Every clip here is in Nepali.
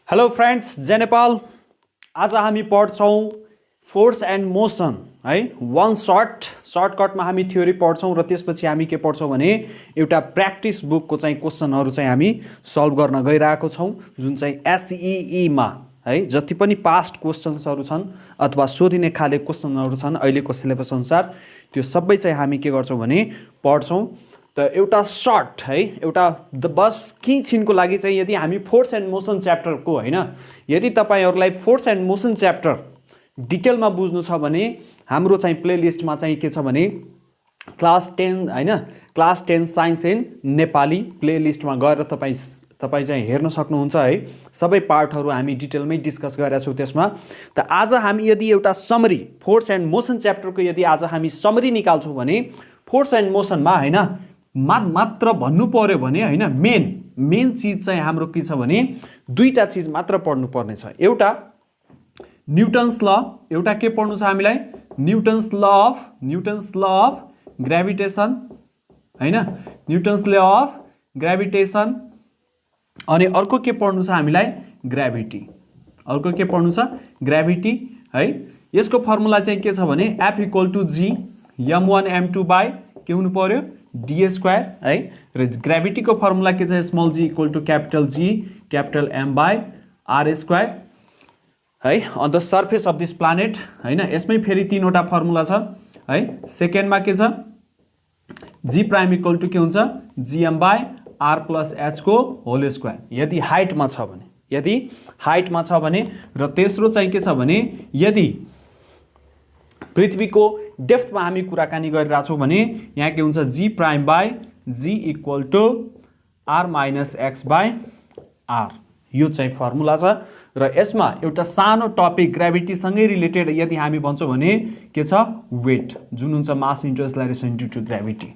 हेलो फ्रेन्ड्स, जय नेपाल। आज हामी पढ्छौँ फोर्स एन्ड मोसन है। वान सर्टकटमा हामी थ्योरी पढ्छौँ र त्यसपछि हामी के पढ्छौँ भने एउटा प्र्याक्टिस बुकको चाहिँ क्वेसनहरू चाहिँ हामी सल्भ गर्न गइरहेको छौँ, जुन चाहिँ एसइईमा है जति पनि पास्ट क्वेसन्सहरू छन् अथवा सोधिने खाले क्वेसनहरू छन् अहिलेको सिलेबस अनुसार त्यो सबै चाहिँ हामी के गर्छौँ भने पढ्छौँ। त एउटा सर्ट है एउटा बस किछिनको लागि चाहिँ यदि हामी फोर्स एन्ड मोसन च्याप्टरको होइन, यदि तपाईँहरूलाई फोर्स एन्ड मोसन च्याप्टर डिटेलमा बुझ्नु छ भने हाम्रो चाहिँ प्लेलिस्टमा चाहिँ के छ भने क्लास 10 होइन, क्लास 10 साइन्स इन नेपाली प्लेलिस्टमा गएर तपाईँ चाहिँ हेर्न सक्नुहुन्छ है। सबै पार्टहरू हामी डिटेलमै डिस्कस गरेका छौँ त्यसमा। त आज हामी यदि एउटा समरी फोर्स एन्ड मोसन च्याप्टरको यदि आज हामी समरी निकाल्छौँ भने फोर्स एन्ड मोसनमा होइन मात्र भन्नु पर्यो भने होइन मेन चिज चाहिँ हाम्रो के छ भने दुईटा चिज मात्र पढ्नु पर्ने छ। एउटा न्युटन्स ल, एउटा के पढ्नु छ हामीलाई न्युटन्स ल अफ ग्राभिटेसन होइन, न्युटन्स ल अफ ग्राभिटेसन। अनि अर्को के पढ्नु छ हामीलाई ग्राभिटी, अर्को के पढ्नु छ ग्राभिटी है। यसको फर्मुला चाहिँ के छ भने F = G m1 m2 by के हुनु पर्यो d² है। र ग्राभिटीको फर्मुला के छ small g = capital G capital M by r² है on the surface of this planet होइन। यसमै फेरि तीनवटा फर्मुला छ है। सेकेन्डमा के छ G' = के हुन्छ gm बाई r + h को होल स्क्वायर यदि हाइटमा छ भने, र तेस्रो चाहिँ के छ भने यदि पृथ्वीको डेप्थमा हामी कुराकानी गरिरहेछौँ भने यहाँ के हुन्छ G' by G = r - x by r। यो चाहिँ फर्मुला छ। र यसमा एउटा सानो टपिक ग्राभिटीसँगै रिलेटेड यदि हामी भन्छौँ भने के छ वेट, जुन हुन्छ mass into acceleration due to gravity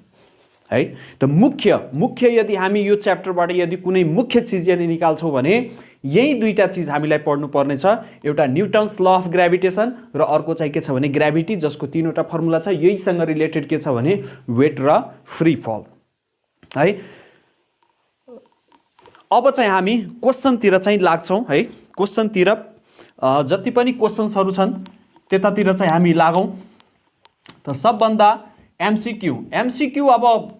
है। त मुख्य यदि हामी यो च्याप्टरबाट यदि कुनै मुख्य चिज यदि निकाल्छौँ भने यही दुईटा चिज हामीलाई पढ्नु पर्ने छ। एउटा न्युटन्स ल अफ ग्राभिटेसन र अर्को चाहिँ के छ भने ग्राभिटी, जसको तीनवटा फर्मुला छ। यहीसँग रिलेटेड के छ भने वेट र फ्री फल है। अब चाहिँ हामी क्वेसनतिर चाहिँ लाग्छौँ है। क्वेसनतिर जति पनि क्वेसन्सहरू छन् त्यतातिर चाहिँ हामी लागौँ। त सबभन्दा एमसिक्यू अब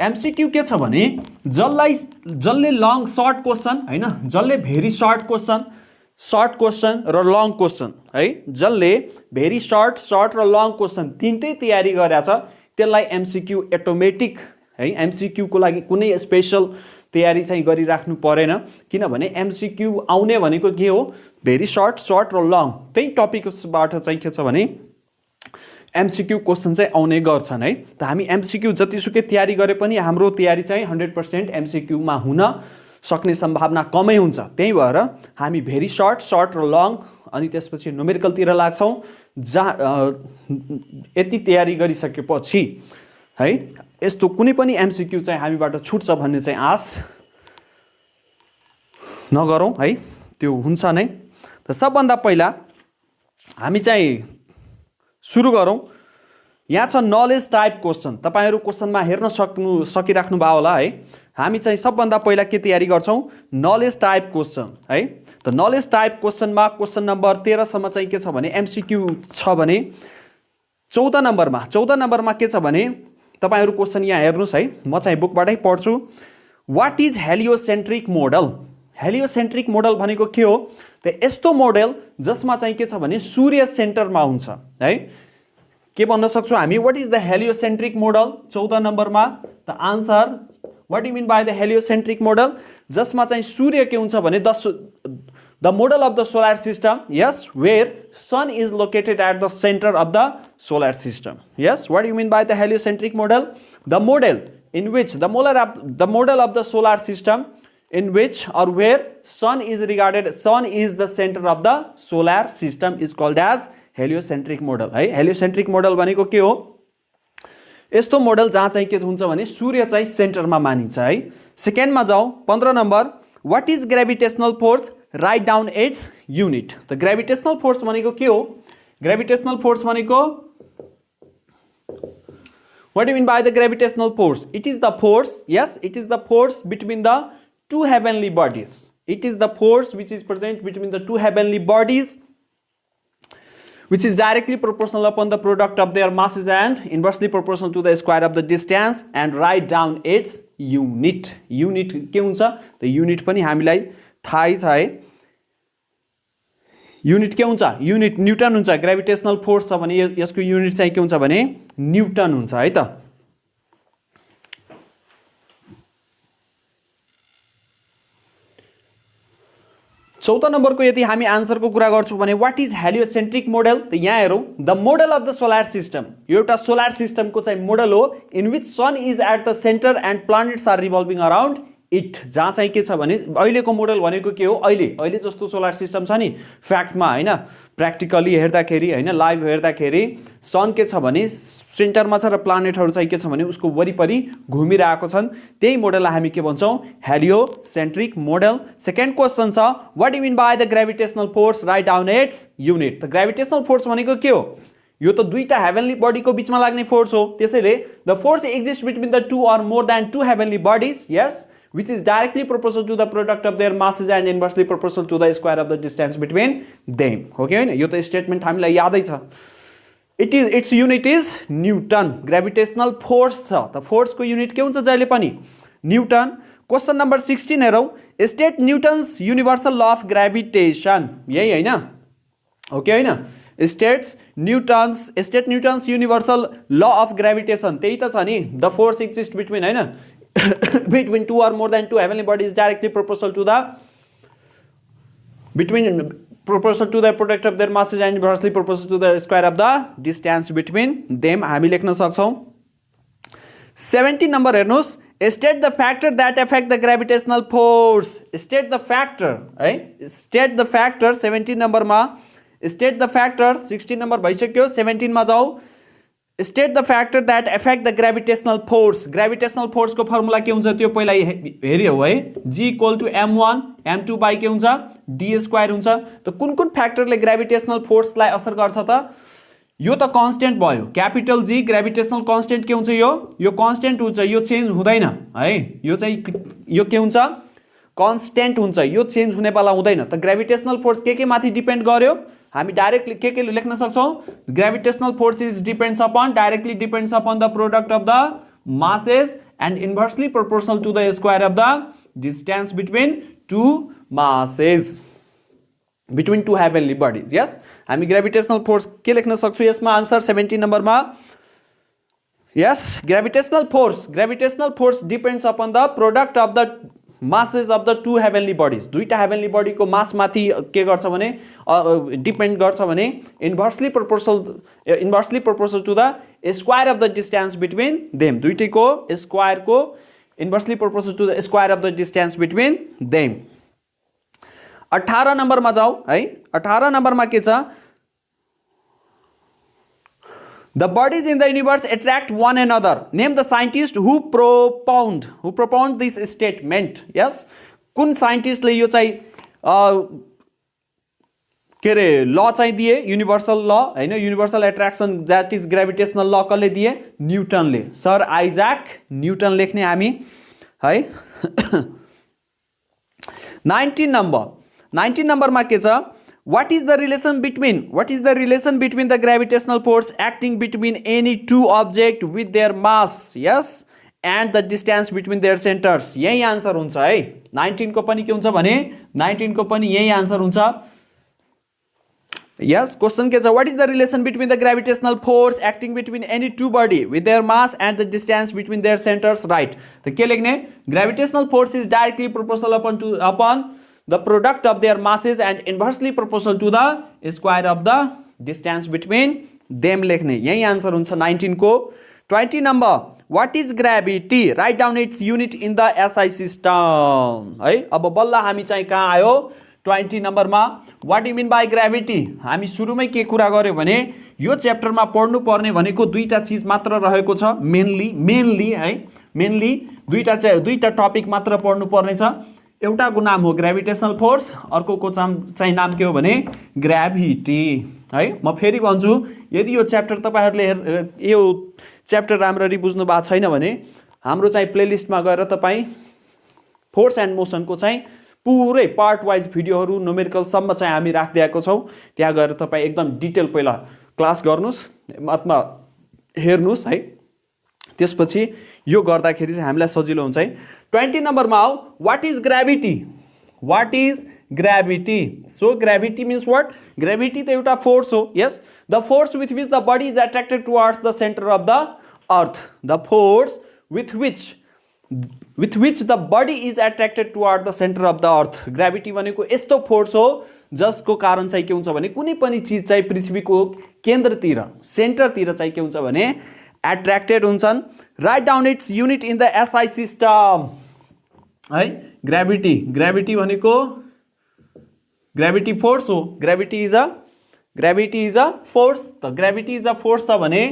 एमसिक्यू के छ भने जसले लङ सर्ट क्वेसन होइन, जसले भेरी सर्ट क्वेसन र लङ क्वेसन है, जसले भेरी सर्ट र लङ क्वेसन तिनटै तयारी गरेको छ त्यसलाई एमसिक्यू अटोमेटिक है। एमसिक्यूको लागि कुनै स्पेसल तयारी चाहिँ गरिराख्नु परेन, किनभने एमसिक्यू आउने भनेको के हो भेरी सर्ट र लङ त्यही टपिक्सबाट चाहिँ के छ भने एमसिक्यू क्वेसन चाहिँ आउने गर्छन् है। त हामी एमसिक्यू जतिसुकै तयारी गरे पनि हाम्रो तयारी चाहिँ 100% एमसिक्यूमा हुन सक्ने सम्भावना कमै हुन्छ। त्यही भएर हामी भेरी सर्ट र लङ अनि त्यसपछि न्युमेरिकलतिर लाग्छौँ, जहाँ यति तयारी गरिसकेपछि है यस्तो कुनै पनि एमसिक्यू चाहिँ हामीबाट छुट्छ भन्ने चाहिँ आश नगरौँ है, त्यो हुन्छ नै। त सबभन्दा पहिला हामी चाहिँ सुरु गरौँ। यहाँ छ नलेज टाइप क्वेसन। तपाईँहरू क्वेसनमा हेर्न सकिराख्नु भयो होला है। हामी चाहिँ सबभन्दा पहिला के तयारी गर्छौँ नलेज टाइप क्वेसन है। त नलेज टाइप क्वेसनमा क्वेसन नम्बर 13 सम्म चाहिँ के छ भने एमसिक्यू छ भने 14 नम्बरमा के छ भने तपाईँहरू क्वेसन यहाँ हेर्नुहोस् है, म चाहिँ बुकबाटै पढ्छु। What is heliocentric model? Heliocentric model भनेको के हो त यस्तो मोडल जसमा चाहिँ के छ भने सूर्य सेन्टरमा हुन्छ है। के भन्न सक्छौँ हामी what is the heliocentric model 14 नम्बरमा? The answer what you mean by the heliocentric model, जसमा चाहिँ सूर्य के हुन्छ भने the model of the solar system yes where sun is located at the centre of the solar system. Yes what you mean by the heliocentric model? The model in which the model of the solar system in which or where sun is the center of the solar system is called as heliocentric model है। heliocentric model भनेको के हो यस्तो मोडल जहाँ चाहिँ के हुन्छ भने सूर्य चाहिँ सेन्टरमा मानिन्छ है। सेकेन्डमा जाउँ 15 number what is gravitational force write down its unit. त ग्रेभिटेशनल फोर्स भनेको के हो? ग्रेभिटेशनल फोर्स भनेको what do you mean by the gravitational force? It is the force, yes, it is the force between the two heavenly bodies It is the force which is present between the two heavenly bodies, which is directly proportional upon the product of their masses and inversely proportional to the square of the distance, and write down its unit. Unit के हुन्छ त युनिट पनि हामीलाई थाहै छ है. युनिट के हुन्छ? युनिट न्यूटन हुन्छ. ग्रेभिटेशनल फोर्स छ भने यसको युनिट चाहिँ के हुन्छ भने न्यूटन हुन्छ है त. चौथा नम्बरको यदि हामी आन्सरको कुरा गर्छौं भने व्हाट इज हेलियोसेन्ट्रिक मोडल? त यहाँ हेरौं, the model of the solar system. यो एउटा सोलर सिस्टमको चाहिँ मोडल हो in which sun is at the centre and planets are revolving around it. जहाँ चाहिँ के छ भने अहिलेको मोडल भनेको के हो? अहिले जस्तो सोलर सिस्टम छ नि, फ्याक्टमा हैन, प्र्याक्टिकली हेर्दाखेरि हैन, लाइभ हेर्दाखेरि सन के छ भने सेन्टरमा छ र प्लानेटहरु चाहिँ के छ भने उसको वरिपरि घुमिरहेको छन्. त्यही मोडललाई हामी के भन्छौं? Heliocentric model. सेकेन्ड क्वेशन छ, what do mean by the gravitational force? Write down its unit. त ग्रेभिटेशनल फोर्स भनेको के हो? यो त दुईटा हेभनली बडीको बीचमा लाग्ने फोर्स हो. त्यसैले the force exist between the two or more than two heavenly bodies, yes, which is directly proportional to the product of their masses and inversely proportional to the square of the distance between them. Okay हैन? यो त स्टेटमेन्ट हामीलाई यादै छ. its unit is Newton. Gravitational force छ. त फोर्स को युनिट के हुन्छ जहिले पनि? न्यूटन. क्वेशन नम्बर 16 हेरौं, state Newton's universal law of gravitation. यही हैन? ओके हैन? State Newton's universal law of gravitation. त्यही त छ नि, द फोर्स एक्जिस्ट बिट्विन हैन, between two or more than two heavenly bodies directly proportional to the product of their masses and inversely proportional to the square of the distance between them. हामी लेख्न सक्छौं. 17 नम्बर हेर्नुस्, state the factor that affect the gravitational force. State the factor है, state the factor. 17 नम्बरमा state the factor. 16 नम्बर भइसक्यो, 17 मा जाऊ. State the factor that affect the gravitational force. Gravitational force को फर्मुला के हुन्छ त्यो पहिला हेर्यौ है. G equal to m1 m2 by के हुन्छ d स्क्वायर हुन्छ. त कुन फ्याक्टरले ग्रेभिटेशनल फोर्सलाई असर गर्छ त? यो त कन्स्टेन्ट भयो. क्यापिटल G ग्रेभिटेशनल कन्स्टेन्ट के हुन्छ? यो कन्स्टेन्ट हुन्छ, यो चेन्ज हुँदैन है. यो चाहिँ यो के हुन्छ? कन्स्टेन्ट हुन्छ, यो चेन्ज हुने वाला हुँदैन. त ग्रेभिटेशनल फोर्स के माथि डिपेन्ड गर्यो? हामी डाइरेक्टली के लेख्न सक्छौं? Gravitational force is directly depends upon the product of the masses and inversely proportional to the square of the distance between two masses, between two heavenly bodies. Yes, हामी gravitational force के लेख्न सक्छौं यसमा? आन्सर 17 नम्बरमा. Yes, gravitational force depends upon the product of the masses of the two heavenly bodies. दुईटा heavenly body को mass माथि के गर्छ भने डिपेन्ड गर्छ भने inversely proportional to the square of the distance between them. दुईटैको स्क्वायर को inversely proportional to the square of the distance between them. 18 नम्बरमा जाऊ है. 18 नम्बरमा के छ? The bodies in the universe attract one another. Name the scientist who propound this statement. Yes, कुन साइन्टिस्टले यो चाहिँ के रे ल चाहिँ दिए? युनिभर्सल ल हैन, universal attraction that is gravitational ल कसले दिए? न्यूटनले. सर आइजैक न्यूटन लेख्ने हामी है. 19 नम्बरमा के छ? What is the relation between the gravitational force acting between any two objects with their mass, yes, and the distance between their centers? यही आन्सर हुन्छ है. 19 को पनि के हुन्छ भने 19 को पनि यही आन्सर हुन्छ. Yes, question के छ? What is the relation between the gravitational force acting between any two body with their mass and the distance between their centers? Right. त के लेख्ने? Gravitational force is directly proportional upon the product of their masses and inversely proportional to the square of the distance between them लेख्ने. यही आन्सर हुन्छ 19 को. 20 number, what is gravity? Write down its unit in the SI system. है, अब बल्ल हामी चाहिँ कहाँ आयो? 20 नम्बरमा. what do you mean by gravity? हामी सुरुमै के कुरा गर्यो भने यो च्याप्टरमा पढ्नु पर्ने भनेको दुईटा चीज मात्र रहेको छ. मेनली है, मेनली दुईटा टपिक मात्र पढ्नु पर्ने छ. एउटाको नाम हो ग्रेभिटेशनल फोर्स, अर्कोको चाहिँ नाम के हो भने ग्राभिटी है. म फेरि भन्छु, यदि यो च्याप्टर तपाईहरुले यो च्याप्टर राम्ररी बुझ्नु भएको छैन भने हाम्रो चाहिँ प्लेलिस्टमा गएर तपाई फोर्स एन्ड मोसन को चाहिँ पुरै पार्ट वाइज भिडियोहरू न्युमेरिकलसम्म चाहिँ हामी राखिदिएको छौँ। त्यहाँ गएर तपाईँ एकदम डिटेल पहिला क्लास गर्नुहोस् अथवा हेर्नुहोस् है। त्यसपछि यो गर्दाखेरि चाहिँ हामीलाई सजिलो हुन्छ है। 20 नम्बरमा आऊ, what is gravity? What is gravity? So gravity means what? Gravity त एउटा फोर्स हो। Yes, the force with which the body is attracted towards the centre of the earth. The force with which the body is attracted toward the center of the earth. Gravity भनेको यस्तो फोर्स हो जसको कारण चाहिँ के हुन्छ भने कुनै पनि चीज चाहिँ पृथ्वीको केन्द्रतिर सेन्टरतिर चाहिँ के हुन्छ भने एट्र्याक्टेड हुन्छन्। Write down its unit in the SI system है। ग्राभिटी भनेको ग्राभिटी फोर्स हो। Gravity is a force. त ग्राभिटी इज अ फोर्स छ भने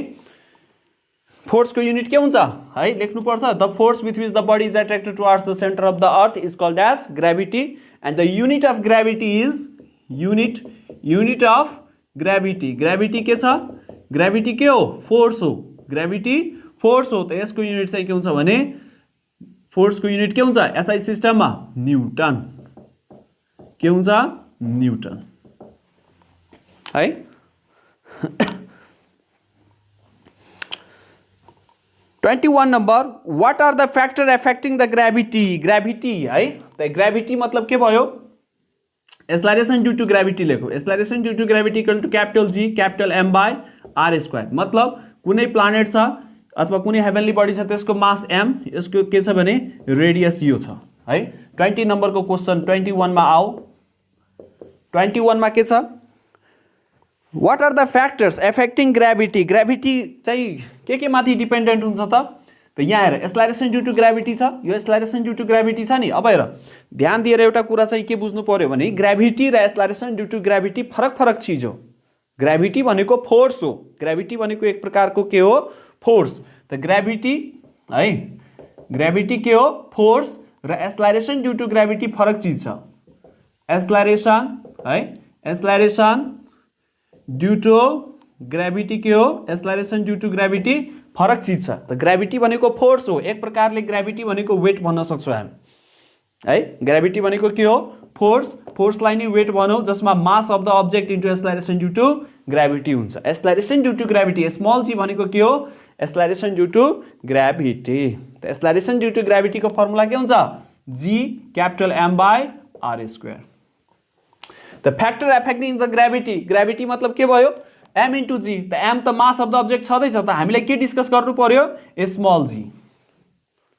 फोर्स को युनिट के हुन्छ है, लेख्नुपर्छ। The force with which the body is attracted towards the centre of the earth is called as gravity and the unit of gravity is unit of gravity. Gravity के छ? ग्राभिटी के हो? फोर्स हो। ग्राभिटी फोर्स हो। त यसको युनिट चाहिँ के हुन्छ भने फोर्सको युनिट के हुन्छ एसआई सिस्टममा? न्युटन। के हुन्छ? न्युटन है। 21 number, what are the factor affecting the gravity? Gravity है। त ग्राभिटी मतलब के भयो? एक्सलरेसन ड्यू टू ग्राभिटी लेखो। Acceleration due to gravity equal to capital G capital M by R square. मतलब कुनै प्लानेट छ अथवा कुनै हेभेनली बडी छ त्यसको मास एम, यसको के छ भने रेडियस यो छ है। 20 नम्बरको क्वेसन 21 मा आऊ। 21 मा के छ? What are the factors affecting gravity? Gravity चाहिँ के माथि डिपेन्डेन्ट हुन्छ त? त यहाँ हेर, एक्सलरेसन ड्यू टू ग्राभिटी छ। यो एक्सलरेसन ड्यू टू ग्राभिटी छ नि। अब हेर ध्यान दिएर एउटा कुरा चाहिँ के बुझ्नु पर्यो भने ग्राभिटी र एक्सलरेसन ड्यू टू ग्राभिटी फरक चीज हो। ग्राभिटी भनेको फोर्स हो। ग्राभिटी भनेको एक प्रकारको के हो? फोर्स। त ग्राभिटी है, ग्राभिटी के हो? फोर्स। र एक्सलरेसन ड्यू टू ग्राभिटी फरक चीज छ। एक्सलरेसन है, एक्सलरेसन ड्यू टू ग्राभिटी के हो? एक्सलरेसन ड्यू टू ग्राभिटी फरक चीज छ। त ग्राभिटी भनेको फोर्स हो। एक प्रकारले ग्राभिटी भनेको वेट भन्न सक्छौँ हामी है। ग्राभिटी भनेको के हो? फोर्स। फोर्सलाई नै वेट भनौँ जसमा mass of the object into acceleration due to gravity हुन्छ। Acceleration due to gravity small g भनेको के हो? Acceleration due to gravity. त एक्सलरेसन ड्यू टू ग्राभिटीको फर्मुला के हुन्छ? G capital M by R square. The factor affecting the gravity. Gravity मतलब के भयो? M into g. त एम त मास अफ द अब्जेक्ट छँदैछ। त हामीलाई के डिस्कस गर्नु पर्यो? स्मल जी।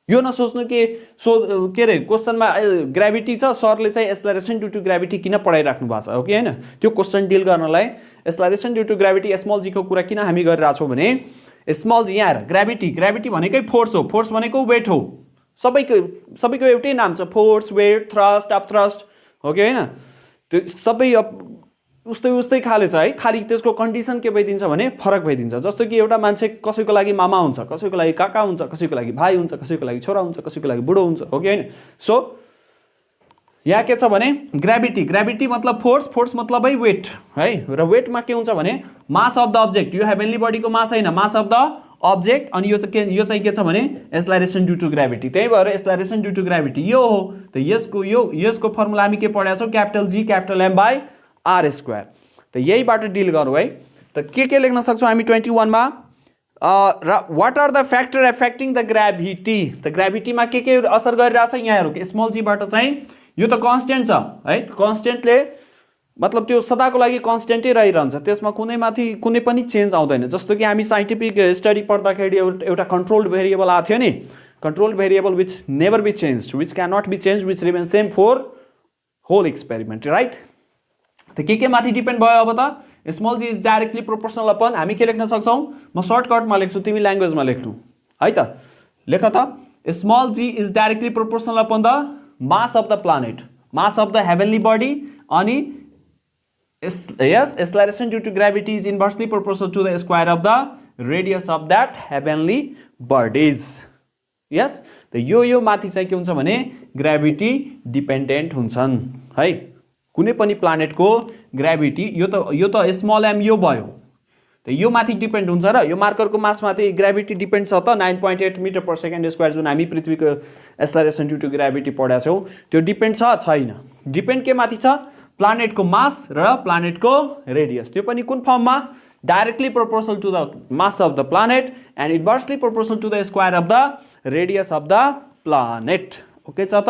यो नसोच्नु के के अरे क्वेसनमा ग्राभिटी छ, सरले चाहिँ एक्सलरेसन ड्यू टू ग्राभिटी किन पढाइराख्नु भएको छ हो कि होइन? त्यो क्वेसन डिल गर्नलाई acceleration due to gravity small जीको कुरा किन हामी गरिरहेछौँ भने स्मल जी यहाँ हेर, ग्राभिटी भनेकै फोर्स हो। फोर्स भनेको वेट हो। सबैको एउटै नाम छ, force, weight, thrust, up thrust हो कि होइन? त्यो सबै उस्तै खाले छ है। खालि त्यसको कन्डिसन के भइदिन्छ भने फरक भइदिन्छ। जस्तो कि एउटा मान्छे कसैको लागि मामा हुन्छ, कसैको लागि काका हुन्छ, कसैको लागि भाइ हुन्छ, कसैको लागि छोरा हुन्छ, कसैको लागि बुढो हुन्छ हो कि होइन? सो यहाँ के छ भने ग्राभिटी मतलब फोर्स मतलब है वेट है। र वेटमा के हुन्छ भने मास अफ द अब्जेक्ट। यो हेभेनली बडीको मास होइन, मास अफ द अब्जेक्ट। अनि यो चाहिँ के छ भने एक्सलरेसन ड्यू टू ग्राभिटी। त्यही भएर एक्सलरेसन ड्यू टू ग्राभिटी यो हो। त यसको फर्मुला हामी के पढाएको छौँ? Capital G capital M by R square. त यहीबाट डिल गरौँ है। त के लेख्न सक्छौँ हामी 21 मा? What are the factor affecting the gravity. त ग्राभिटीमा के असर गरिरहेछ यहाँ हेरौँ। स्मल जीबाट चाहिँ यो त कन्स्टेन्ट छ है। कन्स्टेन्टले मतलब त्यो सदाको लागि कन्स्टेन्टै रहिरहन्छ। त्यसमा कुनै पनि चेन्ज आउँदैन। जस्तो कि हामी साइन्टिफिक स्टडी पढ्दाखेरि एउटा कन्ट्रोल्ड भेरिएबल आएको थियो नि, controlled variable which never be change, which can not be change, which remain same for whole experiment right. त के माथि डिपेन्ड भयो अब त? Small g is directly proportional upon. हामी के लेख्न सक्छौँ? म सर्टकटमा लेख्छु, तिमी ल्याङ्ग्वेजमा लेख्नु है त। लेख त, small g is directly proportional upon the mass of the planet, mass of the heavenly body. अनि acceleration due to gravity is inversely proportional to the square of the radius of that heavenly bodies. Yes, त यो माथि चाहिँ के हुन्छ भने ग्राभिटी डिपेन्डेन्ट हुन्छन् है। कुनै पनि प्लानेटको ग्राभिटी यो त स्मल एम यो भयो। त यो माथि डिपेन्ड हुन्छ र यो मार्करको मासमाथि ग्राभिटी डिपेन्ड छ त 9.8 मिटर पर सेकेन्ड स्क्वायर जुन हामी पृथ्वीको एक्सलरेसन ड्यू टु ग्राभिटी पढेका छौँ त्यो डिपेन्ड छ छैन डिपेन्ड के माथि छ प्लानेटको मास र प्लानेटको रेडियस त्यो पनि कुन फर्ममा directly proportional to the mass of the planet and inversely proportional to the square of the radius of the planet okay छ त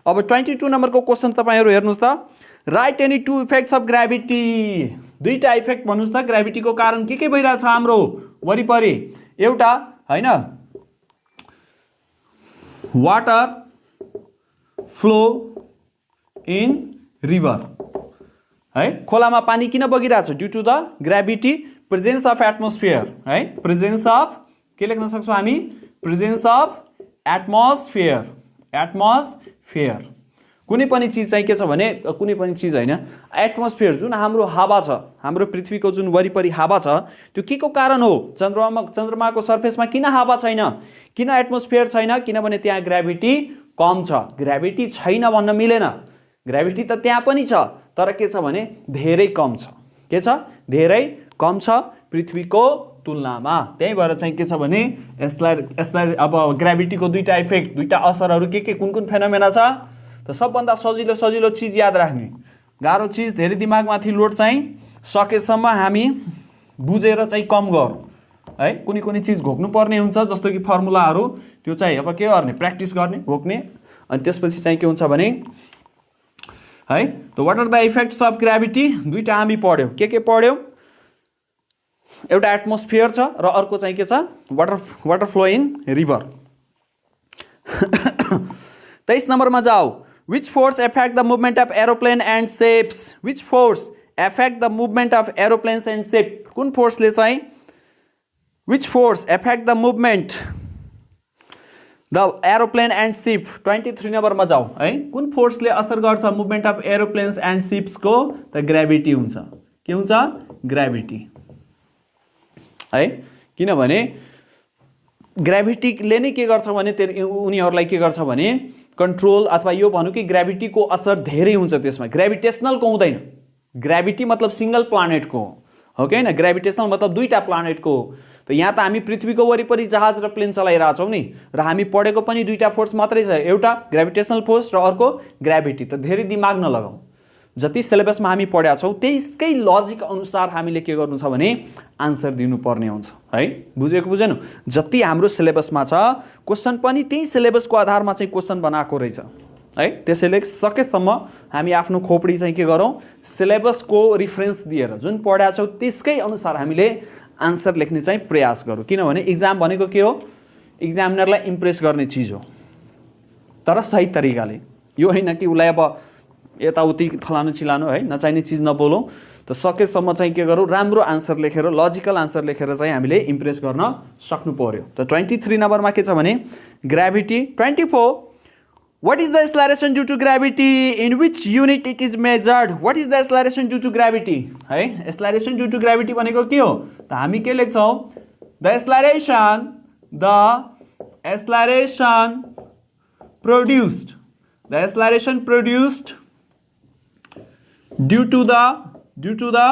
अब 22 नम्बरको क्वेसन तपाईहरु हेर्नुस् त write any two effects of gravity दुईटा इफेक्ट भन्नुस् त ग्राभिटीको कारण के भइरहेछ हाम्रो वरिपरि एउटा हैन वाटर फ्लो इन रिभर है खोलामा पानी किन बगिरहेछ due to the gravity presence of atmosphere है प्रेजेन्स अफ के लेख्न सक्छौं हामी प्रेजेन्स अफ एटमोस्फियर कुनै पनि चीज चाहिँ के छ भने कुनै पनि चीज हैन एटमोस्फियर जुन हाम्रो हावा छ हाम्रो पृथ्वीको जुन वरिपरि हावा छ त्यो के को कारण हो चन्द्रमाको सरफेसमा किन हावा छैन किन एटमोस्फियर छैन किनभने त्यहाँ ग्राभिटी कम छ ग्राभिटी छैन भन्न मिलेन ग्राभिटी त त्यहाँ पनि छ तर के छ भने धेरै कम छ के छ धेरै कम छ पृथ्वीको तुलनामा त्यही भएर चाहिँ के छ भने यसलाई अब ग्राभिटीको दुईटा इफेक्ट दुईटा असरहरू के कुन फेनोमेना छ त सबभन्दा सजिलो चीज याद राख्ने गाह्रो चीज धेरै दिमागमाथि लोड चाहिँ सकेसम्म हामी बुझेर चाहिँ कम गरौँ है कुनै चीज घोक्नु पर्ने हुन्छ जस्तो कि फर्मुलाहरू त्यो चाहिँ अब के गर्ने प्र्याक्टिस गर्ने घोक्ने अनि त्यसपछि चाहिँ के हुन्छ भने है त what are the effects of gravity दुईटा हामी पढ्यौं के पढ्यौं एउटा एटमोस्फियर छ र अर्को चाहिँ के छ वाटर फ्लो इन रिभर 23 नम्बरमा जाऊ Which force affect the movement of aeroplane and ships? Which force affect the movement of aeroplanes and ships? कुन फोर्सले चाहिँ Which force affect the movement the aeroplane and ship 23 नम्बरमा जाऊ है कुन फोर्सले असर गर्छ movement of aeroplanes and ships को त ग्राभिटी हुन्छ के हुन्छ ग्राभिटी है किनभने ग्राभिटीले नै के गर्छ भने उनीहरूलाई के गर्छ भने कन्ट्रोल अथवा यो भनौँ कि ग्राभिटीको असर धेरै हुन्छ त्यसमा ग्राभिटेसनलको हुँदैन ग्राभिटी मतलब सिंगल प्लानेटको हो कि हैन ग्राभिटेसनल मतलब दुईटा प्लानेटको त यहाँ त हामी पृथ्वीको वरिपरि जहाज र प्लेन चलाइरहेछौँ नि र हामी पढेको पनि दुईटा फोर्स मात्रै छ एउटा ग्राभिटेसनल फोर्स र अर्को ग्राभिटी त धेरै दिमाग नलगाऊ जति सिलेबसमा हामी पढेका छौँ त्यसकै लजिक अनुसार हामीले के गर्नु छ भने आन्सर दिनुपर्ने हुन्छ है बुझेन जति हाम्रो सिलेबसमा छ क्वेशन पनि त्यही सिलेबसको आधारमा चाहिँ क्वेशन बनाएको रहेछ है त्यसैले सकेसम्म हामी आफ्नो खोपडी चाहिँ के गरौँ सिलेबसको रिफरेन्स दिएर जुन पढेका छौँ त्यसकै अनुसार हामीले आन्सर लेख्ने चाहिँ प्रयास गरौँ किनभने एक्जाम भनेको के हो एक्जामिनरलाई इम्प्रेस गर्ने चीज हो तर सही तरिकाले यो हैन कि उलाई अब यताउति फलानु चिलानु है नचाहिने चीज नबोलौं त सकेसम्म चाहिँ के गरौँ राम्रो आन्सर लेखेर लजिकल आन्सर लेखेर चाहिँ हामीले इम्प्रेस गर्न सक्नु पर्यो त 23 नम्बरमा के छ भने gravity 24 What is the acceleration due to gravity? In which unit it is measured? What is the acceleration due to gravity? है acceleration due to gravity भनेको के हो त हामी के लेख्छौं the acceleration produced due to the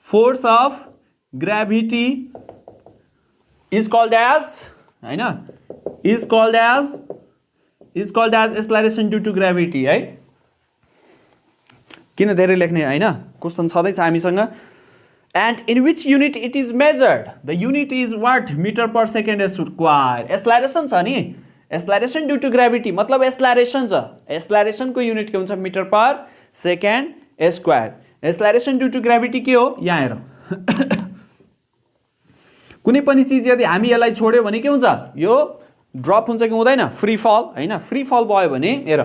force of gravity is called as हैन is called as acceleration due to gravity है किन धेरै लेख्ने हैन क्वेशन छदै छ हामीसँग and in which unit it is measured the unit is what meter per second square acceleration छ नि acceleration due to gravity मतलब acceleration छ acceleration को युनिट के हुन्छ metre per second square acceleration due to gravity के हो यहाँ हेर कुनै पनि चीज यदि हामी यसलाई छोड्यो भने के हुन्छ यो ड्रप हुन्छ कि हुँदैन फ्री फल हैन फ्री फल भयो भने हेर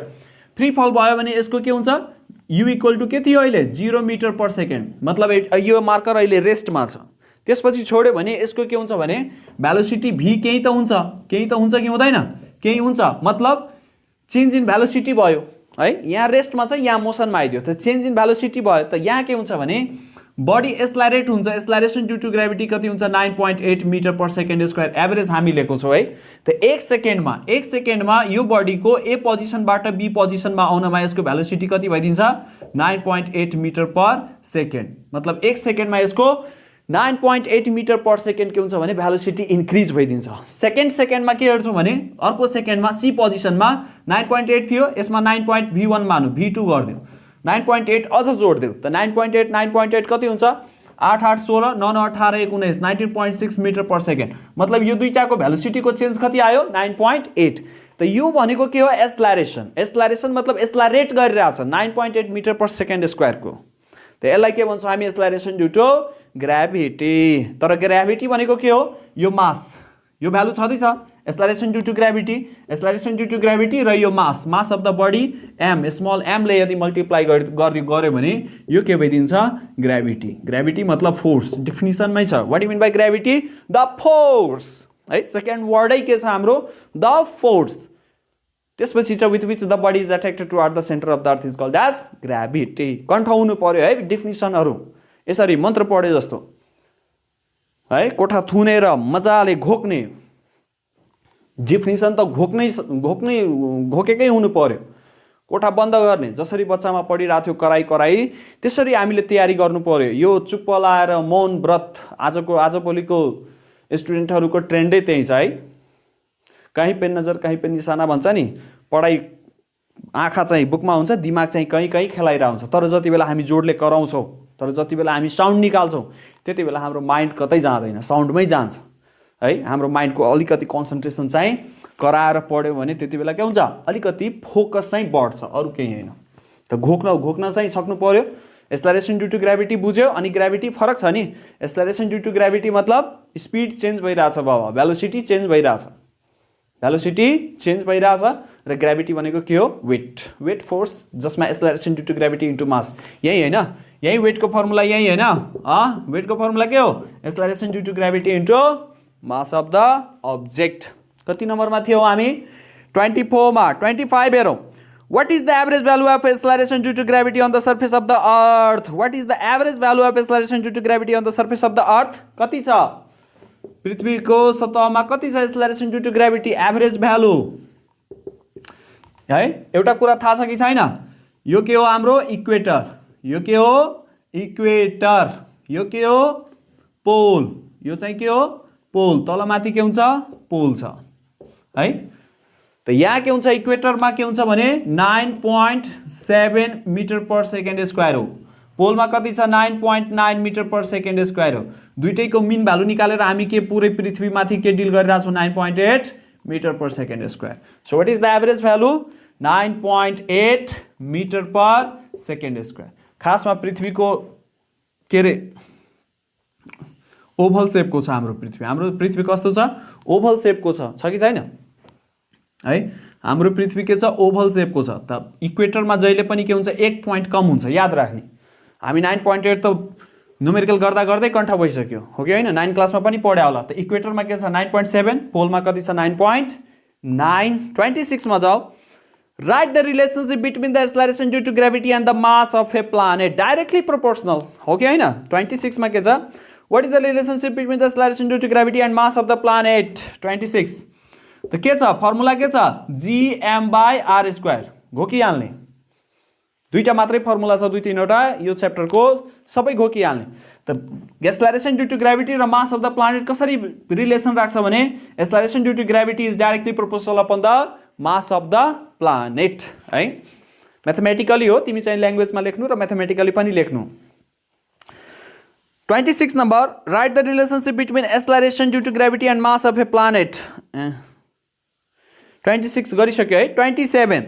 फ्री फल भयो भने यसको के हुन्छ u इक्वल टु के थियो अहिले 0 मिटर पर सेकेन्ड मतलब यो मार्कर अहिले रेस्टमा छ त्यसपछि छोड्यो भने यसको के हुन्छ भने भेलोसिटी v केही त हुन्छ कि हुँदैन केही हुन्छ मतलब चेन्ज इन भेलोसिटी भयो है यहाँ रेस्टमा छ यहाँ मोसनमा आइदियो त चेन्ज इन भेलोसिटी भयो त यहाँ के हुन्छ भने बडी एक्सलरेट हुन्छ एक्सलरेसन ड्यू टु ग्राभिटी कति हुन्छ 9.8 metre per second square average हामी लिएको छौं है त एक सेकेन्डमा यो बडीको ए पोजिसनबाट बी पोजिसनमा आउनमा यसको भेलोसिटी कति भइदिन्छ 9.8 मिटर पर सेकेन्ड मतलब एक सेकेन्डमा यसको 9.8 मिटर पर सेकेन्ड के हुन्छ भने भेलोसिटी इन्क्रिज भइदिन्छ। सेकेन्डमा के गर्छौँ भने अर्को सेकेन्डमा सी पोजिसनमा 9.8 थियो, यसमा 9.v1 मानौँ, v2 गरिदिउँ, 9.8 अझ जोडिदिउँ त 9.8 कति हुन्छ 8 8 16 9 9 18 19 19.6 मिटर पर सेकेन्ड। मतलब यो दुईटाको भेलोसिटीको चेन्ज कति आयो 9.8। त यो भनेको के हो एस्लारेसन मतलब एस्लारेट गरिरहेछ 9.8 मिटर पर सेकेन्ड स्क्वायरको। त यसलाई के भन्छौँ हामी एस्लारेसन ड्यु टु ग्राभिटी। तर ग्राभिटी भनेको के हो यो मास, यो भ्यालु छँदैछ एस्लारेसन ड्यु टु ग्राभिटी र यो mass of the body M small एमले यदि मल्टिप्लाई गर्यो भने यो के भइदिन्छ ग्राभिटी मतलब फोर्स। डेफिनिसनमै छ what do mean by gravity the force है। सेकेन्ड वर्डै के छ हाम्रो द फोर्स। त्यसपछि चाहिँ with the body is attracted toward the centre of the earth is called as gravity. कण्ठ हुनु पर्यो है डेफिनिसनहरू, यसरी मन्त्र पढे जस्तो है। कोठा थुनेर मजाले घोक्ने डेफिनिसन त घोकेकै हुनु पर्यो। कोठा बन्द गर्ने जसरी बच्चामा पढिरहेको थियो कराई त्यसरी हामीले तयारी गर्नु पर्यो। यो चुप्प लाएर मौन व्रत आजभोलिको स्टुडेन्टहरूको ट्रेन्डै त्यही छ है। कहीँ पेन नजर कहीँ पेन निशाना भन्छ नि, पढाइ आँखा चाहिँ बुकमा हुन्छ, दिमाग चाहिँ कहीँ खेलाइरहेको हुन्छ। तर जति बेला हामी जोडले कराउँछौँ, तर जति बेला हामी साउन्ड निकाल्छौँ त्यति बेला हाम्रो माइन्ड कतै जाँदैन, साउन्डमै जान्छ है। हाम्रो माइन्डको अलिकति कन्सन्ट्रेसन चाहिँ कराएर पढ्यो भने त्यति बेला के हुन्छ अलिकति फोकस चाहिँ बढ्छ, अरू केही होइन। त घोक्न चाहिँ सक्नु पर्यो। एस्लारेसन ड्यु टु ग्राभिटी बुझ्यो। अनि ग्राभिटी फरक छ नि, एस्लारेसन ड्यु टु ग्राभिटी मतलब स्पिड चेन्ज भइरहेछ बाबा, भेलोसिटी चेन्ज भइरहेछ र ग्राभिटी भनेको के हो वेट फोर्स, जसमा एस्लारेसन ड्यु टु ग्राभिटी इन्टु मास। यही होइन, यही वेटको फर्मुला यही होइन, वेटको फर्मुला के हो acceleration due to gravity into mass of the object. कति नम्बरमा थियो हामी 24 मा। 25 हेरौँ। What is the average value of acceleration due to gravity on the surface of the earth? What is the average value of acceleration due to gravity on the surface of the earth? कति छ पृथ्वीको सतहमा कति छ acceleration due to gravity average value है। एउटा कुरा थाहा छ कि छैन, यो के हो हाम्रो इक्वेटर, यो के हो इक्वेटर, यो के हो पोल, यो चाहिँ के हो पोल, तलमाथि के हुन्छ पोल छ है। त यहाँ के हुन्छ इक्वेटरमा के हुन्छ भने 9.7 मिटर पर सेकेन्ड स्क्वायर हो, पोलमा कति छ 9.9 मिटर पर सेकेन्ड स्क्वायर हो। दुईटैको मिन भ्यालु निकालेर हामी के पुरै पृथ्वीमाथि के डिल गरिरहेछौँ 9.8 metre per second square. So what is the average value 9.8 metre per second square. खासमा पृथ्वीको के रे ओभल सेपको छ हाम्रो पृथ्वी कस्तो छ ओभल सेपको छ कि छैन है। हाम्रो पृथ्वी के छ ओभल सेपको छ। त इक्वेटरमा जहिले पनि के हुन्छ एक पोइन्ट कम हुन्छ, याद राख्ने। हामी 9.8 त न्युमेरिकल गर्दा गर्दै कण्ठ भइसक्यो हो कि होइन, 9 क्लासमा पनि पढ्या होला। त इक्वेटरमा के छ 9.7, पोलमा कति छ 9.9। 26 मा जाऊ। Write the relationship between the acceleration due to gravity and the mass of a planet, directly proportional हो कि होइन। 26 मा के छ what is the relationship between the acceleration due to gravity and mass of the planet. 26 त के छ फर्मुला के छ gm/r², घोकिहाल्ने। दुईटा मात्रै फर्मुला छ, 2-3वटा यो च्याप्टरको सबै घोकिहाल्ने। त एक्सेलरेसन ड्यु टु ग्राभिटी र मास अफ द प्लानेट कसरी रिलेसन राख्छ भने acceleration due to gravity is directly proportional upon the mass of the planet है। म्याथमेटिकली हो, तिमी चाहिँ ल्याङ्ग्वेजमा लेख्नु र म्याथमेटिकली पनि लेख्नु। 26 number write the relationship between acceleration due to gravity and mass of a planet. 26 गरिसक्यो है। 27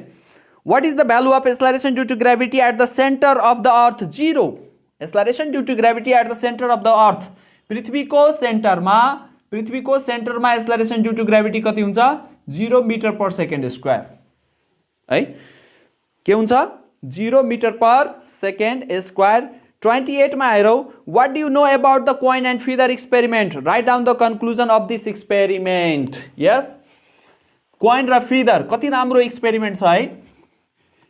what is the value of acceleration due to gravity at the center of the earth? 0. acceleration due to gravity at the center of the earth, पृथ्वीको सेन्टरमा acceleration due to gravity कति हुन्छ 0 मिटर पर सेकेन्ड स्क्वायर है। के हुन्छ 0 मिटर पर सेकेन्ड स्क्वायर। 28 मा हेरौँ। what do you know about the coin and feather experiment? write down the conclusion of this experiment. yes, coin र फिदर कति राम्रो एक्सपेरिमेन्ट छ है।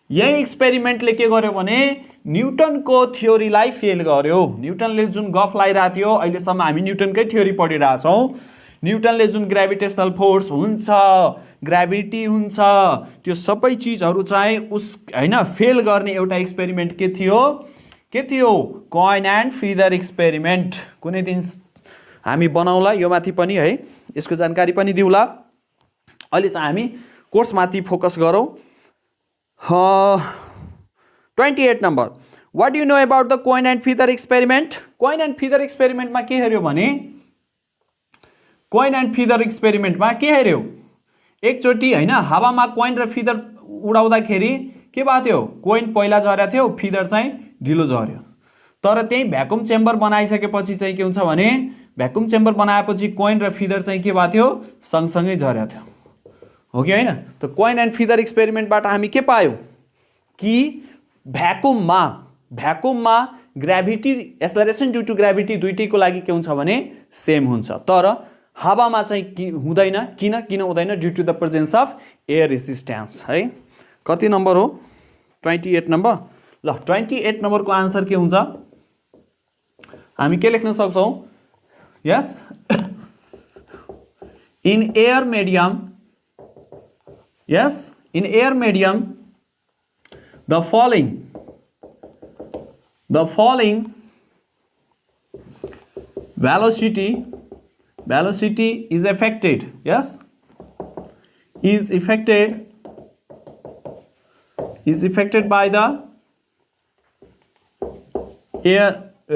यही एक्सपेरिमेन्टले के गर्यो भने न्युटनको थ्योरीलाई फेल गर्यो। न्युटनले जुन गफ लाइरहेको थियो, अहिलेसम्म हामी न्युटनकै थ्योरी पढिरहेछौँ। न्युटनले जुन ग्राभिटेसनल फोर्स हुन्छ, ग्राभिटी हुन्छ, त्यो सबै चिजहरू चाहिँ उस होइन फेल गर्ने एउटा एक्सपेरिमेन्ट के थियो के थियो कोइन एन्ड फिदर एक्सपेरिमेन्ट कुनै दिन हामी बनाउला यो माथि पनि है यसको जानकारी पनि दिउला अहिले चाहिँ हामी कोर्समाथि फोकस गरौँ 28 number what do you know about the coin and feather experiment coin and feather एक्सपेरिमेन्टमा के हेर्यो भने कोइन एन्ड फिदर एक्सपेरिमेन्टमा के हेर्यो एकचोटि हैन हावामा कोइन र फिदर उडाउँदाखेरि के भएको थियो कोइन पहिला झरेको थियो फिदर चाहिँ ढिलो झर्यो तर त्यही भ्याकुम चेम्बर बनाइसकेपछि चाहिँ के हुन्छ भने भ्याकुम चेम्बर बनाएपछि कोइन र फिदर चाहिँ के भएको थियो सँगसँगै झरेको थियो हो कि हैन त कोइन एन्ड फिदर एक्सपेरिमेन्टबाट हामी के पायौं कि भ्याकुममा gravity acceleration due to gravity दुईटैको लागि के हुन्छ भने सेम हुन्छ तर हावामा चाहिँ हुँदैन किन हुँदैन due to the presence of air resistance है कति नम्बर हो 28 नम्बर ल 28 नम्बरको आन्सर के हुन्छ हामी के लेख्न सक्छौं yes in air medium the following velocity is affected is affected by the air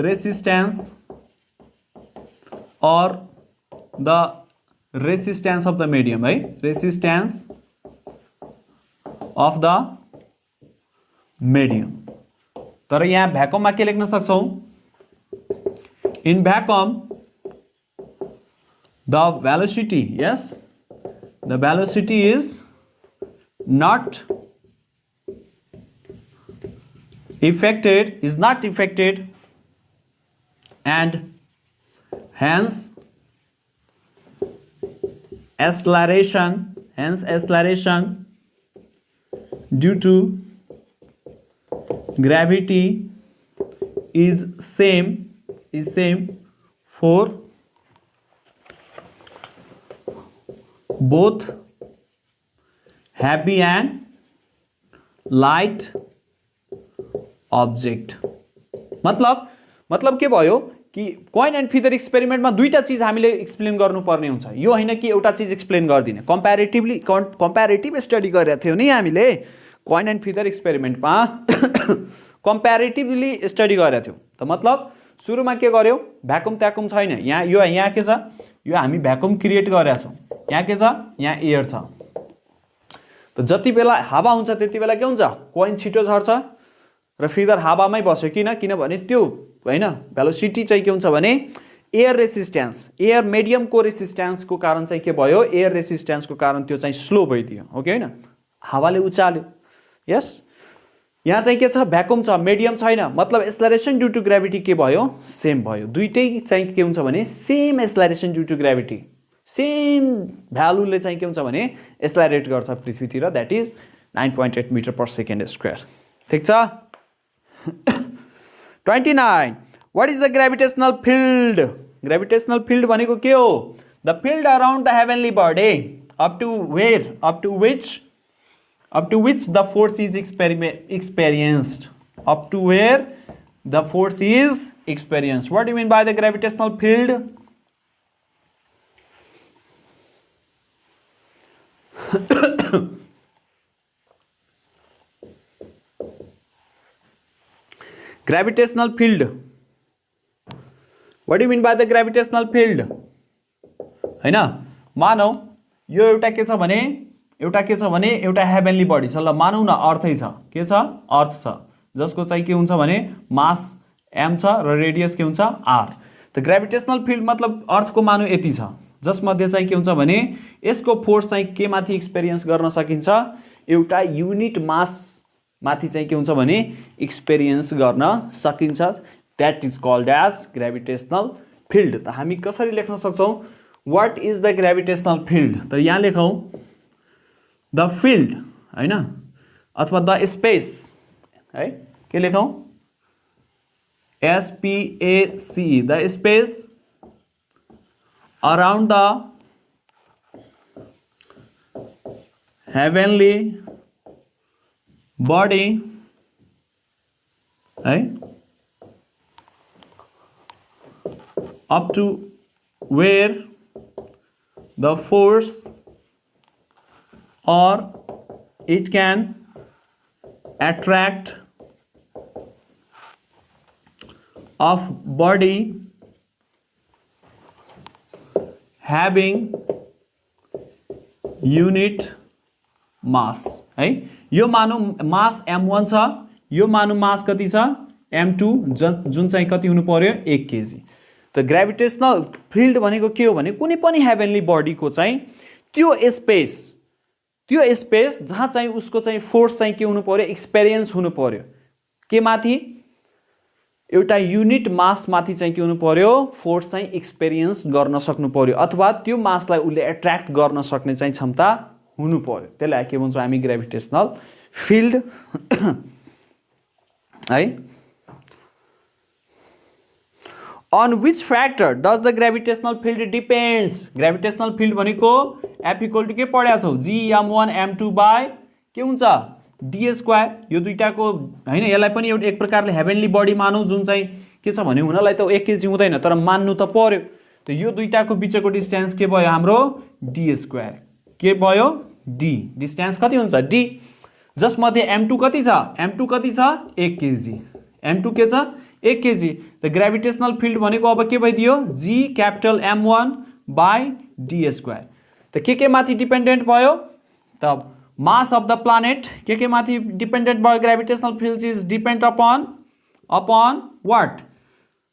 resistance or the resistance of the medium resistance of the medium तर यहाँ भ्याकुममा के लेख्न सक्छौं in vacuum the velocity is not affected and hence acceleration due to gravity is same for both heavy and light object मतलब के भयो कि कोइन एन्ड फिदर एक्सपेरिमेन्टमा दुईटा चीज हामीले एक्सप्लेन गर्नुपर्ने हुन्छ यो हैन कि एउटा चीज एक्सप्लेन गर्दिने कम्प्यारेटिभ स्टडी गरेका थियौ नि हामीले कोइन एन्ड फिदर एक्सपेरिमेन्टमा कम्प्यारेटिभली स्टडी गरेका थियौ त मतलब सुरुमा के गर्यौ भ्याकुम ट्याकुम छैन यहाँ के छ यो हामी भ्याकुम क्रिएट गरेका छौं यहाँ के छ यहाँ एयर छ त जति बेला हावा हुन्छ त्यति बेला के हुन्छ कोइन छिटो झर्छ र फिदर हावामै बस्यो किनभने त्यो हैन भेलोसिटी चाहिँ के हुन्छ भने एयर मेडियमको रेसिस्टेन्सको कारण चाहिँ के भयो एयर रेसिस्टेन्सको कारण त्यो चाहिँ स्लो भइदियो हो कि हैन हावाले उचाल्यो यस यहाँ चाहिँ के छ भ्याकुम छ मिडियम छैन मतलब एक्सेलरेसन ड्यू टु ग्राभिटी के भयो सेम भयो दुईटै चाहिँ के हुन्छ भने same acceleration due to gravity same भ्यालुले चाहिँ के हुन्छ भने एक्सेलरेट गर्छ पृथ्वीतिर that is 9.8 metre per second square ठीक छ 29 what is the gravitational field भनेको के हो the field around the heavenly body up to which the force is experienced up to where the force is experienced what do you mean by the gravitational field gravitational field what do you mean by the gravitational field हैन मानौ यो एउटा के छ भने एउटा हेभनली बडी छ ल मानौ न अर्थै छ के छ अर्थ छ जसको चाहिँ के हुन्छ भने मास m छ र रेडियस के हुन्छ r त ग्रेभिटेशनल फिल्ड मतलब अर्थको मानौ यति छ जसमध्ये चाहिँ के हुन्छ भने यसको फोर्स चाहिँ के माथि एक्सपिरियन्स गर्न सकिन्छ एउटा युनिट मास माथि चाहिँ के हुन्छ भने एक्सपिरियन्स गर्न सकिन्छ that is called as gravitational field त हामी कसरी लेख्न सक्छौं what is the gravitational field त यहाँ लेखौं द फिल्ड हैन अथवा द स्पेस है के लेखौं SPAC the space around the heavenly body है up to where the force or it can attract of body having unit mass है यो मानौ मास m1 छ यो मानौ मास कति छ m2 जुन चाहिँ कति हुनु पर्यो 1 केजी त ग्रेभिटेशनल फिल्ड भनेको के हो भने कुनै पनि हेभेनली बडी को चाहिँ त्यो स्पेस जहाँ चाहिँ उसको चाहिँ फोर्स चाहिँ के हुनु पर्यो एक्सपिरियन्स हुनु पर्यो के माथि एउटा युनिट मास माथि चाहिँ के हुनु पर्यो फोर्स चाहिँ एक्सपिरियन्स गर्न सक्नु पर्यो अथवा त्यो मासलाई उले एट्र्याक्ट गर्न सक्ने चाहिँ क्षमता हुनु पर्यो त्यसलाई के भन्छौं हामी ग्रेभिटेशनल फिल्ड है on which factor does the gravitational field depends gravitational field भनेको F equal to के पढ्या छौ g m1 m2 by के हुन्छ d स्क्वायर यो दुईटाको हैन यसलाई पनि एउटा एक प्रकारले हेभेनली बडी मानौ जुन चाहिँ के छ भने हुनलाई त 1 केजी हुँदैन तर मान्नु त पर्यो त यो दुईटाको बीचको डिस्टेन्स के भयो हाम्रो d स्क्वायर के भयो d डिस्टेन्स कति हुन्छ d जस मध्ये m2 कति छ m2 कति छ 1 केजी m2 के छ 1 केजी द ग्रेभिटेशनल फिल्ड भनेको अब के भइदियो g capital m1 by d square त के माथि डिपेन्डेन्ट भयो त मास अफ द प्लानेट के माथि डिपेन्डेन्ट भयो gravitational field is depend upon what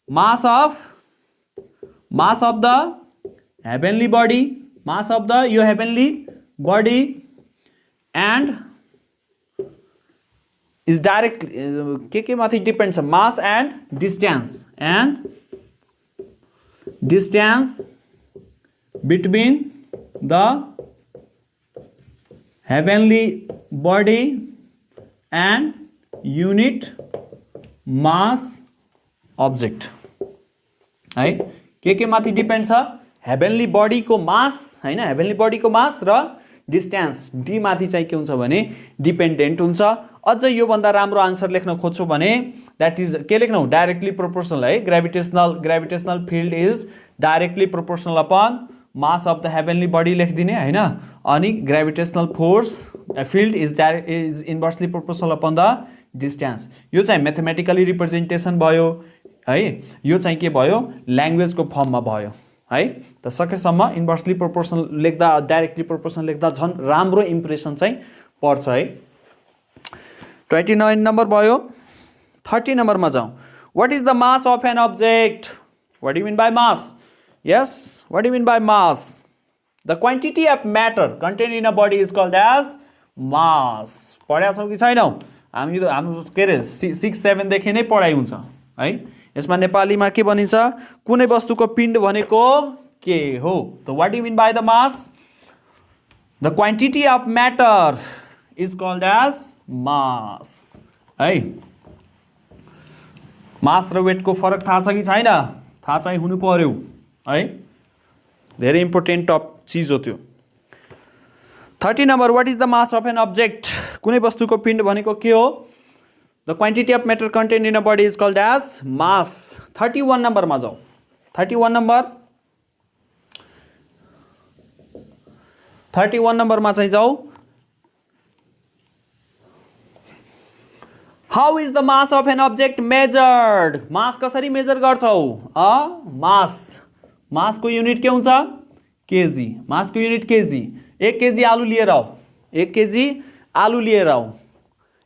mass of the heavenly body mass of the यो heavenly body and is directly के माथि depends mass and distance between the heavenly body and unit mass object है के माथि डिपेंड छ हेभेनली बडी को मास हैन हेभेनली बडी को मास र डिस्टेन्स d माथि चाहिँ के हुन्छ भने डिपेन्डेन्ट हुन्छ अझ यो भन्दा राम्रो आन्सर लेख्न खोज्छौ भने दैट इज के लेख्नौ डाइरेक्टली प्रोपोर्शनल है gravitational field is directly proportional upon mass of the heavenly body लेखिदिने हैन अनि gravitational force field is inversely proportional upon the distance यो चाहिँ म्याथमेटिकली रिप्रेजेन्टेसन भयो है यो चाहिँ के भयो ल्याङ्ग्वेज को फर्ममा भयो है त सकेसम्म इन्भर्सली प्रोपोर्शनल लेख्दा डाइरेक्टली प्रोपोर्शनल लेख्दा झन् राम्रो इम्प्रेसन चाहिँ पर्छ है 29 नंबर भयो 30 नंबर में जाऊँ what is the mass of an object what do you mean by mass yes what do you mean by mass the quantity of matter contained in a body is called as mass पढ्या छौ कि छैनौ हामी हाम्रो के रे 6 7 देखि नै पढाइ हुन्छ है यसमा नेपालीमा के भनिन्छ कुनै वस्तुको पिण्ड भनेको के हो त what do you mean by the mass the quantity of matter is called as mass है मास र वेट को फरक थाहा छ कि छैन थाहा चाहिँ हुनु पर्यो है धेरै इम्पोर्टेन्ट चीज हो त्यो 30 number what is the mass of an object कुनै वस्तुको पिण्ड भनेको के हो the quantity of matter contained in a body is called as mass 31 number मा जाऊ 31 नंबर मा चाहिँ जाऊ How is the mass of an object measured? Mass कसरी मेजर गर्छौ मास को यूनिट के हुन्छ केजी मास को यूनिट केजी 1 केजी आलु लिएर आऊ 1 केजी आलु लिएर आऊ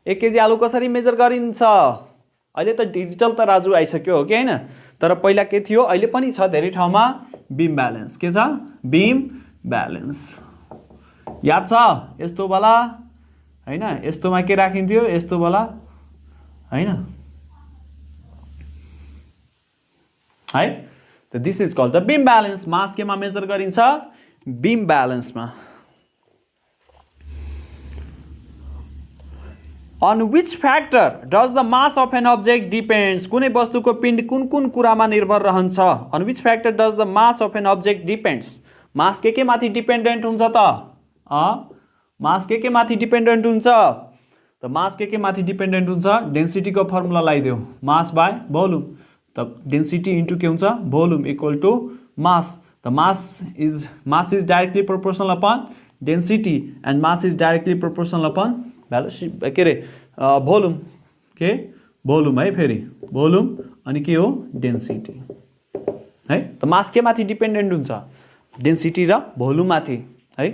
1 केजी आलु कसरी मेजर गरिन्छ अहिले त डिजिटल त राजु आइसक्यो हो कि हैन तर पहिला के थियो अहिले पनि छ धेरै ठाउँमा बीम ब्यालेन्स के छ बीम ब्यालेन्स याद छ यस्तो वाला हैन यस्तोमा के राखिन्थ्यो यस्तो वाला हैन है त this is called the beam balance mass केमा मेजर गरिन्छ बीम बैलेंस मा on which factor does the mass of an object depends कुनै वस्तुको पिण्ड कुन कुरामा निर्भर रहन्छ on which factor does the mass of an object depends मास के माथि डिपेन्डेन्ट हुन्छ त मास के माथि डिपेन्डेन्ट हुन्छ त मास के माथि डिपेन्डेन्ट हुन्छ डेन्सिटी को फर्मुला लगाइदेऊ मास बाइ भोल्युम त डेन्सिटी इन्टु के हुन्छ volume equal to mass the mass is directly proportional upon density and mass is directly proportional upon value के अरे भोल्युम के भोल्युम है फेरि भोल्युम अनि के हो डेन्सिटी है त मास के माथि डिपेन्डेन्ट हुन्छ डेन्सिटी र भोल्युम माथि है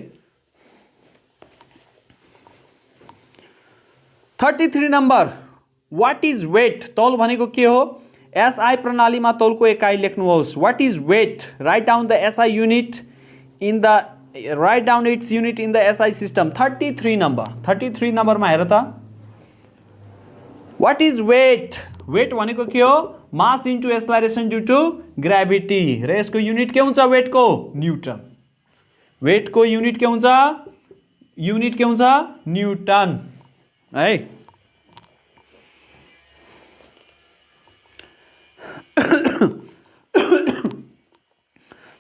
33 नम्बर व्हाट इज वेट तौल भनेको के हो एसआई प्रणालीमा तौलको एकाइ लेख्नुहोस् what is weight write down the SI unit in the write down its unit in the SI system 33 नम्बरमा हेर त व्हाट इज वेट वेट भनेको के हो mass into acceleration due to gravity र यसको युनिट के हुन्छ वेटको न्युटन वेटको युनिट के हुन्छ न्युटन है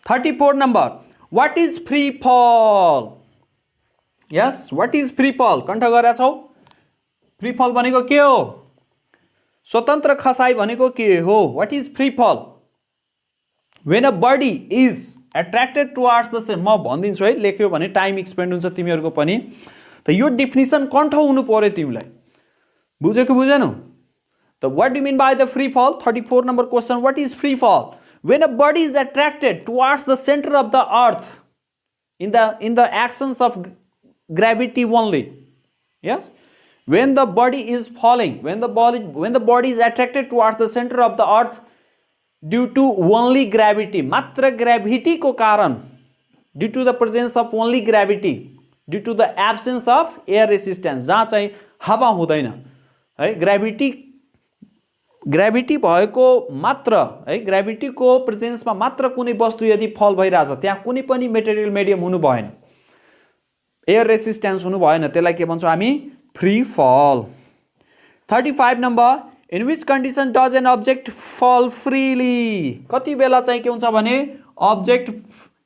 34 नम्बर व्हाट इज फ्री फल यस व्हाट इज फ्री फल कण्ठ गरेका छौ फ्री फल भनेको के हो स्वतन्त्र खसाई भनेको के हो what is free fall when a body is attracted towards the same म भनिदिन्छु है लेख्यो भने टाइम एक्सपेन्ड हुन्छ तिमीहरूको पनि त यो डेफिनिसन कण्ठ हुनु पर्यो तिमीलाई बुझ्यो कि बुझेनौ त what do mean by the free fall 34 number question what is free fall when a body is attracted towards the center of the earth in the actions of gravity only yes when the body is falling when the body is attracted towards the center of the earth due to only gravity matra gravity ko karan due to the presence of only gravity due to the absence of air resistance जहाँ चाहिँ हावा हुँदैन है ग्राभिटी भएको मात्र है ग्राभिटीको प्रेजेन्समा मात्र कुनै वस्तु यदि फल भइरहेछ त्यहाँ कुनै पनि मेटेरियल मिडियम हुनु भएन एयर रेसिस्टेन्स हुनु भएन त्यसलाई के भन्छौँ हामी free fall 35 number in which condition does an object fall freely कति बेला चाहिँ के हुन्छ भने अब्जेक्ट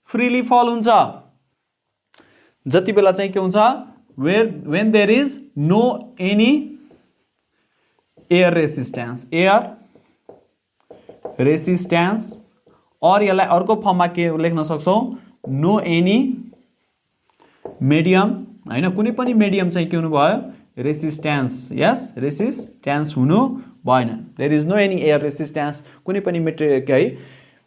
फ्रीली फल हुन्छ जति बेला चाहिँ के हुन्छ when there is no any air resistance और यसलाई अर्को फर्ममा के लेख्न सक्छौं नो एनी मिडियम हैन कुनै पनि मिडियम चाहिँ के हुनु भयो रेसिस्टेन्स यस रेसिस्टेन्स हुनु भएन there is no any air resistance कुनै पनि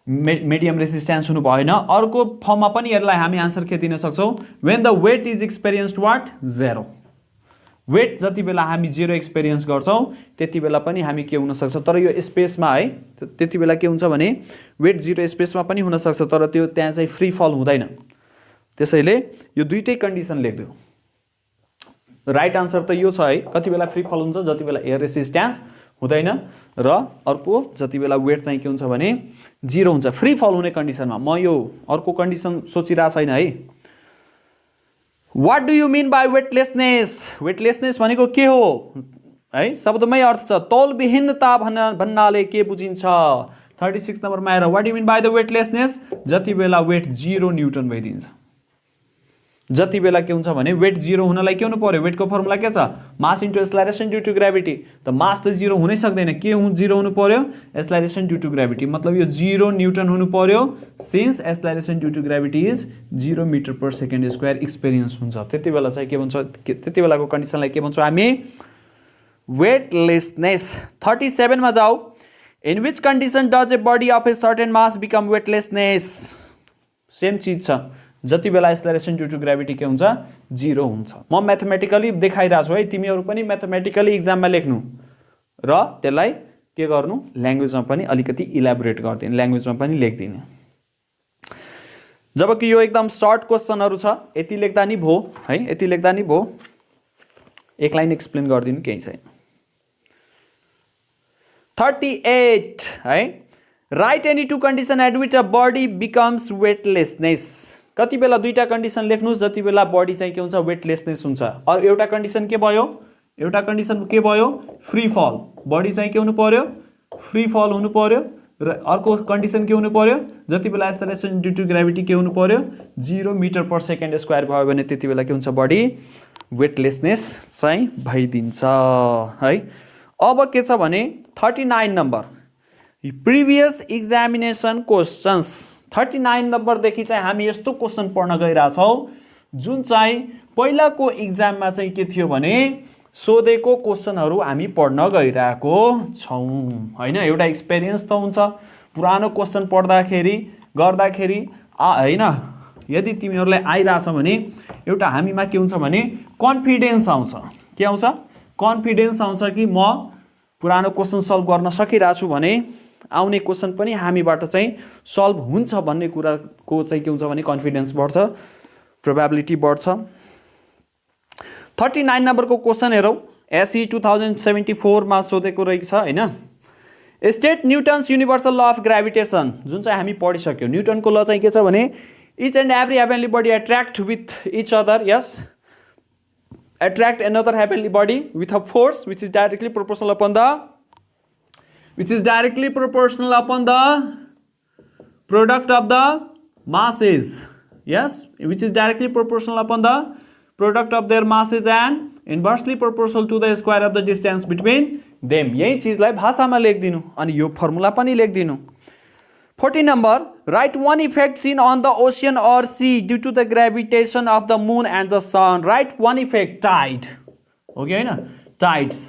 मिडियम रेसिस्टेन्स हुनु भएन अर्को फर्ममा पनि यसलाई हामी आन्सर के दिन सक्छौं when the weight is experienced what zero weight जति बेला हामी जेरो एक्सपिरियन्स गर्छौं त्यति बेला पनि हामी के हुन सक्छ तर यो स्पेसमा है त्यति बेला के हुन्छ भने वेट जेरो स्पेसमा पनि हुन सक्छ तर त्यो त्यहाँ चाहिँ फ्री फल हुँदैन त्यसैले यो दुईटै कन्डिसन लेख्दियौ राइट आन्सर त यो छ है कति बेला फ्री फल हुन्छ जति बेला एयर रेसिस्टेन्स हुँदैन र अर्को जति बेला वेट चाहिँ के हुन्छ भने जेरो हुन्छ फ्री फल हुने कन्डिसनमा म यो अर्को कन्डिसन सोचिरा छैन है what do you mean by weightlessness weightlessness भनेको के हो है शब्दमै अर्थ छ तौलविहीनता भन्नाले के बुझिन्छ 36 नम्बरमा आएर what do you mean by the weightlessness जति बेला वेट 0 न्युटन भइदिन्छ जति बेला के हुन्छ भने वेट 0 हुनलाई के हुनु पर्यो वेटको फर्मुला के छ mass into acceleration due to gravity त मास त 0 हुनै सक्दैन के 0 हुनु पर्यो एक्सलरेसन ड्यु टु ग्राभिटी मतलब यो 0 न्युटन हुनु पर्यो since acceleration due to gravity is 0 metre per second square experience हुन्छ त्यति बेला चाहिँ के भन्छ त्यति बेलाको कन्डिसनलाई के भन्छौं हामी वेटलेसनेस 37 मा जाऊ in which condition does a body of a certain mass become weightlessness same चीज छ जति बेला एक्सलरेसन ड्यु टु ग्राभिटी के हुन्छ 0 हुन्छ म म्याथमेटिकली देखाइराछु है तिमीहरु पनि म्याथमेटिकली एक्जाममा लेख्नु र त्यसलाई के गर्नु ल्याङ्ग्वेजमा पनि अलिकति इलाबोरेट गर्दिनु ल्याङ्ग्वेजमा पनि लेख्दिनु जबकि यो एकदम सर्ट क्वेशनहरु छ यति लेख्दा नि भो है यति लेख्दा नि भो एक लाइन एक्सप्लेन गर्दिनु केही छैन 38 है write any two condition at which a body becomes weightlessness कति बेला दुईटा कन्डिसन लेख्नुस् जति बेला बडी चाहिँ के हुन्छ वेटलेसनेस हुन्छ और एउटा कन्डिसन के भयो फ्री फल बडी चाहिँ के हुनु पर्यो फ्री फल हुनु पर्यो र अर्को कन्डिसन के हुनु पर्यो जति बेला एक्सलरेसन ड्यु टु ग्राभिटी के हुनु पर्यो 0 मिटर पर सेकेन्ड स्क्वायर भयो भने त्यति बेला के हुन्छ बडी वेटलेसनेस चाहिँ भइदिन्छ है अब के छ भने 39 नम्बर प्रिभियस एक्जामिनेसन क्वेसन्स 39 नम्बरदेखि चाहिँ हामी यस्तो क्वेसन पढ्न गइरहेछौँ जुन चाहिँ पहिलाको एक्जाममा चाहिँ के थियो भने सोधेको क्वेसनहरू हामी पढ्न गइरहेको छौँ हैन। एउटा एक्सपिरियन्स त हुन्छ पुरानो क्वेसन पढ्दाखेरि गर्दाखेरि हैन। यदि तिमीहरूलाई आइरहेछ भने एउटा हामीमा के हुन्छ भने कन्फिडेन्स आउँछ। के आउँछ? कन्फिडेन्स आउँछ कि म पुरानो क्वेसन सल्भ गर्न सकिरहेको छु भने आउने क्वेसन पनि हामीबाट चाहिँ सल्भ हुन्छ भन्ने कुराको चाहिँ के हुन्छ भने कन्फिडेन्स बढ्छ, प्रोबेबिलिटी बढ्छ। 39 नम्बरको क्वेसन हेरौँ। एसई 2074 मा सोधेको रहेछ हैन। State Newton's universal law of gravitation जुन चाहिँ हामी पढिसक्यो। न्युटनको ल चाहिँ के छ भने each and every heavenly body attract with each other, yes, attract another heavenly body with a force which is directly proportional upon the product of the masses, yes, which is directly proportional upon the product of their masses and inversely proportional to the square of the distance between them। यही चीजलाई भाषामा लेख्दिनु अनि यो फर्मुला पनि लेख्दिनु। 40 number, write one effect seen on the ocean or sea due to the gravitation of the moon and the sun। Write one effect, tide, okay हैन, tides,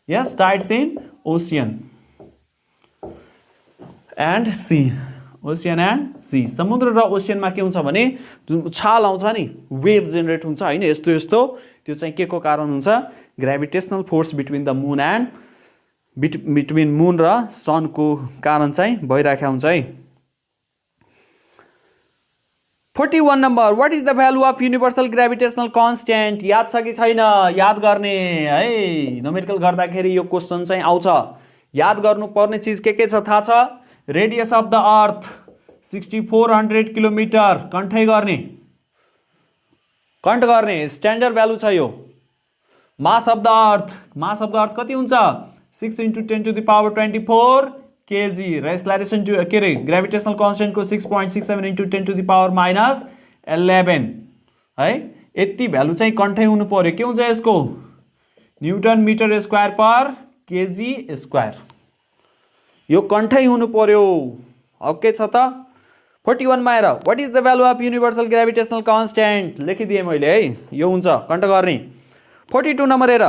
yes, tides in ocean and sea, ocean and sea। समुद्र र ओशियनमा के हुन्छ भने जुन उछाल आउँछ नि, वेभ जेनेरेट हुन्छ हैन, यस्तो यस्तो, त्यो चाहिँ के को कारण हुन्छ? Gravitational force between the moon and between moon र सनको कारण चाहिँ भइराखेको हुन्छ है। 41 number, what is the value of universal gravitational constant? याद छ कि छैन? याद गर्ने है। न्युमेरिकल गर्दाखेरि यो क्वेसन चाहिँ आउँछ। याद गर्नुपर्ने चीज के छ थाहा छ? Radius of the earth 6400 kilometre, कन्ठै गर्ने, कन्ट गर्ने, स्ट्यान्डर्ड भ्यालु छ यो। मास अफ द अर्थ कति हुन्छ? 6 × 10⁻24 kg र यसलाई के रे ग्रेभिटेशनल कन्स्टेन्ट को 6.67 × 10⁻11 है। यति भ्यालु चाहिँ कन्ठै हुनु पर्यो। के हुन्छ यसको? Newton metre square per KG square, यो कन्ठै हुनु पर्यो। ओके छ त। 41 मा हेर, what is the value of universal gravitational constant लेखिदिए मैले है, यो हुन्छ कन्ट गर्ने। 42 नम्बर हेर,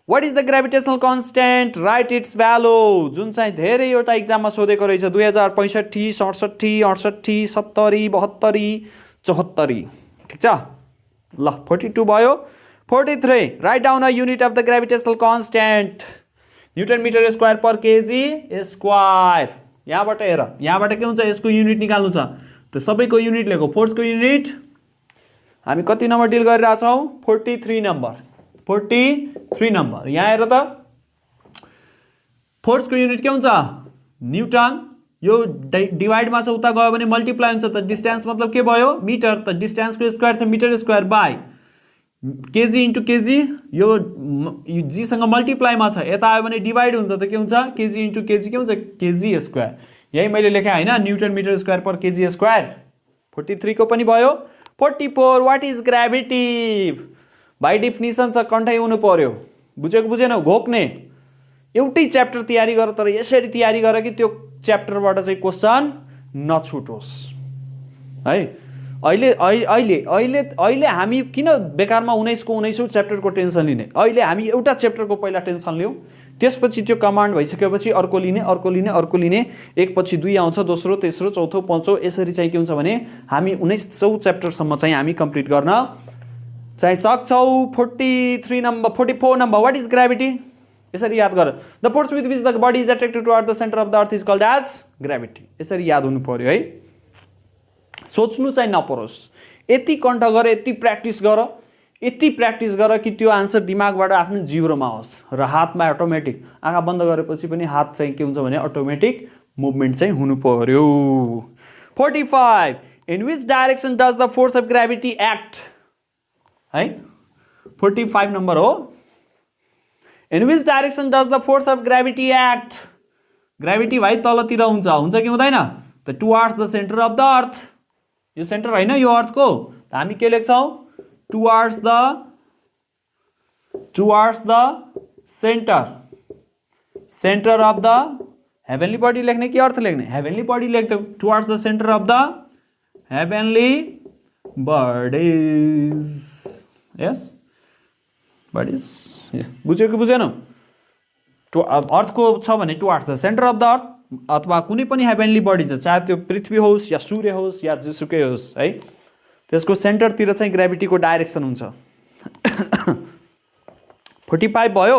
what is the gravitational constant? Right its value, जुन चाहिँ धेरैवटा एक्जाममा सोधेको रहेछ। 2065, 67, 68, 70, 72, 74, ठिक छ ल। 42 भयो। 43, write down a unit of the gravitational constant, newton metre square per KG square. यहाँबाट हेर, यहाँबाट के हुन्छ? यसको युनिट निकाल्नु छ, त सबैको युनिट लेखो। फोर्सको युनिट हामी कति नम्बर डिल गरिरहेछौँ? 43 नम्बर। 43 नम्बर यहाँ हेर त, फोर्सको युनिट के हुन्छ? न्युटन। यो डिवाइडमा छ, उता गयो भने मल्टिप्लाई हुन्छ, त डिस्टेन्स मतलब के भयो? मिटर। त डिस्टेन्सको स्क्वायर छ metre square by KG into KG, यो जीसँग मल्टिप्लाईमा छ, यता आयो भने डिवाइड हुन्छ, त के हुन्छ? केजी इन्टु केजी के हुन्छ? KG square. यही मैले लेखेँ हैन, newton metre square per KG square. 43 को पनि भयो। 44, what is gravity? By definition छ, कन्ठै हुनु पर्यो। बुझेको बुझेनौ? घोक्ने एउटै च्याप्टर तयारी गर, तर यसरी तयारी गर कि त्यो च्याप्टरबाट चाहिँ क्वेसन नछुटोस् है। अहिले हामी किन बेकारमा 19 को 19औं च्याप्टरको टेन्सन लिने? अहिले हामी एउटा च्याप्टरको पहिला टेन्सन लियौँ, त्यसपछि त्यो कमान्ड भइसकेपछि अर्को लिने, अर्को लिने, अर्को लिने, एकपछि दुई आउँछ, दोस्रो, तेस्रो, चौथो, पाँचौं, यसरी चाहिँ के हुन्छ भने हामी 19औं च्याप्टरसम्म चाहिँ हामी कम्प्लिट गर्न चाहिँ सक्छौँ। 43 number, 44 number, what is gravity? यसरी याद गर। The force with which the body is attracted toward the centre of the earth is called as gravity. यसरी याद हुनु पर्यो है, सोच्नु चाहिँ नपरोस्। यति कन्ठ गर, यति प्र्याक्टिस गर, यति प्र्याक्टिस गर कि त्यो आन्सर दिमागबाट आफ्नो जिब्रोमा होस् र हातमा अटोमेटिक, आँखा बन्द गरेपछि पनि हात चाहिँ के हुन्छ भने अटोमेटिक मुभमेन्ट चाहिँ हुनु पर्यो। 45, in which direction does the force of gravity act? है 45 नम्बर हो। In which direction does the force of gravity act? Gravity भाइ तलतिर हुन्छ कि हुँदैन? त towards the centre of the earth. यो सेन्टर हैन, यो अर्थको, हामी के लेख्छौँ? Towards the centre of the heavenly body लेख्ने के अर्थ लेख्ने हेभेनली बडी लेख्थ्यौ towards the centre of the heavenly bodies yes bodies बुझ्यो कि बुझेनौ अर्थको छ भने towards the centre of the अर्थ अथवा कुनै पनि हेभेनली बडी छ चाहे त्यो पृथ्वी होस् या सूर्य होस् या जेसुकै होस् है त्यसको सेन्टरतिर चाहिँ ग्राभिटीको डाइरेक्सन हुन्छ 45 भयो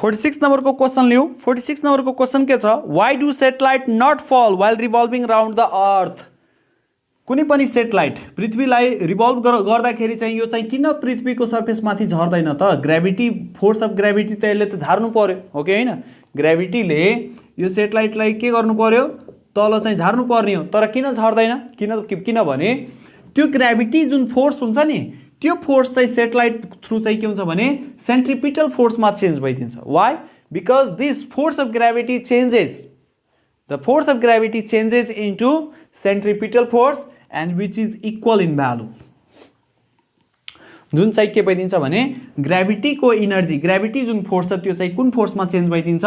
46 नम्बरको क्वेसन लिऊ 46 नम्बरको क्वेसन के छ वाइ डु सेटेलाइट नट फल while revolving round the earth कुनै पनि सेटेलाइट पृथ्वीलाई रिभल्भ गर्दाखेरि चाहिँ यो चाहिँ किन पृथ्वीको सर्फेसमाथि झर्दैन त ग्राभिटी फोर्स अफ ग्राभिटी त यसले त झार्नु पर्यो हो कि हैन ग्राभिटीले यो सेटेलाइटलाई के गर्नु पर्यो तल चाहिँ झार्नु पर्ने हो तर किन झर्दैन किनभने त्यो ग्राभिटी जुन फोर्स हुन्छ नि त्यो फोर्स चाहिँ सेटेलाइट थ्रु चाहिँ के हुन्छ भने सेन्ट्रिपिटल फोर्समा चेन्ज भइदिन्छ why because this force of gravity changes the force of gravity changes into centripetal force and which is equal in value जुन चाहिँ के भइदिन्छ भने ग्राभिटीको इनर्जी ग्राभिटी जुन फोर्स छ त्यो चाहिँ कुन फोर्समा चेन्ज भइदिन्छ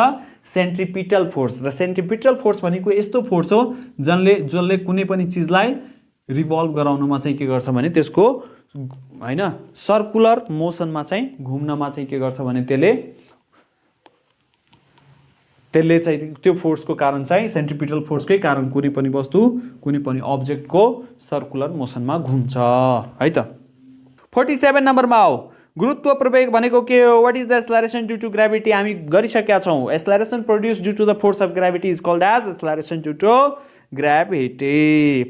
सेन्ट्रिपिटल फोर्स र सेन्ट्रिपिटल फोर्स भनेको यस्तो फोर्स हो जसले कुनै पनि चिजलाई रिभल्भ गराउनमा चाहिँ के गर्छ भने त्यसको हैन सर्कुलर मोसनमा चाहिँ घुम्नमा चाहिँ के गर्छ भने त्यसले चाहिँ त्यो फोर्सको कारण चाहिँ सेन्ट्रिपिटल फोर्सकै कारण कुनै पनि वस्तु कुनै पनि अब्जेक्टको सर्कुलर मोसनमा घुम्छ है त 47 नम्बरमा आऊ गुरुत्व प्रवेग भनेको के हो what is the acceleration due to gravity हामी गरिसकेका छौं acceleration produce due to the force of gravity is called as acceleration due to gravity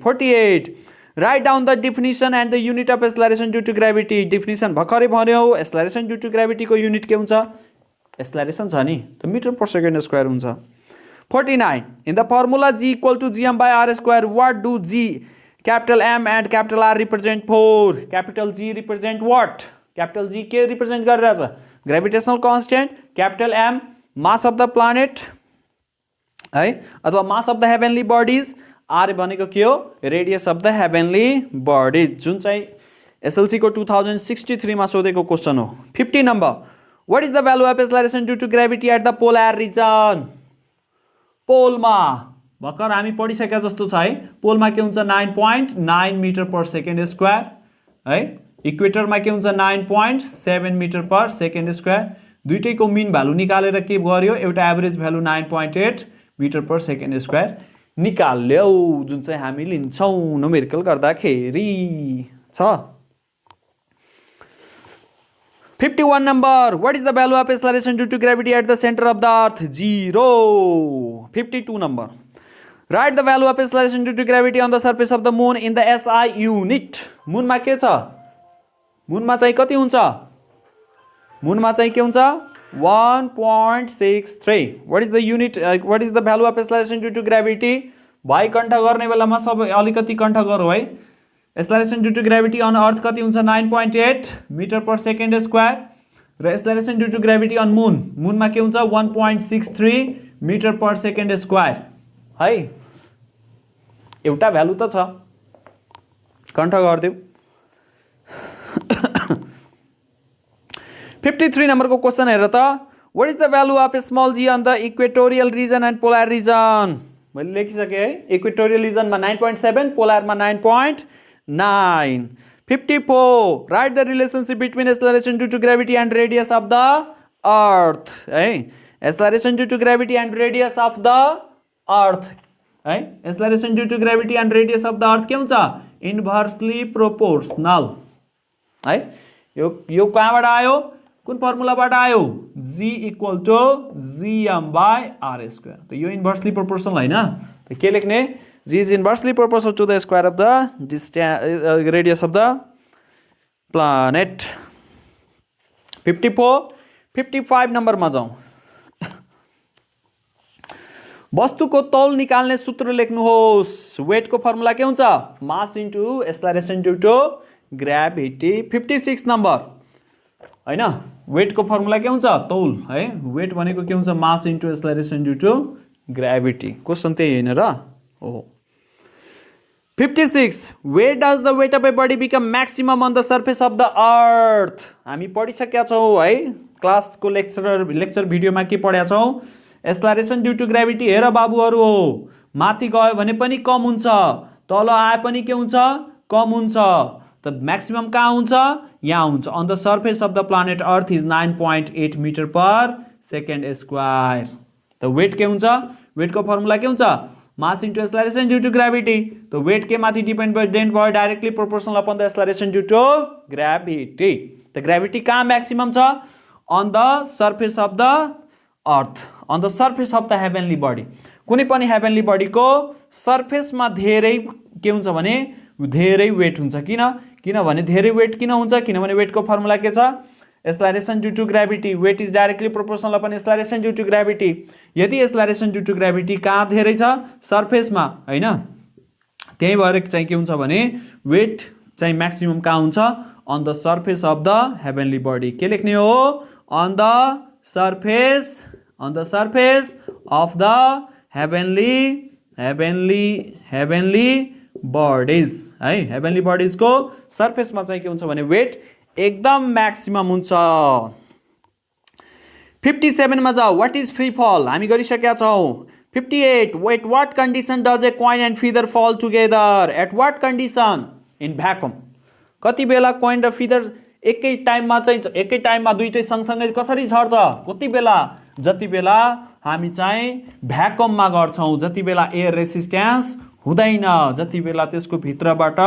48 write down the definition and the unit of acceleration due to gravity definition भर्खरै भन्यो एक्सेलरेसन ड्यू टु ग्राभिटीको युनिट के हुन्छ एक्सेलरेसन छ नि त मिटर पर सेकेन्ड स्क्वायर हुन्छ 49 in the formula g equal to gm by r स्क्वायर what do g capital M and capital R represent for capital G represent what capital G के represent गरिरहेछ gravitational constant capital M mass of the planet है अथवा mass of the heavenly bodies R भनेको के हो radius of the heavenly bodies जुन चाहिँ SLC को 2063 मा सोधेको क्वेशन हो 50 number what is the value of acceleration due to gravity at the polar region पोलमा भर्खर हामी पढिसकेका जस्तो छ है पोलमा के हुन्छ 9.9 मिटर पर सेकेन्ड स्क्वायर है इक्वेटरमा के हुन्छ 9.7 मिटर पर सेकेन्ड स्क्वायर दुईटैको मिन भ्यालु निकालेर के गर्यो एउटा average value 9.8 metre per second square निकाल्यौ जुन चाहिँ हामी लिन्छौं न्युमेरिकल गर्दाखेरि छ 51 number what is the value of acceleration due to gravity at the center of the earth 0 52 number write the value of acceleration due to gravity on the surface of the moon in the SI unit moon मा के छ moon मा चाहिँ कति हुन्छ moon मा चाहिँ के हुन्छ 1.63 what is the unit what is the value of acceleration due to gravity भाइ कण्ठ गर्ने बेलामा सब अलिकति कण्ठ गरौ है acceleration due to gravity on earth कति हुन्छ 9.8 meter per second square र acceleration due to gravity on moon moon मा के हुन्छ 1.63 meter per second square है एउटा भ्यालु त छ कण्ठ गर्दियौ 53 नम्बरको क्वेशन हेर त what is the value of small g on the equatorial region and polar region मैले लेखिसके है equatorial region मा 9.7 polar मा 9.9 54 write the relationship between acceleration due to gravity and radius of the earth है acceleration due to gravity and radius of the earth है acceleration due to gravity and radius of the earth के हुन्छ inversely proportional है यो कहाँबाट आयो कुन फर्मुलाबाट आयो g equal to gm by r square त यो इन्भर्सली प्रोपोर्शनल हैन त के लेख्ने g is inversely proportional to the square of the distance radius of the planet 54 55 number मा जाउँ वस्तुको तौल निकाल्ने सूत्र लेख्नुहोस् वेट को फर्मुला के हुन्छ mass into acceleration due to gravity 56 number हैन वेट को फर्मुला के हुन्छ तौल है वेट भनेको के हुन्छ mass into acceleration due to gravity question त्यही हैन र हो 56 where does the weight of a body become maximum on the surface of the earth हामी पढिसकेका छौं है क्लास को लेक्चर भिडियोमा के पढ्या छौं एक्सलरेसन ड्यू टु ग्राभिटी हेर बाबुहरू हो, माथि गयो भने पनि कम हुन्छ, तल आए पनि के हुन्छ, कम हुन्छ। त म्याक्सिमम कहाँ हुन्छ, यहाँ हुन्छ। On the surface of the planet earth is 9.8 metre per second square. त वेट के हुन्छ, वेटको फर्मुला के हुन्छ, mass into acceleration due to gravity. त वेट के माथि डिपेन्डेन्ट भयो, directly proportional upon the acceleration due to gravity. त ग्राभिटी कहाँ म्याक्सिमम छ, on the surface of the earth, on the surface of the heavenly body. कुनै पनि हेभेनली बडीको सर्फेसमा धेरै के हुन्छ भने धेरै वेट हुन्छ। किनभने धेरै वेट किन हुन्छ, किनभने वेटको फर्मुला के छ, acceleration due to gravity. Weight is directly proportional upon acceleration due to gravity. यदि एक्सलरेसन ड्यू टु ग्राभिटी कहाँ धेरै छ, सर्फेसमा, हैन, त्यही भएर चाहिँ के हुन्छ भने वेट चाहिँ म्याक्सिमम कहाँ हुन्छ, on the surface of the heavenly body. के लेख्ने हो, on the surface, on the surface of the heavenly bodies है। हेभेनली बडीजको सर्फेसमा चाहिँ के हुन्छ भने वेट एकदम म्याक्सिमम हुन्छ। 57 मा जाऊ, व्हाट इज फ्री फल, हामी गरिसकेका छौँ। 58, at what condition does a coin and feather fall together, at what condition, in vacuum. कति बेला कोइन र फिदर एकै टाइममा चाहिँ, एकै टाइममा दुईटै सँगसँगै कसरी झर्छ, कति बेला, जति बेला हामी चाहिँ भ्याकुममा गर्छौँ, जति बेला एयर रेसिस्टेन्स हुँदैन, जति बेला त्यसको भित्रबाट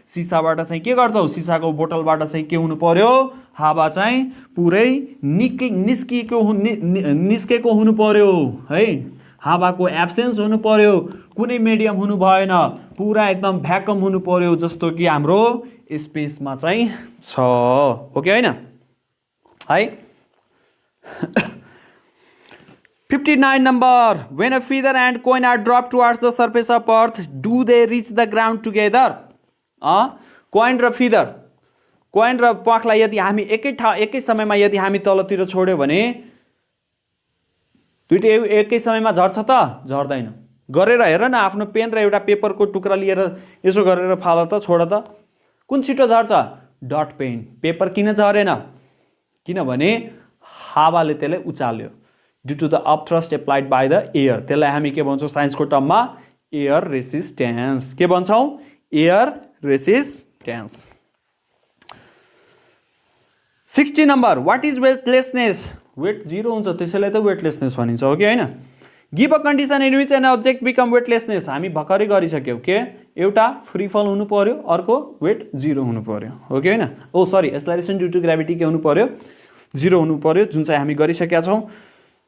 सिसाबाट चाहिँ के गर्छौँ, सिसाको बोतलबाट चाहिँ के हुनु पर्यो, हावा चाहिँ पुरै निस्केको हुनु पर्यो है, हावाको एब्सेन्स हुनु पर्यो, कुनै मिडियम हुनु भएन, पुरा एकदम भ्याकुम हुनु पर्यो, जस्तो कि हाम्रो स्पेसमा चाहिँ छ, हो कि होइन है। 59 number, when a feather and coin are dropped towards the surface of earth, do they reach the ground together? Coin र फिदर, कोइन र प्वाखलाई यदि हामी एकै समयमा यदि हामी तलतिर छोड्यो भने दुईटै एकै समयमा झर्छ त, झर्दैन। गरेर हेर न, आफ्नो पेन र एउटा पेपरको टुक्रा लिएर यसो गरेर फाल त, छोड त, कुन छिटो झर्छ, डट पेन। पेपर किन झरेन, किनभने हावाले त्यसलाई उचाल्यो, due to the upthrust applied by the air. त्यसलाई हामी के भन्छौँ साइन्सको टर्ममा, एयर रेसिस्टेन्स। के भन्छौँ, air resistance. 60 number, what is weightlessness, weight zero हुन्छ त्यसैलाई त वेटलेसनेस भनिन्छ, हो कि होइन। Give a condition in which an object become weightlessness, हामी भर्खरै गरिसक्यौँ। के, एउटा फ्री फल हुनु पर्यो, अर्को वेट जीरो हुनु पर्यो, हो कि होइन। Oh sorry, acceleration due to gravity के हुनु पर्यो, जीरो हुनु पर्यो, जुन चाहिँ हामी गरिसकेका छौँ।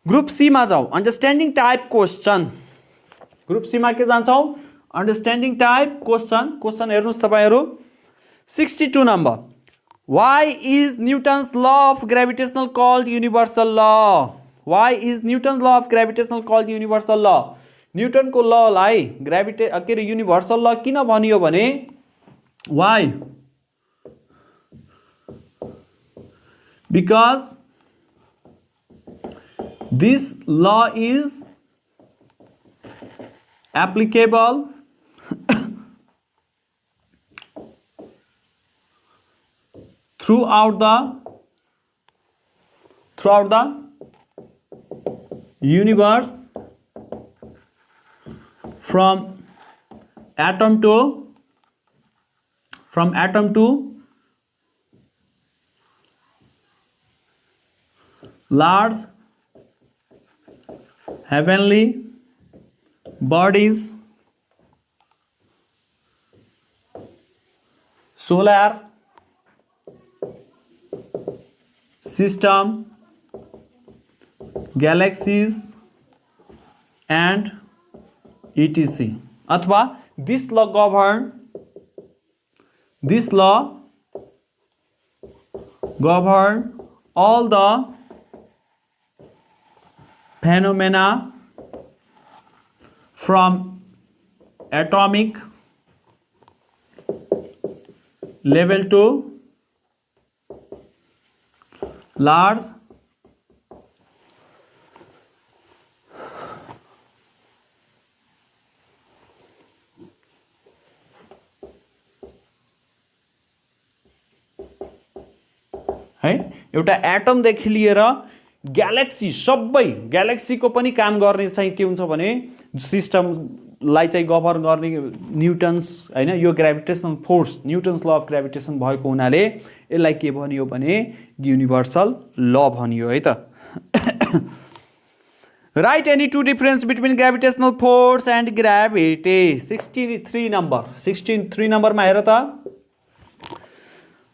ग्रुप सी मा जाऊ, understanding type question. Group C मा के जान्छौँ, अन्डरस्ट्यान्डिङ टाइप क्वेश्चन। क्वेश्चन हेर्नुहोस् तपाईहरू। 62 number, why is Newton's law of gravitational called universal law, why is Newton's law of gravitational called universal law. न्युटनको ललाई के अरे युनिभर्सल ल किन भनियो भने, why, because this law is applicable throughout the universe, from atom to large heavenly bodies, solar system, galaxies and etc. अथवा this law govern all the phenomena from atomic level to large है, एउटा एटमदेखि लिएर ग्यालेक्सी सबै ग्यालेक्सीको पनि काम गर्ने चाहिँ के हुन्छ भने सिस्टमलाई चाहिँ गभर्न गर्ने न्युटन्स हैन यो gravitational force Newton's law of gravitation भएको हुनाले यसलाई के भनियो भने युनिभर्सल ल भनियो है त Write any two difference between gravitational force and gravity. 63 number. 63 number मा हेर त.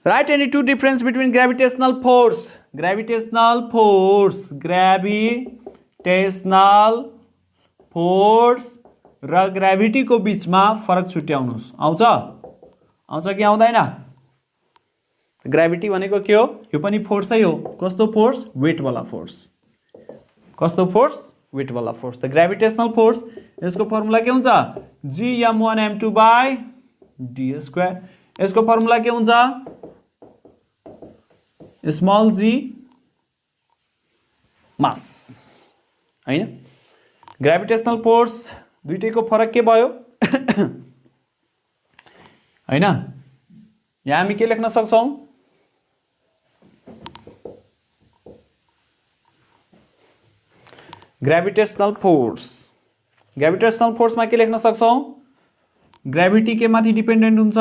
Write any two difference between gravitational force. Gravitational force. Gravitational force र ग्रेभिटी को बीचमा फरक छुट्याउनुस्. आउँछ? आउँछ कि आउँदैन? ग्रेभिटी भनेको के हो? यो पनि फोर्सै हो. कस्तो फोर्स? वेट वाला फोर्स. कस्तो फोर्स? वेट वाला फोर्स. द ग्रेभिटेशनल फोर्स यसको फर्मुला के हुन्छ? Gm1m2 by d square. यसको फर्मुला के हुन्छ? स्मल g मास. हैन? ग्रेभिटेशनल फोर्स दुईटैको फरक के भयो? हैन? यहाँ हामी के लेख्न सक्छौं? Gravitational force. ग्रेभिटेशनल फोर्स मा के लेख्न सक्छौं? ग्रेभिटी के माथि डिपेन्डेन्ट हुन्छ?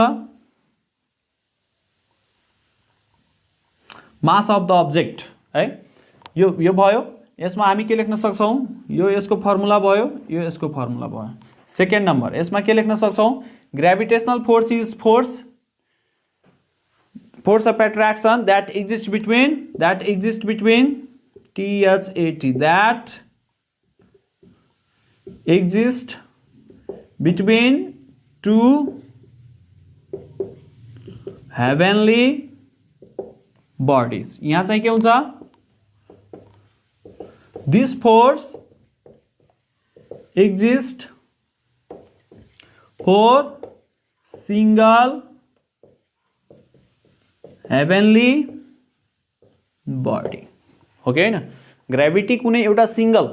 मास अफ द अब्जेक्ट है. यो भयो. यसमा हामी के लेख्न सक्छौं? यो यसको फर्मुला भयो, यो यसको फर्मुला भयो. सेकेन्ड नम्बर यसमा के लेख्न सक्छौं? Gravitational force is force of attraction that exists between THAT exist between two heavenly bodies. यहाँ चाहिँ के हुन्छ? This force exists for single heavenly body. हो कि हैन? ग्रेभिटी कुनै एउटा सिंगल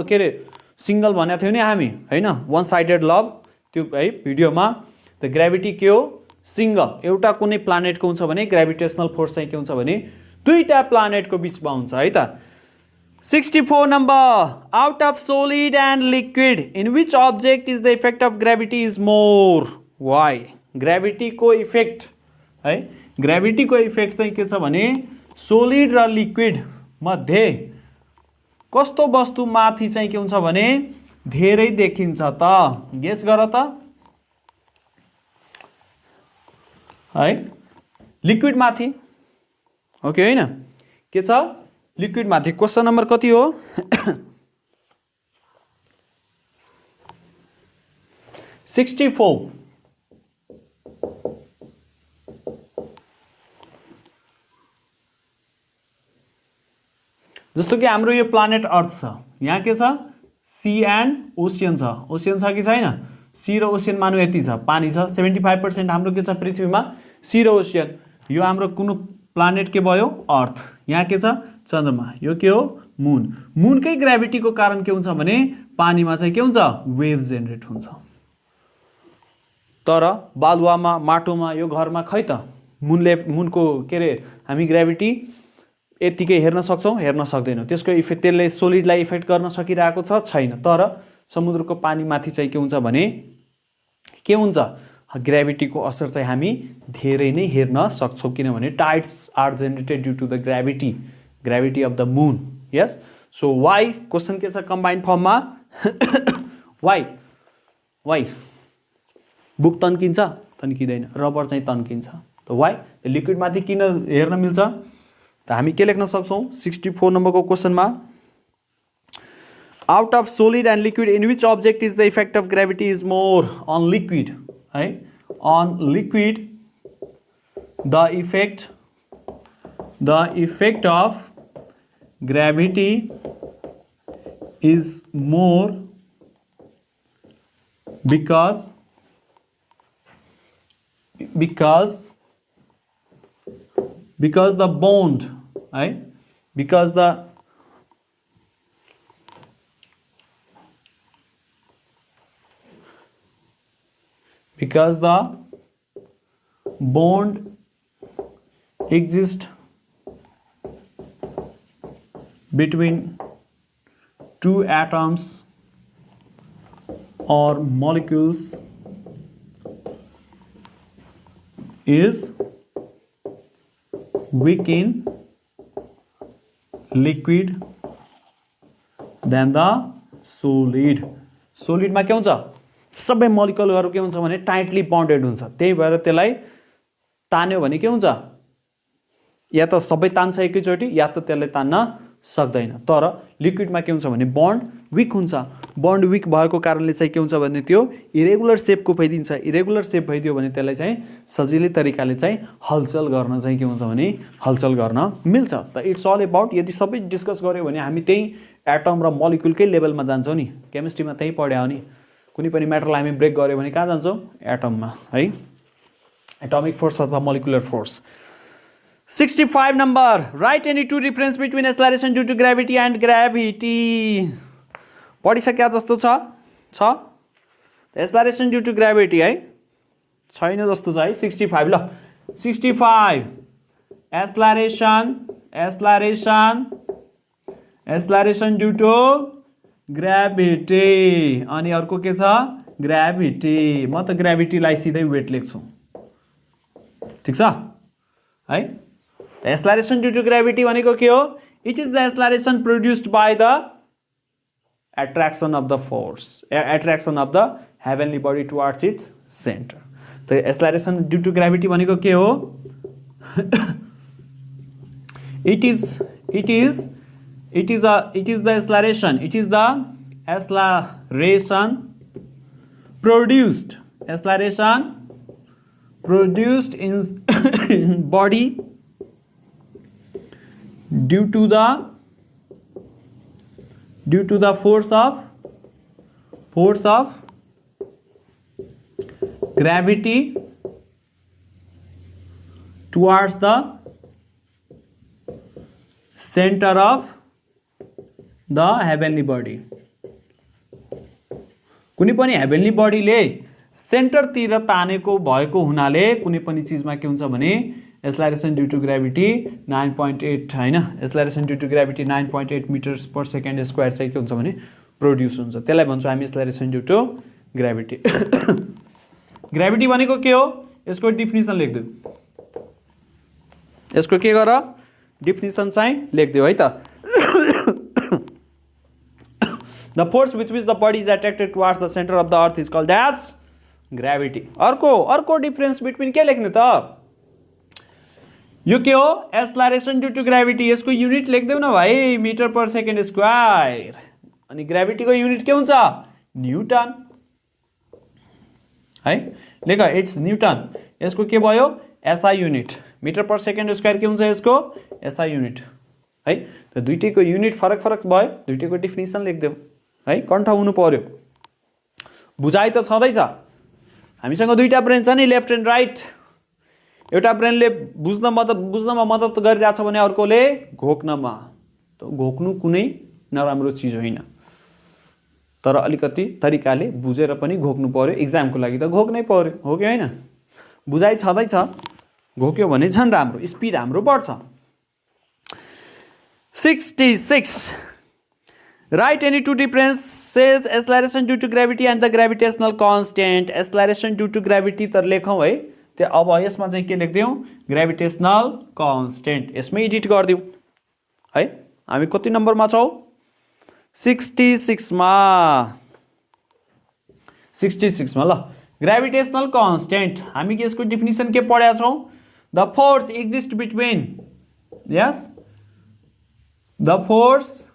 के रे सिंगल भनेको थियो नि हामी हैन वन साइडेड लभ त्यो है भिडियोमा. त ग्रेभिटी के हो? सिंगल एउटा कुनै प्लानेटको हुन्छ भने ग्रेभिटेशनल फोर्स चाहिँ के हुन्छ भने दुईटा प्लानेटको बीचमा हुन्छ है त. 64 number. Out of solid and liquid, in which object is the effect of gravity is more? Why? Gravity को इफेक्ट है ग्रेभिटी को इफेक्ट चाहिँ के छ भने सोलिड र लिक्विड मध्ये कस्तो वस्तु माथि चाहिँ के हुन्छ भने धेरै देखिन्छ त? गेस गर त. है लिक्विड माथि हो कि हैन? के छ? लिक्विड माथि. क्वेशन नम्बर कति हो? 64. जस्तो कि हाम्रो यो प्लानेट अर्थ छ. यहाँ के छ? सी एन्ड ओशियन छ. ओशियन छ कि छैन? सी र ओशियन मानु यति छ. पानी छ. 75% हाम्रो के छ पृथ्वीमा? सी र ओशियन. यो हाम्रो कुन प्लानेट के भयो? अर्थ. यहाँ के छ? चन्द्रमा. यो के हो? मून. मूनकै ग्रेभिटीको कारण के हुन्छ भने पानीमा चाहिँ के हुन्छ? वेव्स जेनेरेट हुन्छ. तर बालुवामा माटोमा यो घरमा खै त मूनको के रे हामी ग्रेभिटी यतिकै हेर्न सक्छौं? हेर्न सक्दैनौं. त्यसको इफेक्ट त्यसले सोलिडलाई इफेक्ट गर्न सकिरहेको छ? छैन. तर समुद्रको पानी माथि चाहिँ के हुन्छ भने के हुन्छ? ग्रेभिटीको असर चाहिँ हामी धेरै नै हेर्न सक्छौं किनभने tides are generated due to the gravity of the moon. Yes. So why question के छ कम्बाइन्ड फर्ममा? वाइ बुक तन्किन्छ? तन्किदैन. रबर चाहिँ तन्किन्छ. त वाइ लिक्विड माथि किन हेर्न मिल्छ? त हामी के लेख्न सक्छौं? 64 नम्बरको क्वेशनमा out of solid and liquid in which object is the effect of gravity is more? On liquid है. On liquid the effect of gravity is more because the bond, right? Because the bond exists between two atoms or molecules is weak in liquid than the solid. Solid मा के हुन्छ सबै मोलिकुलहरु के हुन्छ भने टाइटली बन्डेड हुन्छ, त्यही भएर त्यसलाई तान्यो भने के हुन्छ या त सबै तान्छ एकैचोटी या त त्यसलाई तान्न सक्दैन। तर लिक्विडमा के हुन्छ भने बन्ड विक हुन्छ, बन्ड विक भएको कारणले चाहिँ के हुन्छ भने त्यो इरेगुलर शेपको भइदिन्छ, इरेगुलर शेप भइदियो भने त्यसलाई चाहिँ सजिलै तरिकाले चाहिँ हलचल गर्न चाहिँ के हुन्छ भने हलचल गर्न मिल्छ। त इट्स अल अबाउट, यदि सबै डिस्कस गर्यो भने हामी त्यही एटम र मोलिकुलकै लेभलमा जान्छौँ नि, केमिस्ट्रीमा त्यही पढ्या हो नि, कुनै पनि म्याटरलाई हामी ब्रेक गर्यो भने कहाँ जान्छौँ एटममा है, एटमिक फोर्स अथवा molecular force. 65 number, write any two difference between acceleration due to gravity and gravity. पढिसक्या जस्तो छ acceleration due to gravity है छैन जस्तो छ है। 65 ल 65 acceleration due to gravity अनि अर्को के छ gravity। म त gravity लाई सिधै वेट लेख्छु, ठीक छ है। Acceleration due to gravity भनेको के हो? It is the acceleration produced by the attraction of the force, attraction of the heavenly body towards its center. The acceleration due to gravity भनेको के हो? it is the acceleration produced in body due to the force of gravity towards the center of the heavenly body. कुनै पनि हेभेन्ली बडीले सेन्टर तिर तानेको भएको हुनाले कुनै पनि चीजमा के हुन्छ भने acceleration due to gravity 9.8 हैन, acceleration due to gravity 9.8 meters per second square चाहिँ के हुन्छ भने प्रोड्युस हुन्छ, त्यसलाई भन्छौँ हामी acceleration due to gravity। Gravity भनेको के हो? यसको डेफिनिसन लेख्दिउ, यसको के गर डेफिनिसन चाहिँ लेख्दिउ है त। The force with which the body is attracted towards the center of the earth is called as gravity। अर्को डिफरेन्स बिट्विन के लेख्ने त? यो के हो? एक्सलरेसन ड्यू टु ग्रेभिटी, यसको युनिट लेख्देऊ न भाइ, मिटर पर सेकेन्ड स्क्वायर। अनि ग्रेभिटीको युनिट के हुन्छ? न्युटन है, लेख इट्स न्युटन। यसको के भयो? SI unit. Metre per second square के हुन्छ यसको? एसआई युनिट है। त दुईटैको युनिट फरक भयो, दुईटैको डेफिनिसन लेख्देऊ है, कण्ठ हुनु पर्यो। बुझाइ त छँदैछ, हामीसँग दुईटा ब्रेन छ नि, लेफ्ट एन्ड राइट। एउटा ब्रेनले बुझ्नमा मद्दत गरिरहेछ भने अर्कोले घोक्नमा। त घोक्नु कुनै नराम्रो चिज होइन, तर अलिकति तरिकाले बुझेर पनि घोक्नु पर्यो, एक्जामको लागि त घोक्नै पर्यो, हो कि होइन? बुझाइ छँदैछ, घोक्यो भने झन् राम्रो, स्पिड हाम्रो बढ्छ। 66 Write any two differences acceleration due to gravity and the gravitational constant। acceleration due to gravity त लेखौँ है, त्यो अब यसमा चाहिँ के लेख्दियौ? Gravitational constant. यसमै एडिट गर्दियौ है। हामी कति नम्बरमा छौ? 66 मा। 66 मा ल। ग्रेभिटेशनल कन्स्टेन्ट हामी यसको डेफिनिसन के पढ्या छौं? The force exist between, yes, the force,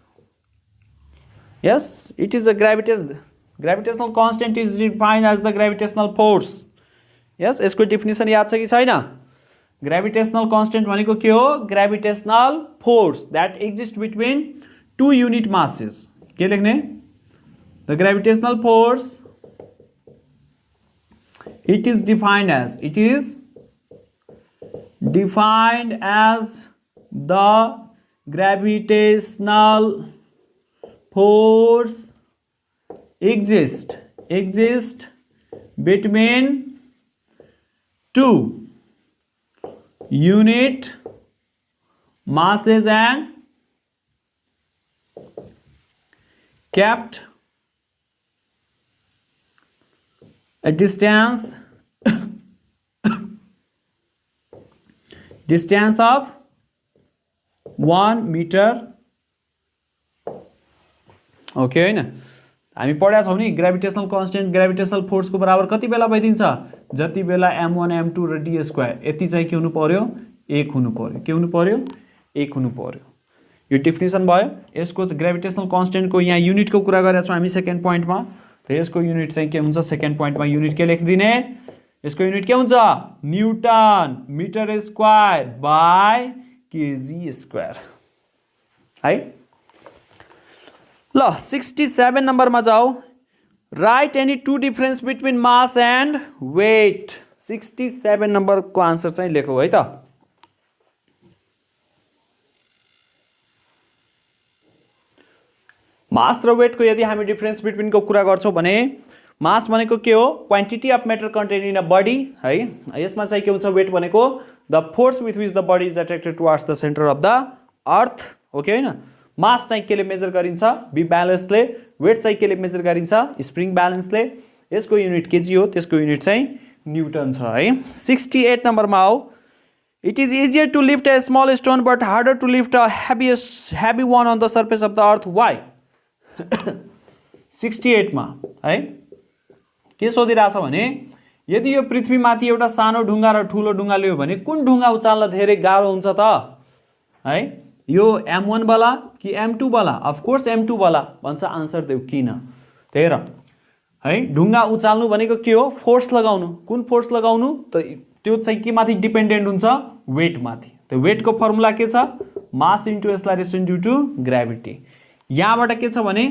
yes, it is a gravitational constant is defined as the gravitational force। yes, यसको डेफिनिसन याद छ कि छैन? ग्रेभिटेशनल कन्स्टेन्ट भनेको के हो? Gravitational force that exists between two unit masses। के लेख्ने? the gravitational force it is defined as the gravitational force exist between two unit masses and kept a distance of 1 meter. Okay हैन हामी पढाएको छौं नि ग्रेभिटेशनल कन्स्टेन्ट ग्रेभिटेशनल फोर्स को बराबर कति बेला भइदिन्छ जति बेला m1 m2 र d स्क्वायर यति चाहिँ के हुनु पर्यो 1 हुनु पर्यो के हुनु पर्यो 1 हुनु पर्यो यो डेफिनेसन भयो यसको ग्रेभिटेशनल कन्स्टेन्ट को यहाँ युनिट को कुरा गरेका छौं हामी सेकेन्ड पोइन्टमा त यसको युनिट चाहिँ के हुन्छ सेकेन्ड पोइन्टमा युनिट के लेखिदिने यसको युनिट के हुन्छ newton metre square by KG square है ल 67 नम्बरमा जाऊ write any two difference between mass and weight 67 number को आन्सर चाहिँ लेखौ है त मास र वेट को यदि हामी डिफरेन्स बिट्विन को कुरा गर्छौं भने मास भनेको के हो quantity of matter content in a body है यसमा चाहिँ के हुन्छ वेट भनेको the force with which the body is attracted towards the centre of the earth okay हैन मास चाहिँ केले मेजर गरिन्छ बी ब्यालेन्सले वेट चाहिँ केले मेजर गरिन्छ स्प्रिङ ब्यालेन्सले यसको युनिट केजी हो त्यसको युनिट चाहिँ न्यूटन छ है 68 नम्बरमा हो it is easier to lift a small stone but harder to lift a heavy one on the surface of the earth why 68 मा है के सोधिरहेछ भने यदि यो पृथ्वीमाथि एउटा सानो ढुङ्गा र ठूलो ढुङ्गा ल्यायो भने कुन ढुङ्गा उचाल्न धेरै गाह्रो हुन्छ त है यो m1 वाला कि m2 वाला अफ कोर्स m2 वाला भन्छ आन्सर देऊ किन हेर है ढुङ्गा उचाल्नु भनेको के हो फोर्स लगाउनु कुन फोर्स लगाउनु त त्यो चाहिँ के माथि डिपेन्डेन्ट हुन्छ वेट माथि त वेट को फर्मुला के छ mass into acceleration due to gravity यहाँबाट के छ भने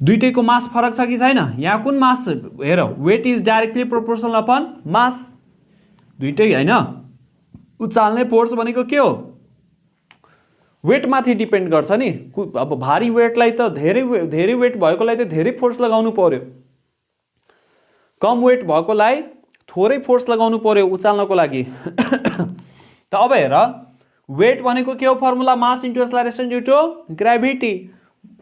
दुईटैको मास फरक छ कि छैन यहाँ कुन मास हेर weight is directly proportional upon mass दुईटै हैन उचाल्ने फोर्स भनेको के हो वेट माथि डिपेन्ड गर्छ नि अब भारी वेटलाई त धेरै वेट भएकोलाई त धेरै फोर्स लगाउनु पर्यो कम वेट भएकोलाई थोरै फोर्स लगाउनु पर्यो उचाल्नको लागि त अब हेर वेट भनेको के हो formula mass into acceleration due to gravity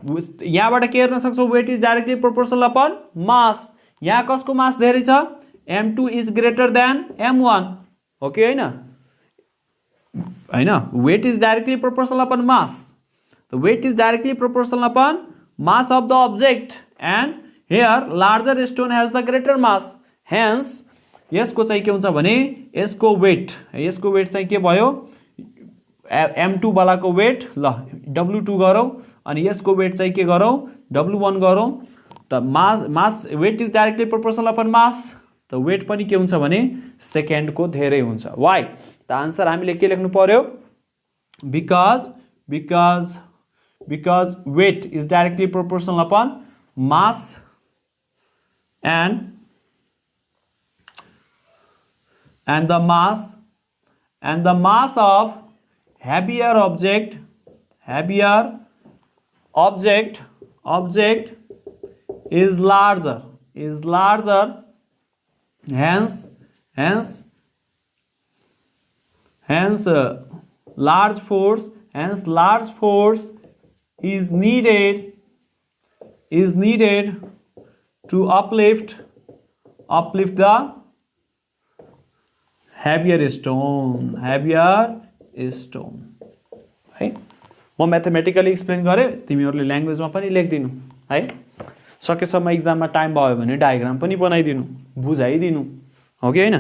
यहाँबाट के हेर्न सक्छौ weight is directly proportional upon mass यहाँ कसको मास धेरै छ m2 is greater then m1 okay हैन हैन weight is directly proportional upon mass the weight is directly proportional upon mass of the object and here larger stone has the greater mass hence यसको चाहिँ के हुन्छ भने यसको वेट चाहिँ के भयो m2 वालाको वेट ल w2 गरौ अनि यसको वेट चाहिँ के गरौ w1 गरौ त mass weight is directly proportional upon mass त वेट पनि के हुन्छ भने सेकेन्ड को धेरै हुन्छ व्हाई त आन्सर हामीले के लेख्नु पर्यो because weight is directly proportional upon mass and the mass of heavier object is larger hence large force is needed to uplift the heavier stone है म म्याथमेटिकली एक्सप्लेन गरे तिमीहरुले ल्याङ्ग्वेजमा पनि लेख्दिनु है सकेसम्म एक्जाममा टाइम भयो भने डायग्राम पनि बनाइदिनु बुझाइदिनु हो कि हैन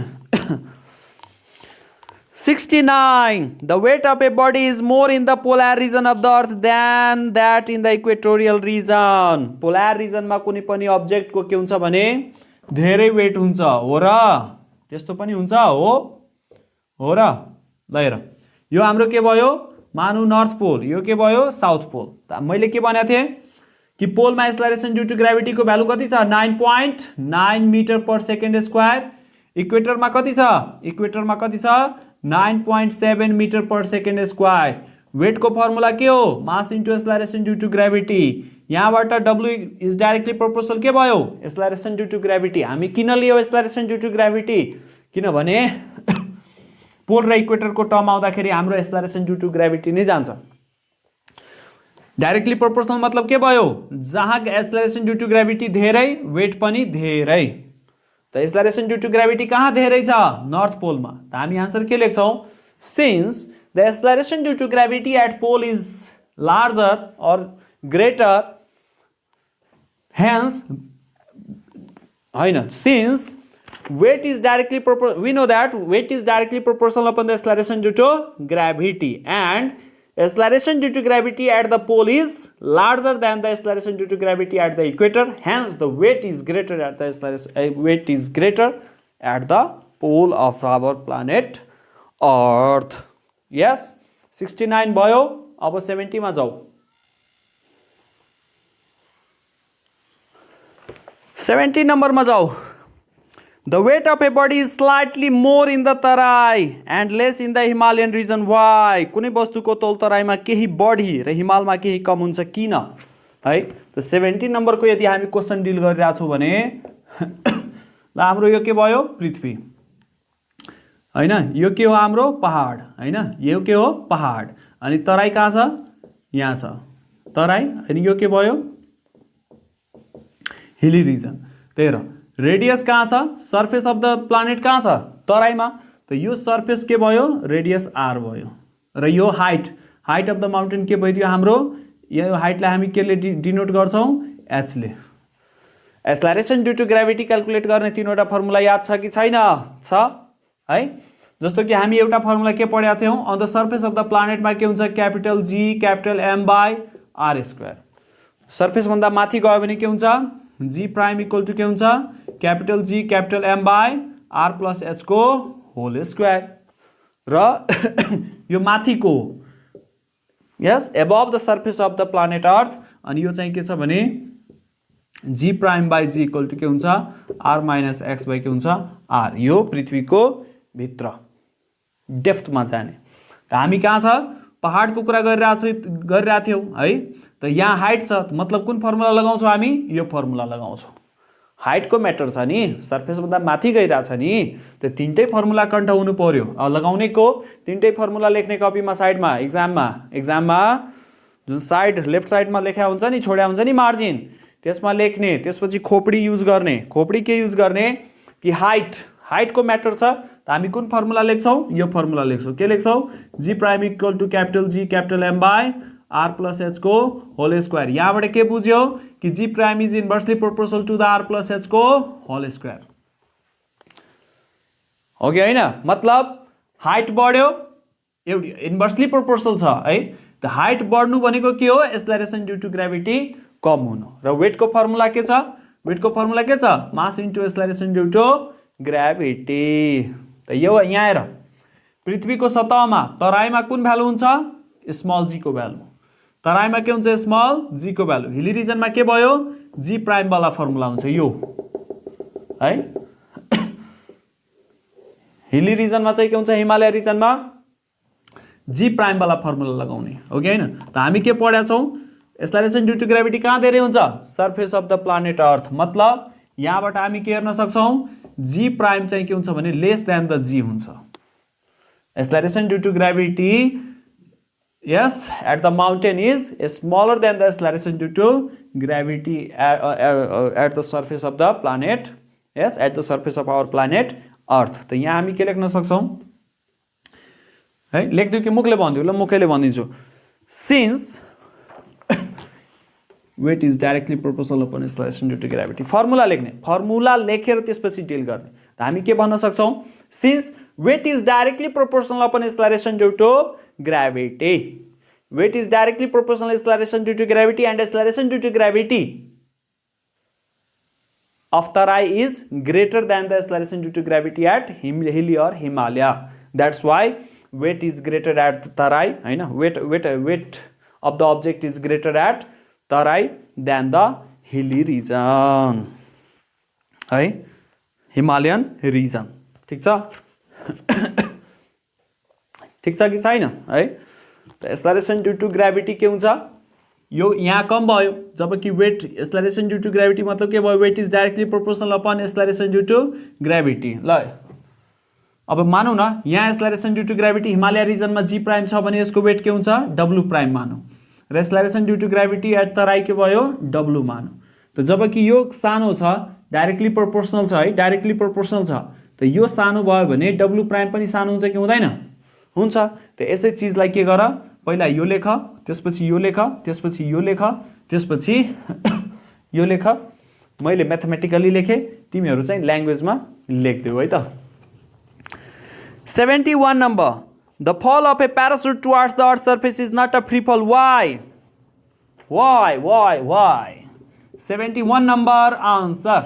69 The weight of a body is more in the polar region of the earth than that in the equatorial region. Polar region मा कुनै पनि अब्जेक्ट को के हुन्छ भने धेरै वेट हुन्छ हो र त्यस्तो पनि हुन्छ हो र ल हेर यो हाम्रो के भयो मानु नर्थ पोल यो के भयो साउथ पोल त मैले के भनेको थिए कि पोलमा एक्सेलरेसन ड्यू टु ग्रेभिटी को भ्यालु कति छ 9.9 मिटर पर सेकेन्ड स्क्वायर इक्वेटरमा कति छ 9.7 metre per second square weight को फर्मुला के हो mass into acceleration due to gravity यहाँबाट w इज डाइरेक्टली प्रोपोर्सनल के भयो एक्सेलरेसन ड्यू टु ग्रेभिटी हामी किन लियो एक्सेलरेसन ड्यू टु ग्रेभिटी किनभने पोल र इक्वेटर को टर्म आउँदाखेरि हाम्रो एक्सेलरेसन ड्यू टु ग्रेभिटी नै जान्छ डाइरेक्टली प्रोपोर्सनल मतलब के भयो जहाँ एक्सेलरेसन ड्यू टु ग्रेभिटी धेरै वेट पनि धेरै त एक्सेलरेसन ड्यू टु ग्रेभिटी कहाँ धेरै छ नर्थ पोलमा त हामी आन्सर के लेख्छौं since the acceleration due to gravity at pole is larger or greater hence होइन since weight is directly proportional, we know that weight is directly proportional upon the acceleration due to gravity, and acceleration due to gravity at the pole is larger than the acceleration due to gravity at the equator, hence the weight is greater at the weight is greater at the pole of our planet earth. Yes, 69 भयो. अब 70 मा जाऊ. 70 number मा जाऊ. The weight of a body is slightly more in the Tarai and less in the Himalayan region. Why? कुनै वस्तुको तौल तराईमा केही बढी र हिमालमा केही कम हुन्छ किन? है त 70 नम्बरको यदि हामी क्वेशन डिल गरिरहेका छौं भने ल हाम्रो यो के भयो पृथ्वी हैन यो के हो हाम्रो पहाड हैन यो के हो पहाड अनि तराई कहाँ छ यहाँ छ तराई अनि यो के भयो हिली रिजन त्यही र रेडियस कहाँ छ सरफेस अफ द प्लानेट कहाँ छ तराईमा त यो सरफेस के भयो रेडियस आर भयो र यो हाइट अफ द माउन्टेन के भइदियो हाम्रो यो हाइटलाई हामी केले डिनोट गर्छौं एच ले acceleration due to gravity calculate गर्ने तीनवटा फर्मुला याद छ कि छैन छ है जस्तो कि हामी एउटा फर्मुला के पढेका थियौं on the surface of the प्लानेटमा के हुन्छ capital G capital M by R square surface भन्दा माथि गयो भने के हुन्छ जी प्राइम इक्वल टु के हुन्छ capital G capital M by R plus H को होल स्क्वायर र यो माथिको yes above the surface of the planet earth अनि यो चाहिँ के छ भने g prime by g equal to के हुन्छ आर माइनस एक्स बाइ के हुन्छ आर यो पृथ्वीको भित्र डेप्थमा जाने त हामी कहाँ छ पहाडको कुरा गरिरहेका थियौं है त यहाँ हाइट छ मतलब कुन फर्मुला लगाउँछौं हामी यो फर्मुला लगाउँछौं हाइटको म्याटर छ नि सरफेस भन्दा माथि गइरा छ नि त तीनटै फर्मुला कन्ठ हुनु पर्यो लगाउनेको तीनटै फर्मुला लेख्ने कपीमा साइडमा एक्जाममा जुन साइड लेफ्ट साइडमा लेखा हुन्छ नि छोड्या हुन्छ नि मार्जिन त्यसमा लेख्ने त्यसपछि खोपडी युज गर्ने खोपडी के युज गर्ने कि हाइटको म्याटर छ त हामी कुन फर्मुला लेख्छौं यो फर्मुला लेख्छौं के लेख्छौं g prime equal to capital G capital M by R plus H को होल स्क्वायर यहाँबाट के बुझ्यो कि g prime is inversely proportional to the R plus H को होल स्क्वायर हो कि हैन मतलब हाइट बढ्यो एउटी इन्भर्सली प्रोपोर्शनल छ है त हाइट बढ्नु भनेको के हो एक्सेलरेसन ड्यू टु ग्रेभिटी कम हुनु र वेटको फर्मुला के छ वेटको फर्मुला के छ mass into acceleration due to gravity त यो यहाँ हेर पृथ्वीको सतहमा तराईमा कुन भ्यालु हुन्छ स्मल जी को भ्यालु तराईमा के हुन्छ स्मल जी को भ्यालु हिली रिजनमा के भयो जी प्राइम वाला फर्मुला हुन्छ यो है हिली रिजनमा चाहिँ के हुन्छ हिमालय रिजनमा जी प्राइम वाला फर्मुला लगाउने हो कि हैन त हामी के पढ्या छौं एक्सेलरेसन ड्यू टु ग्रेभिटी कहाँ धेरै हुन्छ सरफेस अफ द प्लानेट अर्थ मतलब यहाँबाट हामी के हेर्न सक्छौं जी प्राइम चाहिँ के हुन्छ भने लेस देन द जी हुन्छ acceleration due to gravity yes at the mountain is smaller than the acceleration due to gravity at the surface of the planet yes at the surface of our planet earth त यहाँ हामी के लेख्न सक्छौं है लेख्दिउ कि मुखले भन्दिउ ल मुखले भनिदिन्छु since weight is directly proportional upon acceleration due to gravity formula लेख्ने फर्मुला लेखेर त्यसपछि डिल गर्ने त हामी के भन्न सक्छौं since weight is directly proportional upon acceleration due to gravity weight is directly proportional acceleration due to gravity and acceleration due to gravity of Tarai is greater than the acceleration due to gravity at Hilly or Himalaya that's why weight is greater at Tarai हैन weight of the object is greater at Tarai than the hilly region है Himalayan region ठीक छ ठीक छ कि छैन है त एक्सेलरेसन ड्यू टु ग्रेभिटी के हुन्छ यो यहाँ कम भयो जबकि weight acceleration due to gravity मतलब के भयो weight is directly proportional upon acceleration due to gravity ल अब मानौ न यहाँ acceleration due to gravity Himalaya रिजनमा जी प्राइम छ भने यसको वेट के हुन्छ डब्ल्यू प्राइम मानौ र यसलाई acceleration due to gravity at Terai के भयो W मानौँ। त जबकि यो सानो छ डाइरेक्टली प्रोपोर्सनल छ है, डाइरेक्टली प्रोपोर्सनल छ, त यो सानो भयो भने W प्राइम पनि सानो हुन्छ कि हुँदैन? हुन्छ। त यसै चिजलाई के गर, पहिला यो लेख, त्यसपछि यो लेख, त्यसपछि यो लेख, त्यसपछि यो लेख। मैले म्याथमेटिकली लेखेँ, तिमीहरू चाहिँ ल्याङ्ग्वेजमा लेख्देऊ है त। 71 number, the fall of a parachute towards the earth surface is not a free fall, why? 71 number answer.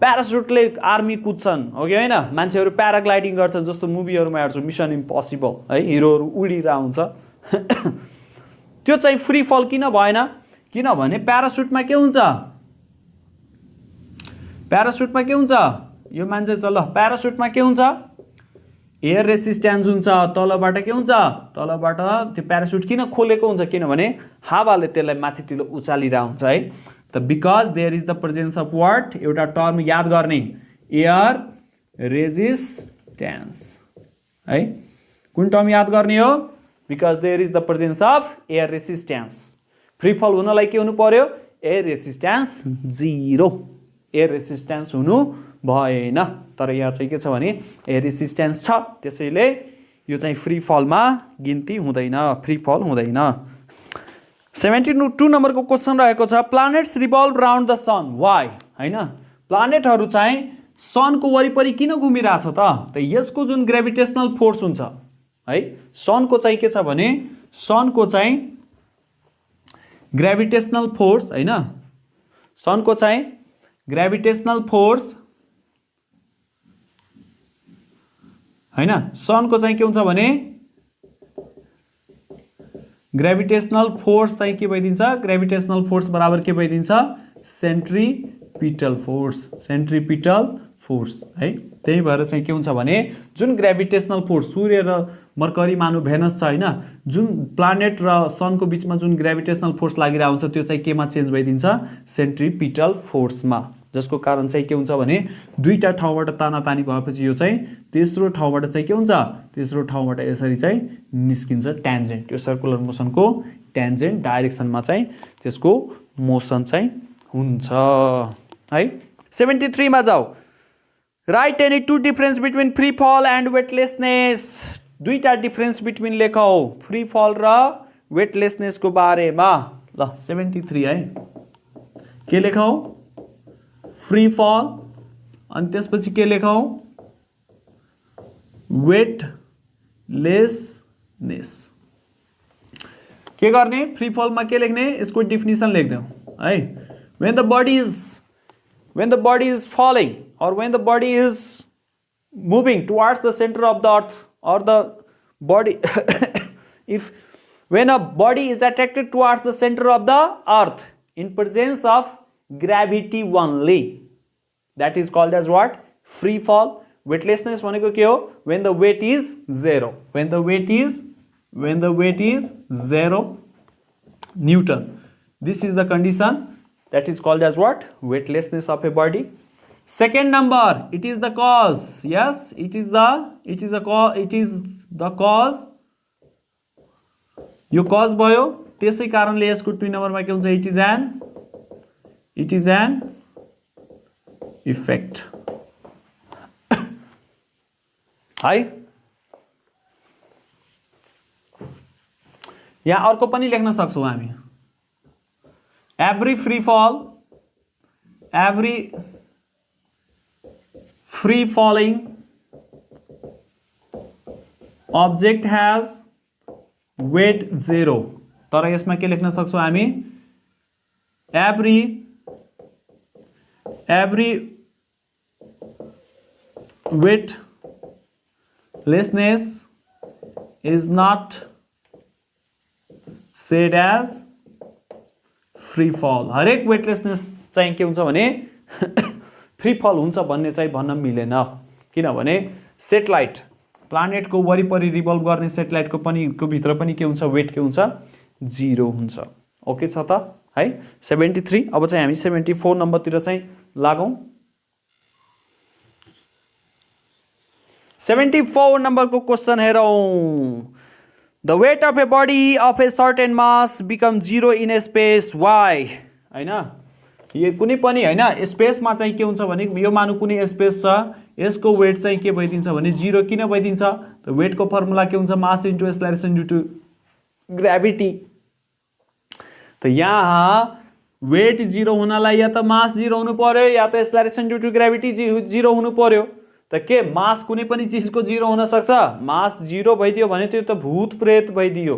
प्यारासुटले आर्मी कुद्छन् हो कि होइन? मान्छेहरू प्याराग्लाइडिङ गर्छन्, जस्तो मुभीहरूमा हेर्छु मिसन इम्पोसिबल है, हिरोहरू उडिरहेको हुन्छ। त्यो चाहिँ फ्री फल किन भएन? किनभने प्यारासुटमा के हुन्छ? प्यारासुटमा के हुन्छ? यो मान्छे छ ल, प्यारासुटमा के हुन्छ? एयर रेसिस्टेन्स हुन्छ। तलबाट के हुन्छ? तलबाट त्यो प्यारासुट किन खोलेको हुन्छ? किनभने हावाले त्यसलाई माथितिर उचालिरहेको हुन्छ है। त because there is the presence of what, एउटा टर्म याद गर्ने, एयर रेजिस्टेन्स है। कुन टर्म याद गर्ने हो? Because there is the presence of air resistance. Free fall हुनलाई के हुनु पर्यो? एयर रेसिस्टेन्स 0, एयर रेसिस्टेन्स हुनु भएन। तर यहाँ चाहिँ के छ भने एयर रेसिस्टेन्स छ, त्यसैले यो चाहिँ फ्री फलमा गिन्ती हुँदैन, फ्री फल हुँदैन। 72 नम्बरको क्वेसन रहेको छ, planets revolve round the sun, why? होइन, प्लानेटहरू चाहिँ सनको वरिपरि किन घुमिरहेछ त? त यसको जुन ग्रेभिटेसनल फोर्स हुन्छ है, सनको चाहिँ के छ भने सनको चाहिँ ग्रेभिटेसनल फोर्स होइन, सनको चाहिँ ग्रेभिटेसनल फोर्स होइन, सनको चाहिँ के हुन्छ भने ग्रेभिटेसनल फोर्स चाहिँ के भइदिन्छ? ग्रेभिटेसनल फोर्स बराबर के भइदिन्छ? सेन्ट्रिपिटल फोर्स, सेन्ट्रिपिटल फोर्स है। त्यही भएर चाहिँ के हुन्छ भने जुन ग्रेभिटेसनल फोर्स सूर्य र मर्करी मानु भेनस छ होइन, जुन प्लानेट र सनको बिचमा जुन ग्रेभिटेसनल फोर्स लागिरहेको हुन्छ त्यो चाहिँ केमा चेन्ज भइदिन्छ? सेन्ट्रिपिटल फोर्समा, जसको कारण चाहिँ के हुन्छ भने दुईटा ठाउँबाट तानातानी भएपछि यो चाहिँ तेस्रो ठाउँबाट चाहिँ के हुन्छ? तेस्रो ठाउँबाट यसरी चाहिँ निस्किन्छ ट्यान्जेन्ट। यो सर्कुलर मोसनको ट्यान्जेन्ट डाइरेक्सनमा चाहिँ त्यसको मोसन चाहिँ हुन्छ है। 73 मा जाऊ, write any two difference between free fall and weightlessness. दुईटा डिफरेन्स बिट्विन लेखौ फ्री फल र वेटलेसनेसको बारेमा। ल 73 है, के लेखौ? फ्री फल, अनि त्यसपछि के लेखौ? वेटलेसनेस। के गर्ने? फ्री फलमा के लेख्ने? यसको डेफिनिसन लेख्देऊ है। when the body is falling or when the body is moving towards the center of the earth or the body when a body is attracted towards the center of the earth in presence of gravity only, that is called as what? Free fall. Weightlessness भनेको के हो? when the weight is 0, when the weight is 0 Newton, this is the condition, that is called as what? Weightlessness of a body. Second number, it is the cause. Yes, it is the cause. यो cause भयो, त्यसै कारणले यसको 2 नम्बरमा के हुन्छ? it is an effect है। यहाँ अर्को पनि लेख्न सक्छौँ हामी, every free falling object has weight 0। तर यसमा के लेख्न सक्छौँ हामी? every weightlessness is not said as free फल। हरेक वेटलेसनेस चाहिँ के हुन्छ भने फ्री फल हुन्छ भन्ने चाहिँ भन्न मिलेन, किनभने सेटेलाइट प्लानेटको वरिपरि रिभल्भ गर्ने सेटेलाइटको पनि को भित्र पनि के हुन्छ? वेट के हुन्छ? 0 हुन्छ। ओके छ त है। 73। अब चाहिँ हामी 74 नम्बरतिर चाहिँ लागौँ। 74 नम्बरको क्वेसन हेरौँ, the weight of a body of a certain mass become 0 in a space why होइन यो कुनै पनि होइन स्पेसमा चाहिँ के हुन्छ भने यो मानु कुनै स्पेस छ यसको वेट चाहिँ के भइदिन्छ भने 0 किन भइदिन्छ त वेटको फर्मुला के हुन्छ mass into acceleration due to gravity त यहाँ वेट 0 हुनलाई या त मास 0 हुनु पर्यो या त एक्सेलरेसन ड्यु टु ग्राभिटी 0 हुनु पर्यो त के मास कुनै पनि चिजको 0 हुन सक्छ मास 0 भइदियो भने त्यो त भूत प्रेत भइदियो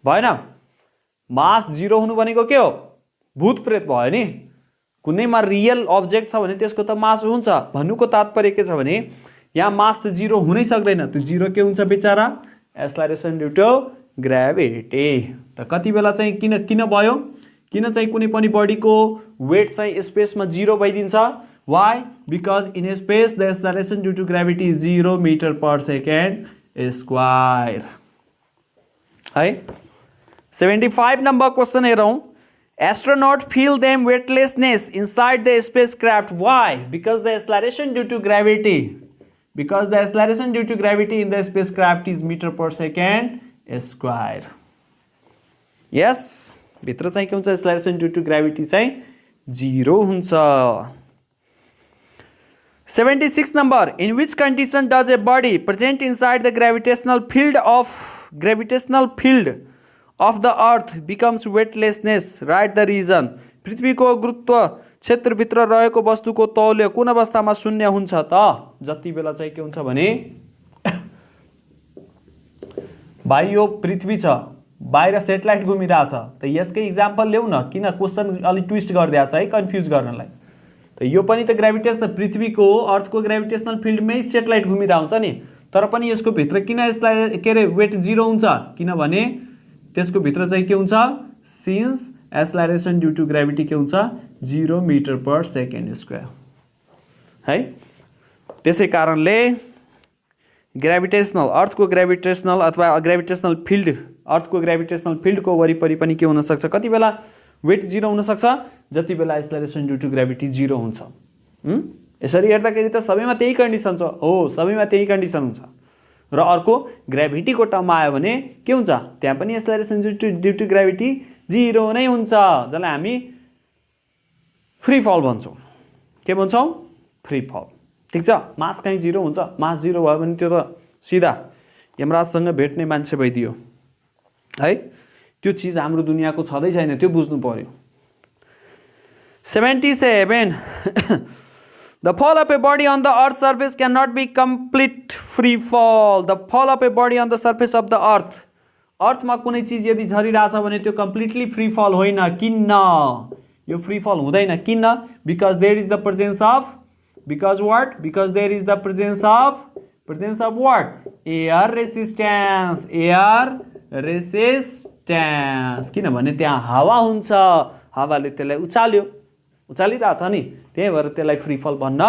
भएन मास 0 हुनु भनेको के हो भूत प्रेत भयो नि कुनैमा रियल अब्जेक्ट छ भने त्यसको त मास हुन्छ भन्नुको तात्पर्य के छ भने यहाँ मास त 0 हुनै सक्दैन त्यो 0 के हुन्छ बेचारा एक्सेलरेसन ड्यु टु ग्राभिटी त कति बेला चाहिँ किन भयो किन चाहिँ कुनै पनि बडीको वेट चाहिँ स्पेसमा 0 भइदिन्छ why because in space the acceleration due to gravity is 0 metre per second square है 75 नम्बर क्वेसन हेरौँ Astronaut feel them weightlessness inside the spacecraft. Why? Because the acceleration due to gravity. Because the acceleration due to gravity in the spacecraft is meter per second square. Yes. भित्र चाहिँ के हुन्छ acceleration due to gravity चाहिँ 0 हुन्छ. 76 number. In which condition does a body present inside the gravitational field of the earth becomes weightlessness? Write the reason. पृथ्वीको गुरुत्व क्षेत्रभित्र रहेको वस्तुको तौल्य कुन अवस्थामा शून्य हुन्छ त जति बेला चाहिँ के हुन्छ भने भाइ यो पृथ्वी छ बाहिर सेटेलाइट घुमिरहेछ त यसकै इक्जाम्पल ल्याउ न किन क्वेसन अलि ट्विस्ट गरिदिएको छ है कन्फ्युज गर्नलाई त यो पनि त ग्राभिटेसन पृथ्वीको अर्थको ग्राभिटेसनल फिल्डमै सेटेलाइट घुमिरहेको हुन्छ नि तर पनि यसको भित्र किन यसलाई के रे वेट 0 हुन्छ किनभने त्यसको भित्र चाहिँ के हुन्छ since acceleration due to gravity के हुन्छ 0 मिटर पर सेकेन्ड स्क्वायर है त्यसै कारणले ग्राभिटेसनल अर्थको ग्राभिटेसनल अथवा ग्राभिटेसनल फिल्ड अर्थको ग्राभिटेसनल फिल्डको वरिपरि पनि के हुन सक्छ कति बेला वेट 0 हुन सक्छ जति बेला एक्सेलरेसन ड्यु टु ग्राभिटी 0 हुन्छ यसरी हेर्दाखेरि त सबैमा त्यही कन्डिसन छ हो सबैमा त्यही कन्डिसन हुन्छ र अर्को ग्राभिटीको टर्ममा आयो भने के हुन्छ त्यहाँ पनि एक्सेलरेसन ड्यु टु ग्राभिटी 0 नै हुन्छ जसलाई हामी फ्री फल भन्छौँ के भन्छौँ फ्री फल ठीक छ मास कहीँ 0 हुन्छ मास 0 भयो भने त्यो त सिधा यमराजसँग भेट्ने मान्छे भइदियो है त्यो चिज हाम्रो दुनियाँको छँदै छैन त्यो बुझ्नु पर्यो 77 The fall of a body on the earth's surface cannot be complete free fall. The fall of a body on the surface of the earth. अर्थमा कुनै चिज यदि झरिरहेछ भने त्यो कम्प्लिटली फ्री फल होइन किन यो फ्री फल हुँदैन किन because there is the presence of because what because there is the presence of what air resistance किनभने त्यहाँ हावा हुन्छ हावाले त्यसलाई उचालिरहेछ नि त्यही भएर त्यसलाई फ्री फल भन्न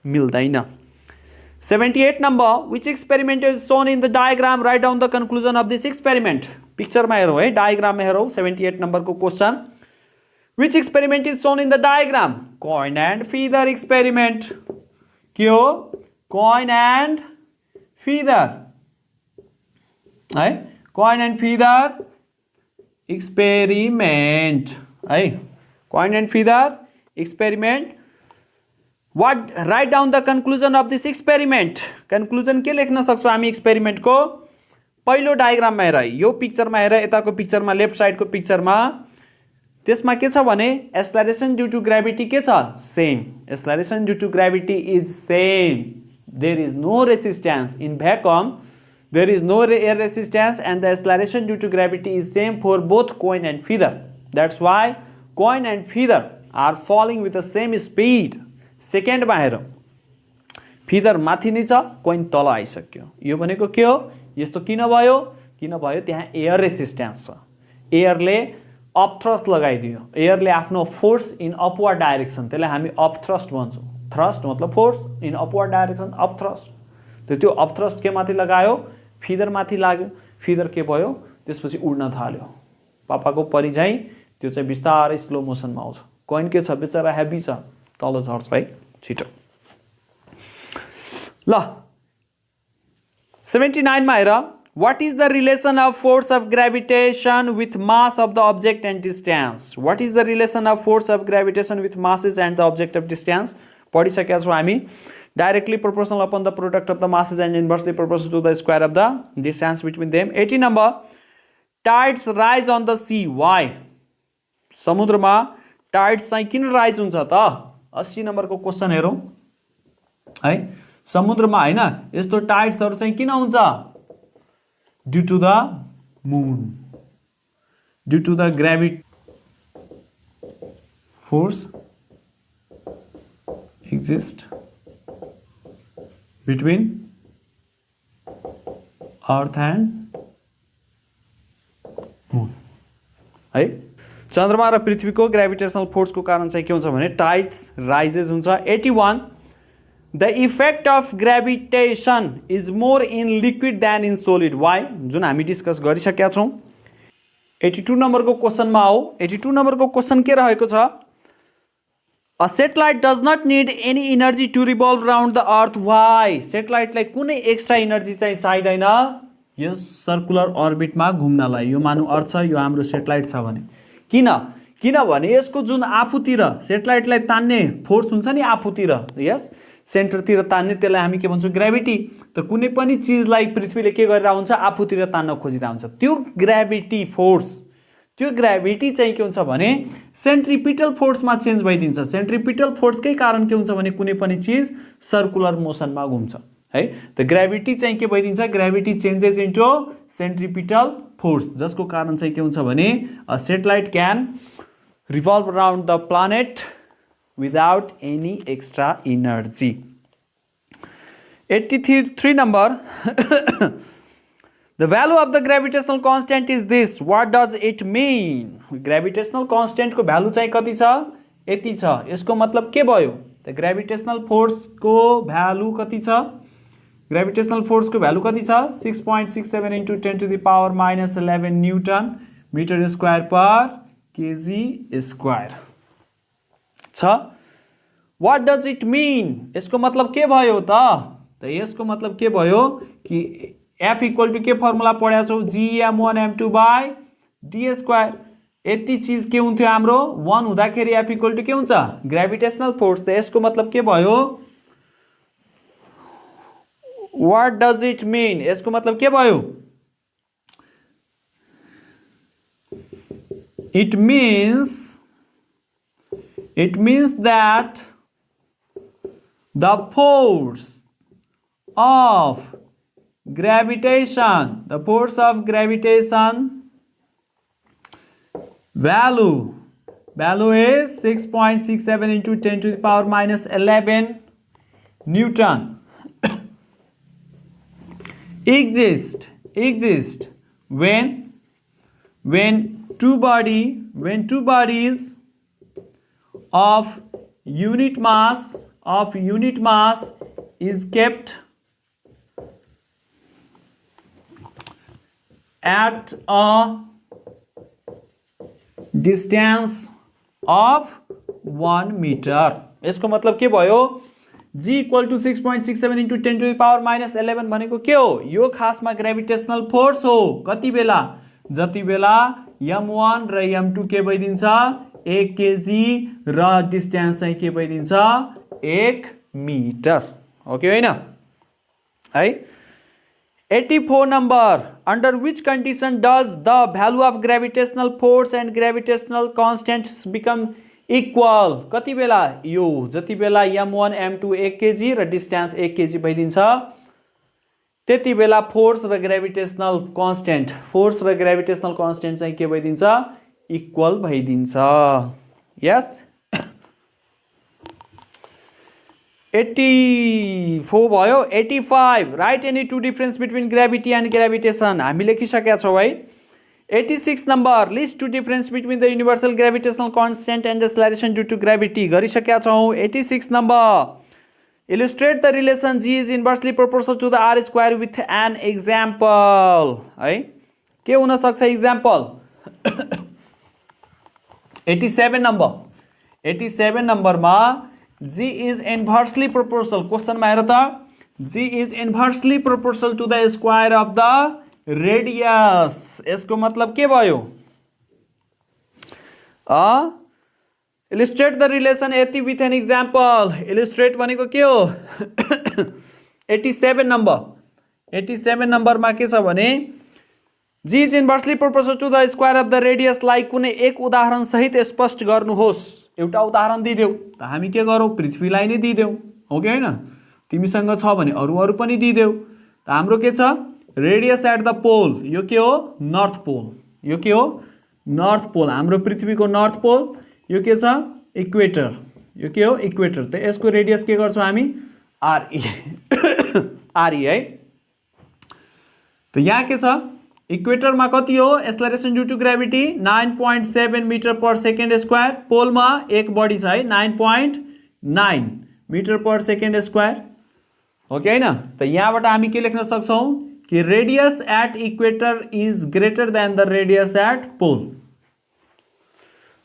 मिल्दैन 78 number which experiment is shown in the diagram write down the conclusion of this experiment पिक्चरमा हेरौँ है डायग्राममा हेरौँ 78 नम्बरको question which experiment is shown in the diagram coin and feather experiment के हो कॉइन एन्ड फिदर है कॉइन एन्ड फिदर एक्सपेरिमेन्ट है coin and feather experiment what write down the conclusion of this experiment conclusion के लेख्न सक्छौं हामी एक्सपेरिमेन्ट को पहिलो डायग्राममा हेर यो पिक्चरमा हेर यताको पिक्चरमा लेफ्ट साइडको पिक्चरमा त्यसमा के छ भने एक्सेलरेसन ड्यु टु ग्राभिटी के छ same acceleration due to gravity is same there is no resistance in vacuum there is no air resistance and the acceleration due to gravity is same for both coin and feather that's why coin and feather are falling with the same speed second मा हेरौँ फिदर माथि नै छ कोइन तल आइसक्यो यो भनेको के हो यस्तो किन भयो त्यहाँ एयर रेसिस्टेन्स छ एयरले अप थ्रस्ट लगाइदियो एयरले आफ्नो फोर्स इन अपवर्ड डाइरेक्सन त्यसलाई हामी अप थ्रस्ट भन्छौँ थ्रस्ट मतलब force in upward direction up thrust त्यो अप थ्रस्ट के माथि लगायो फिदर माथि लाग्यो फिदर के भयो त्यसपछि उड्न थाल्यो पापाको परि चाहिँ त्यो चाहिँ बिस्तारै स्लो मोसनमा आउँछ कोइन के छ बेचारा हेभी छ तल झर्छ है छिटो ल 79 मा हेर What is the relation of force of gravitation with mass of the object and distance? What is the relation of force of gravitation with masses and the object of distance? पढिसकेका छौँ हामी. Directly proportional upon the product of the masses and inversely proportional to the square of the distance between them. 80 number. Tides rise on the sea. Why? समुद्रमा tides चाहिँ किन rise हुन्छ त? 80 नम्बरको क्वेशन हेरौँ है. समुद्रमा हैन यस्तो टाइड्सहरु चाहिँ किन हुन्छ? Due to the moon, due to the gravity force exist between earth and moon. है चन्द्रमा र पृथ्वीको ग्रेभिटेशनल फोर्सको कारण चाहिँ के हुन्छ भने टाइड्स राइजेस हुन्छ. 81 The effect of gravitation is more in liquid than in solid. Why? जुन हामी डिस्कस गरिसकेका छौँ. 82 नम्बरको क्वेशनमा आऊ. 82 नम्बरको क्वेशन के रहेको छ? A satellite does not need any energy to revolve around the earth. Why? सेटेलाइटलाई कुनै एक्स्ट्रा एनर्जी चाहिँ चाहिँदैन यस सर्कुलर अर्बिटमा घुम्नलाई. यो मानौ अर्थ छ, यो हाम्रो सेटेलाइट छ भने. किनभने यसको जुन आफूतिर सेटेलाइटलाई तान्ने फोर्स हुन्छ नि आफूतिर, यस सेन्टरतिर तान्ने, त्यसलाई हामी के भन्छौँ? ग्रेभिटी. त कुनै पनि चीजलाई पृथ्वीले के गरिरहेको हुन्छ? आफूतिर तान्न खोजिरहेको हुन्छ. त्यो ग्रेभिटी फोर्स, त्यो ग्रेभिटी चाहिँ के हुन्छ भने सेन्ट्रिपिटल फोर्समा चेन्ज भइदिन्छ. सेन्ट्रिपिटल फोर्सकै कारण के हुन्छ भने कुनै पनि चीज सर्कुलर मोसनमा घुम्छ है. त ग्रेभिटी चाहिँ के भइदिन्छ? Gravity changes into centripetal force, जसको कारण चाहिँ के हुन्छ भने a satellite can revolve around the planet without any extra energy. 83 number. The value of the gravitational constant is this. What does it mean? Gravitational constant को value चाहिँ कति छ? यति छ. यसको मतलब के भयो? The gravitational force को value कति छ? Gravitational force को value कति छ? 6.67 into 10 to the power minus 11 Newton meter square per kg square छ. What does it mean? यसको मतलब के भयो त? त यसको मतलब के भयो कि F इक्वल टु के फर्मुला पढ्या छौ? Gm1 m2 by d square. यति चीज के हुन्थ्यो हाम्रो? 1 हुँदाखेरि F इक्वल टु के हुन्छ? Gravitational force. त यसको मतलब के भयो? What does it mean? यसको मतलब के भयो? It means that the force of gravitation, value is 6.67 into 10 to the power minus 11 Newton exist when two bodies of unit mass is kept at a distance of 1 meter. यसको मतलब के भयो? G equal to 6.67 into 10 to the power minus 11 भनेको के हो? यो खासमा ग्रेभिटेशनल फोर्स हो. कति बेला? जति बेला m1 र m2 के भइदिन्छ? 1 kg र डिस्टेन्स चाहिँ के भइदिन्छ? 1 मिटर. ओके हैन है. 84 number. Under which condition does the value of gravitational force and gravitational constants become equal? कति बेला? यो जति बेला m1 m2 1 kg र डिस्टेन्स 1 kg भइदिन्छ त्यति बेला फोर्स र ग्रेभिटेशनल कन्स्टेन्ट चाहिँ के भइदिन्छ? इक्वल भइदिन्छ. यस. 84 भयो. 85. Write any two difference between gravity and gravitation. हामी लेखिसकेका छौँ है. 86 number. List two difference between the universal gravitational constant and acceleration due to gravity. गरिसकेका छौँ. 86 number. Illustrate the relation G is inversely proportional to the R square with an example. है के हुन सक्छ example? 87 number. 87 नम्बरमा G is inversely proportional. क्वेशनमा हेर त. G is inversely proportional to the square of the radius. यसको मतलब के भयो? इलिस्ट्रेट द रिलेसन यति विथ एन इक्जाम्पल। इलिस्ट्रेट भनेको के हो? 87 नम्बर। 87 नम्बरमा के छ भने G is inversely proportional to the square of the रेडियसलाई कुनै एक उदाहरण सहित स्पष्ट गर्नुहोस्। एउटा उदाहरण दिदेऊ त हामी के गरौँ? पृथ्वीलाई नै दिदेऊ, हो कि होइन? तिमीसँग छ भने अरू पनि दिदेऊ। त हाम्रो के छ? रेडियस एट द पोल, यो के हो? North pole. यो के हो? North pole. हाम्रो पृथ्वीको नर्थ पोल। यो के छ? इक्वेटर। यो के हो? इक्वेटर। त यसको रेडियस के गर्छौँ हामी? आरई। आरई है। त यहाँ के छ? इक्वेटरमा कति हो? Acceleration due to gravity 9.7 metre per second square. पोलमा एक बढी छ है, 9.9 मिटर पर सेकेन्ड स्क्वायर, हो कि होइन? त यहाँबाट हामी के लेख्न सक्छौँ कि radius at equator is greater than the radius at pole.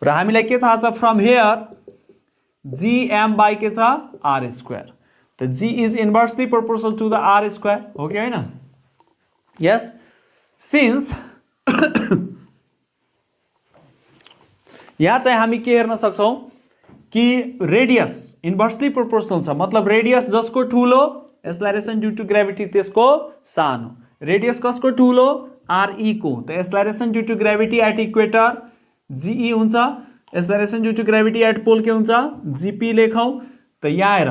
र हामीलाई के थाहा छ? फ्रम हेयर जीएम बाई के छ? R square. त G is inversely proportional to the R square, हो कि होइन? यस। सिन्स यहाँ चाहिँ हामी के हेर्न सक्छौँ कि रेडियस इन्भर्सली प्रोपोर्सनल छ, मतलब रेडियस जसको ठुलो एक्सेलरेसन ड्यू टु ग्रेभिटी त्यसको सानो। रेडियस कसको ठुलो? आरई को। त acceleration due to gravity at equator GE हुन्छ, acceleration due to gravity at pole के हुन्छ? जीपी लेखौँ। त यहाँ हेर,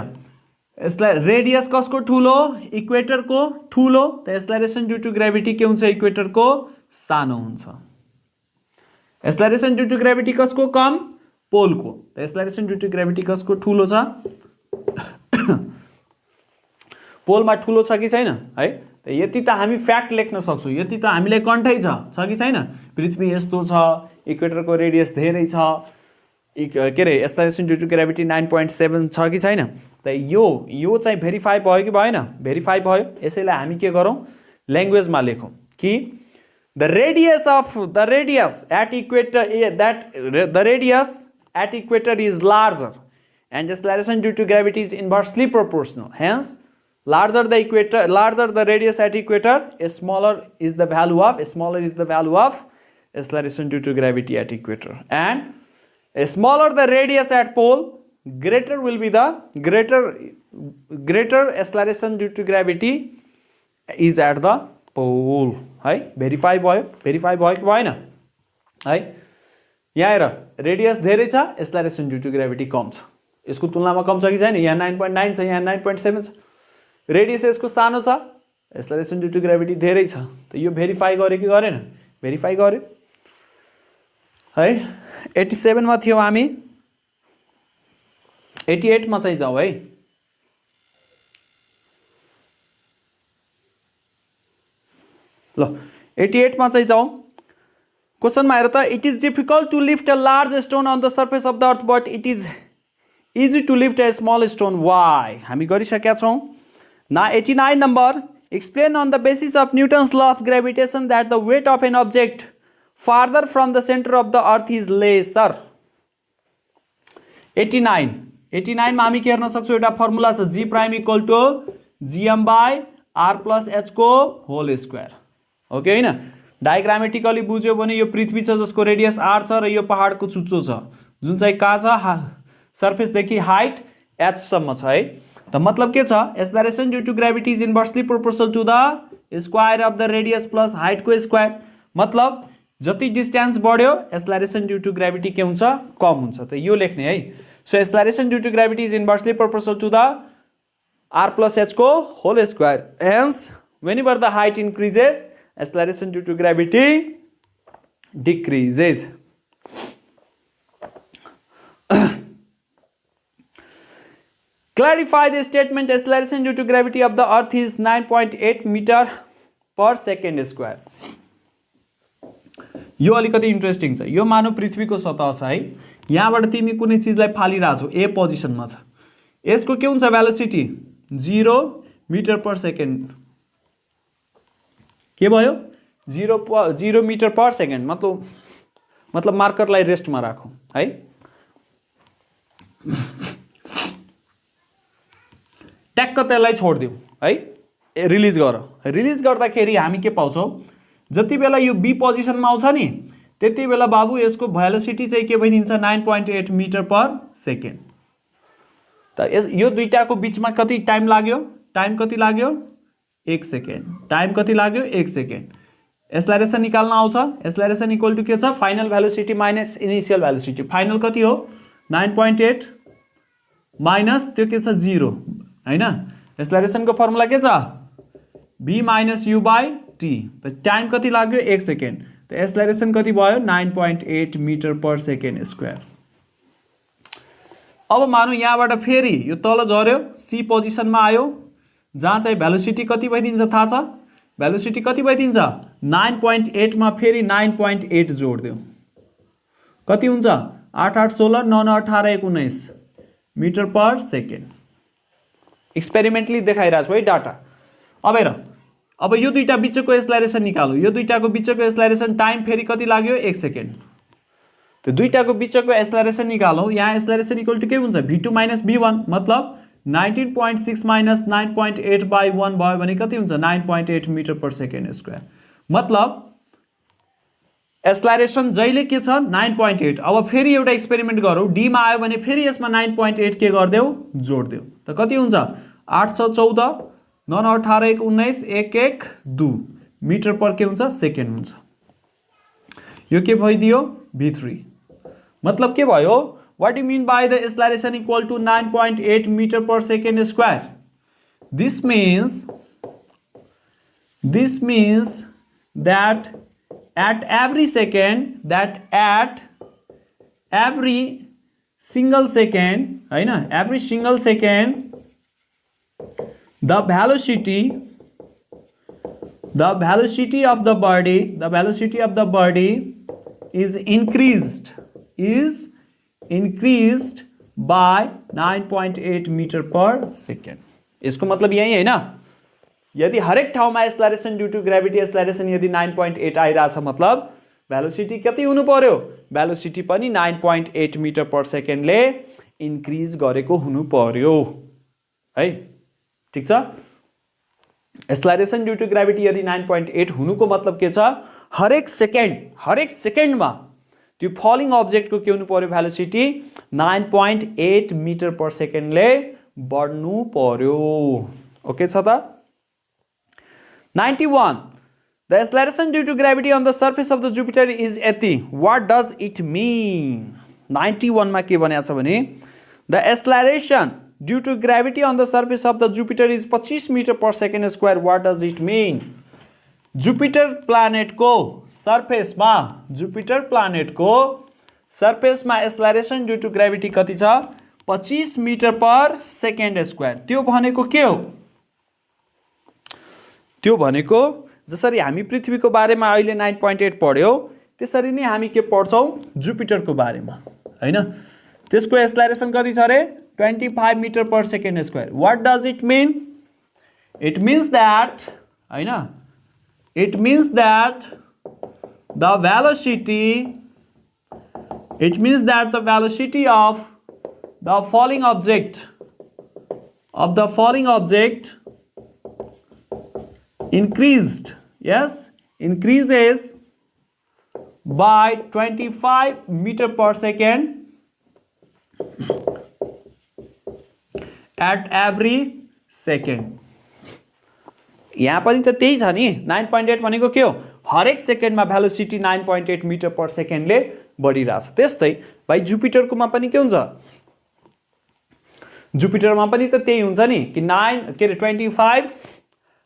यसलाई रेडियस कसको ठुलो? इक्वेटरको ठुलो। त एक्सेलरेसन ड्यू टु ग्रेभिटी के हुन्छ? इक्वेटरको सानो हुन्छ। एक्सेलरेसन ड्यू टु ग्रेभिटी कसको कम? पोलको। त एक्सेलरेसन ड्यू टु ग्रेभिटी कसको ठुलो छ? पोलमा ठुलो छ कि छैन है? त यति त हामी फ्याक्ट लेख्न सक्छौँ, यति त हामीलाई कन्ठै छ कि छैन? पृथ्वी यस्तो छ, इक्वेटरको रेडियस धेरै छ, के अरे एक्सेलरेसन ड्यू टु ग्रेभिटी 9.7 छ कि छैन? त यो चाहिँ भेरिफाई भयो कि भएन? भेरिफाई भयो। यसैलाई हामी के गरौँ? ल्याङ्ग्वेजमा लेखौँ कि the radius at equator the radius at equator is larger and acceleration due to gravity is inversely proportional. Hence larger the radius at equator, smaller is the value of acceleration due to gravity at equator, and smaller the radius at pole, greater will be the greater acceleration due to gravity is at the pole है। भेरिफाई भयो कि भएन है? यहाँ हेर, रेडियस धेरै छ, एक्सेलरेसन ड्यू टु ग्रेभिटी कम छ। यसको तुलनामा कम छ कि छैन? यहाँ 9.9 छ, यहाँ 9.7 छ। रेडियस यसको सानो छ, एक्सेलरेसन ड्यू टु ग्रेभिटी धेरै छ। त यो भेरिफाई गर्यो कि गरेन? भेरिफाई गर्यो है। 87 मा थियौँ हामी, 88 मा चाहिँ जाउँ है। ल 88 मा चाहिँ जाउँ। क्वेसनमा हेर त, it is difficult to lift a large stone on the surface of the earth but it is easy to lift a small stone, why? हामी गरिसकेका छौँ। Now 89 number, explain on the basis of Newton's law of gravitation that the weight of an object farther from the center of the earth is lesser. 89 मा हामी के हेर्न सक्छौँ? एउटा फर्मुला छ, G prime equal to GM by R plus H को होल स्क्वायर, हो कि होइन? डायग्रामेटिकली बुझ्यो भने यो पृथ्वी छ जसको रेडियस R छ र यो पहाडको चुच्चो छ जुन चाहिँ कहाँ छ? सर्फेसदेखि हाइट H सम्म छ है। त मतलब के छ? Acceleration due to gravity is inversely proportional to the square of the radius plus हाइटको स्क्वायर। मतलब जति डिस्टेन्स बढ्यो एक्सेलरेसन ड्यू टु ग्रेभिटी के हुन्छ? कम हुन्छ। त यो लेख्ने है। So acceleration due to gravity is inversely proportional to the R plus H को whole square. Hence whenever the height increases, acceleration due to gravity decreases. Clarify the statement acceleration due to gravity of the earth is 9.8 meter per second square. यो अलिकति इन्ट्रेस्टिङ छ। यो मानव पृथ्वीको सतह छ है, यहाँबाट तिमी कुनै चिजलाई फालिरहेछौ, ए पोजिसनमा छ, यसको के हुन्छ भेलोसिटी? 0 metre per second. के भयो? 0 मिटर पर सेकेन्ड। मतलब मार्करलाई रेस्टमा राखौँ है। ट्याक्क त्यसलाई छोडिदिउँ है, रिलिज गर। रिलिज गर्दाखेरि हामी के पाउँछौँ? जति बेला यो बी पोजिसनमा आउँछ नि त्यति बेला बाबु यसको भेलोसिटी चाहिँ के भइदिन्छ 9.8 मिटर पर सेकेन्ड। त यो दुईटाको बिचमा कति टाइम लाग्यो? टाइम कति लाग्यो? 1 सेकेन्ड। टाइम कति लाग्यो? 1 सेकेन्ड। एक्सेलरेसन निकाल्न आउँछ। एक्सेलरेसन इक्वल टु के छ? Final velocity minus initial velocity. Final कति हो? 9.8 माइनस त्यो के छ 0 हैन। एक्सेलरेसनको फर्मुला के छ? v minus u by t। त टाइम कति लाग्यो? 1 सेकेन्ड। त एक्सेलरेसन कति भयो? 9.8 मिटर पर सेकेन्ड स्क्वायर। अब मानौ यहाँबाट फेरि यो तल झर्यो, सी पोजिसनमा आयो, जहाँ चाहिँ भेलोसिटी कति भइदिन्छ थाहा छ? भेलोसिटी कति भइदिन्छ? 9.8 मा फेरि 9.8 जोड्दियो कति हुन्छ? 8 8 16 9 9 18 19 मिटर पर सेकेन्ड। एक्सपेरिमेन्टली देखाइरहेको छु है डाटा। अब हेर, अब यो दुईटा बिचको एक्सेलरेसन निकाल्नु। यो दुईटाको बिचको एक्सेलरेसन टाइम फेरि कति लाग्यो? 1 सेकेन्ड। त्यो दुईटाको बिचको एक्सेलरेसन निकालौँ। यहाँ एक्सेलरेसन इक्वल टु के हुन्छ? v2 माइनस v1 मतलब 19.6 माइनस 9.8 बाई 1 भयो भने कति हुन्छ? 9.8 मिटर पर सेकेन्ड स्क्वायर। मतलब एक्सेलरेसन जहिले के छ? 9.8। अब फेरि एउटा एक्सपेरिमेन्ट गरौँ। डी मा आयो भने फेरि यसमा 9.8 के गरिदेऊ? जोड्देऊ। त कति हुन्छ? 8 6 14 9 9 18 1 19 1 1 2 मिटर पर के हुन्छ? सेकेन्ड हुन्छ। यो के भइदियो? v3। मतलब के भयो? What do you mean by the acceleration equal to 9.8 meter per second square? This means that at every single second, every single second, the velocity of the body is increased by 9.8 meter per second। इसको मतलब यही है ना, यदि हरेक ठाउँमा acceleration due to gravity acceleration यदि 9.8 आइरहेछ मतलब भेलोसिटी कति हुनु पर्यो? भेलोसिटी पनि 9.8 मिटर पर सेकेन्डले इन्क्रिज गरेको हुनु पर्यो है। ठीक छ। एक्सेलरेसन ड्यू टु ग्रेभिटी यदि 9.8 हुनुको मतलब के छ? हरेक सेकेन्डमा त्यो फलिङ अब्जेक्टको के हुनु पर्यो? भेलोसिटी 9.8 मिटर पर सेकेन्डले बढ्नु पर्यो। ओके छ त? 91 The acceleration due to gravity on the surface of the Jupiter is यति। What does it mean? 91 मा के भनेको छ भने The acceleration due to gravity on the surface of the Jupiter is 25 meter per second square. What does it mean? Jupiter प्लानेटको सरफेसमा एक्सेलरेसन ड्यू टु ग्रेभिटी कति छ? 25 मिटर पर सेकेन्ड स्क्वायर। त्यो भनेको के हो? त्यो भनेको जसरी हामी पृथ्वीको बारेमा अहिले 9.8 पढ्यौ त्यसरी नै हामी के पढ्छौं? जुपिटरको बारेमा हैन। त्यसको एक्सेलरेसन कति छ रे? 25 metre per second square. What does it mean? It means that हैन, it means that the velocity of the falling object increases by 25 meter per second at every second। यहाँ पनि त त्यही छ नि। 9.8 भनेको के हो? हरेक सेकेन्डमा भेलोसिटी 9.8 मिटर पर सेकेन्डले बढिरहेछ। त्यस्तै भाइ जुपिटरकोमा पनि के हुन्छ? जुपिटरमा पनि त त्यही हुन्छ नि कि 25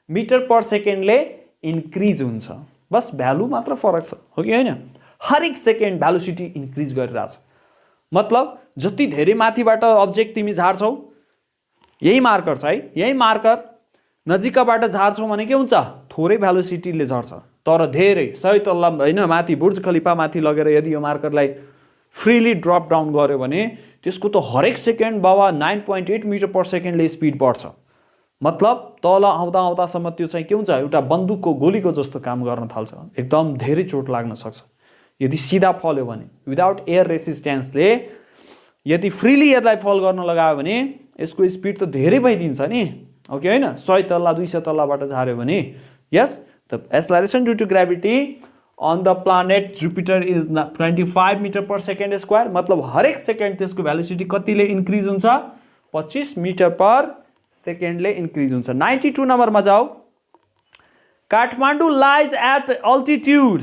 मिटर पर सेकेन्डले इन्क्रिज हुन्छ। बस भ्यालु मात्र फरक छ, हो कि हैन? हरेक सेकेन्ड भेलोसिटी इन्क्रिज गरिरहेछ। मतलब जति धेरै माथिबाट अब्जेक्ट तिमी झार्छौ, यही मार्कर छ है, यही मार्कर नजिकबाट झार्छौ भने के हुन्छ? थोरै भेलोसिटीले झर्छ। तर धेरै 100 तल्ला हैन माथि बुर्ज खलिफा माथि लगेर यदि यो मार्करलाई फ्रीली ड्रप डाउन गर्यो भने त्यसको त हरेक सेकेन्ड बाबा 9.8 मिटर पर सेकेन्डले स्पिड बढ्छ। मतलब तल आउँदा आउँदासम्म त्यो चाहिँ के हुन्छ? एउटा बन्दुकको गोलीको जस्तो काम गर्न थाल्छ। एकदम धेरै चोट लाग्न सक्छ यदि सिधा फल्यो भने। विदाउट एयर रेसिस्टेन्सले यदि फ्रीली यसलाई फल गर्न लगायो भने यसको स्पिड त धेरै भइदिन्छ नि, हो कि हैन? 100 तल्ला 200 तल्लाबाट झार्यो भने। यस, The acceleration due to gravity on the planet Jupiter is 25 meter per second square. मतलब हरेक सेकेन्ड त्यसको भेलोसिटी कतिले इन्क्रिज हुन्छ 25 मिटर पर सेकेन्डले इन्क्रिज हुन्छ 92 नम्बरमा जाऊ Kathmandu lies at altitude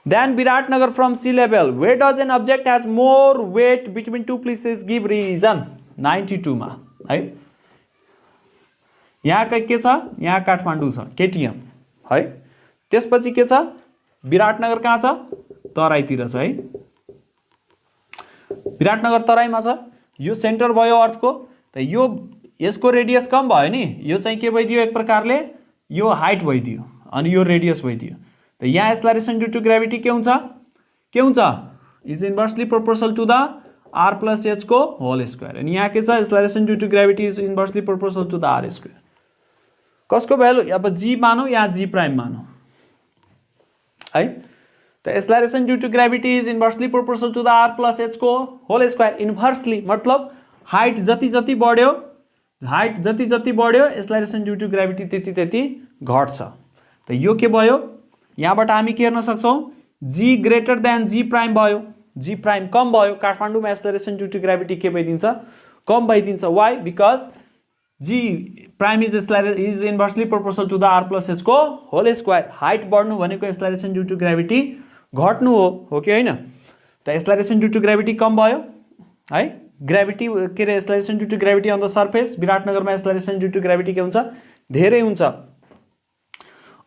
than Viratnagar from sea level. Where does an object has more weight between two places? Give reason. 92 मा है यहाँ के छ यहाँ काठमाडौँ छ केटीएम है त्यसपछि के छ विराटनगर कहाँ छ तराईतिर छ है विराटनगर तराईमा छ यो सेन्टर भयो अर्थको त यो यसको रेडियस कम भयो नि यो चाहिँ के भइदियो एक प्रकारले यो हाइट भइदियो अनि यो रेडियस भइदियो त यहाँ एक्सेलरेसन ड्यू टु ग्रेभिटी के हुन्छ is inversely proportional to the r plus h को होल स्क्वायर अनि यहाँ के छ acceleration due to gravity is inversely proportional to the r square कसको भ्यालु अब g मानौ या g प्राइम मानौ है त acceleration due to gravity is inversely proportional to the r plus h को होल स्क्वायर इन्भर्सली मतलब हाइट जति जति बढ्यो एक्सेलरेसन ड्यू टु ग्रेभिटी त्यति घट्छ त यो के भयो यहाँबाट हामी के हेर्न सक्छौं g greater than g prime भयो g प्राइम कम भयो काठमाडौँमा एक्सेलरेसन ड्यू टु ग्रेभिटी के भइदिन्छ कम भइदिन्छ why because g prime is inversely proportional to the r plus h को होल स्क्वायर हाइट बढ्नु भनेको एक्सेलरेसन ड्यू टु ग्रेभिटी घट्नु हो कि हैन त एक्सेलरेसन ड्यू टु ग्रेभिटी कम भयो है ग्रेभिटी के रे acceleration due to gravity on the surface विराटनगरमा एक्सेलरेसन ड्यू टु ग्रेभिटी के हुन्छ धेरै हुन्छ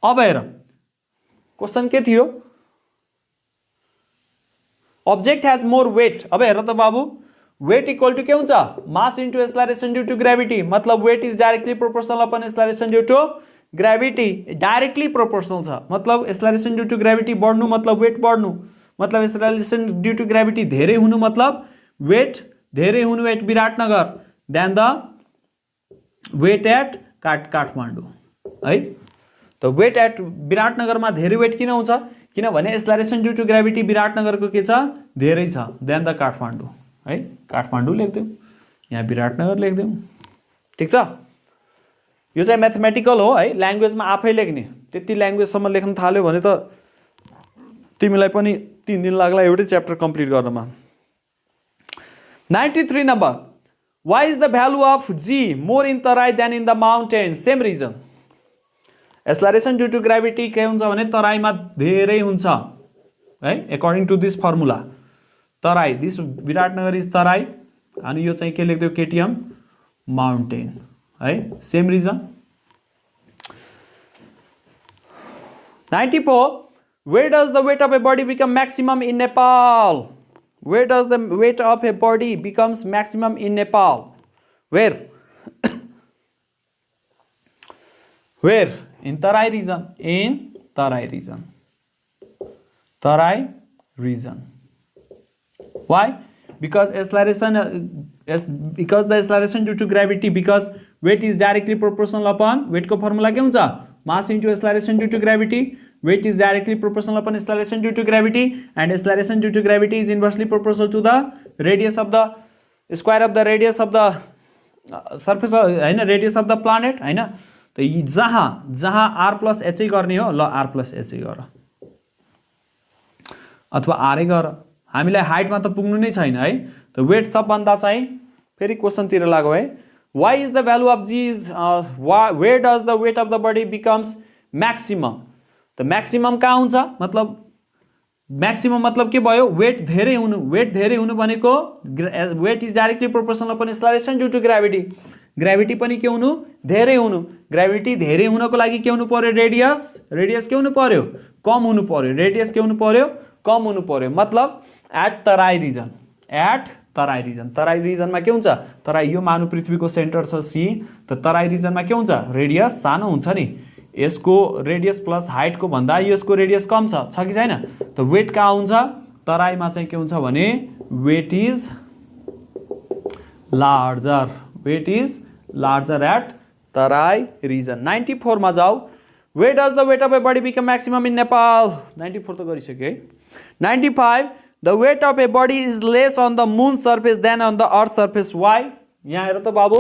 अब हेर क्वेशन के थियो ऑब्जेक्ट हैज मोर वेट अब हेर त बाबु वेट इक्वल टु के हुन्छ mass into acceleration due to gravity मतलब weight is directly proportional upon acceleration due to gravity directly proportional छ मतलब एक्सेलरेसन ड्यू टु ग्रेभिटी बढ्नु मतलब वेट बढ्नु मतलब एक्सेलरेसन ड्यू टु ग्रेभिटी धेरै हुनु मतलब वेट धेरै हुनु at Biratnagar then the weight at Kathmandu है त वेट एट विराटनगरमा धेरै वेट किन हुन्छ किनभने एक्सेलरेसन ड्यू टु ग्रेभिटी विराटनगरको के छ धेरै छ देन द काठमाडौँ है काठमाडौँ लेख्दियौ यहाँ विराटनगर लेख्दियौ ठीक छ यो चाहिँ म्याथमेटिकल हो है ल्याङ्ग्वेजमा आफै लेख्ने त्यति ल्याङ्ग्वेजसम्म लेख्न थाल्यो भने त तिमीलाई पनि 3 दिन लाग्ला एउटै च्याप्टर कम्प्लिट गर्नमा 93 number why is the value of g more in Tarai than in the mountain same reason acceleration due to gravity के हुन्छ भने तराईमा धेरै हुन्छ है according to this formula Terai this Biratnagar is Terai अनि यो चाहिँ के लेख्दियौ केटीएम माउन्टेन है same reason 94 where does the weight of a body become maximum in Nepal where does the weight of a body becomes maximum in Nepal where where in Tarai region why because acceleration because the acceleration due to gravity because weight is directly proportional upon weight को फर्मुला के हुन्छ mass into acceleration due to gravity weight is directly proportional upon acceleration due to gravity and acceleration due to gravity is inversely proportional to the radius of the square of the radius of the surface हैन radius of the planet हैन त जहाँ r plus h गर्ने हो ल r plus h गर अथवा r गर हामीलाई हाइटमा त पुग्नु नै छैन है त वेट सबभन्दा चाहिँ फेरि क्वेशन तिर लागौ है why is the value of g is where does the weight of the body becomes maximum त म्याक्सिमम कहाँ हुन्छ मतलब म्याक्सिमम मतलब के भयो वेट धेरै हुनु भनेको weight is directly proportional upon acceleration due to gravity gravity पनि के हुनु धेरै हुनु ग्रेभिटी धेरै हुनको लागि के हुनु पर्यो रेडियस के हुनु पर्यो कम हुनु पर्यो रेडियस के हुनु पर्यो कम हुनु पर्यो मतलब एट तराई रिजनमा के हुन्छ तराई यो मानव पृथ्वीको सेन्टर छ सी त तराई रिजनमा के हुन्छ रेडियस सानो हुन्छ नि यसको रेडियस प्लस हाइट को भन्दा यसको रेडियस कम छ कि छैन त वेट कहाँ हुन्छ तराईमा चाहिँ के हुन्छ भने weight is larger at Terai region 94 मा जाऊ where does the weight of a body become maximum in Nepal 94 त गरिसके है 95 the weight of a body is less on the moon surface than on the earth surface why यहाँ हेर त बाबु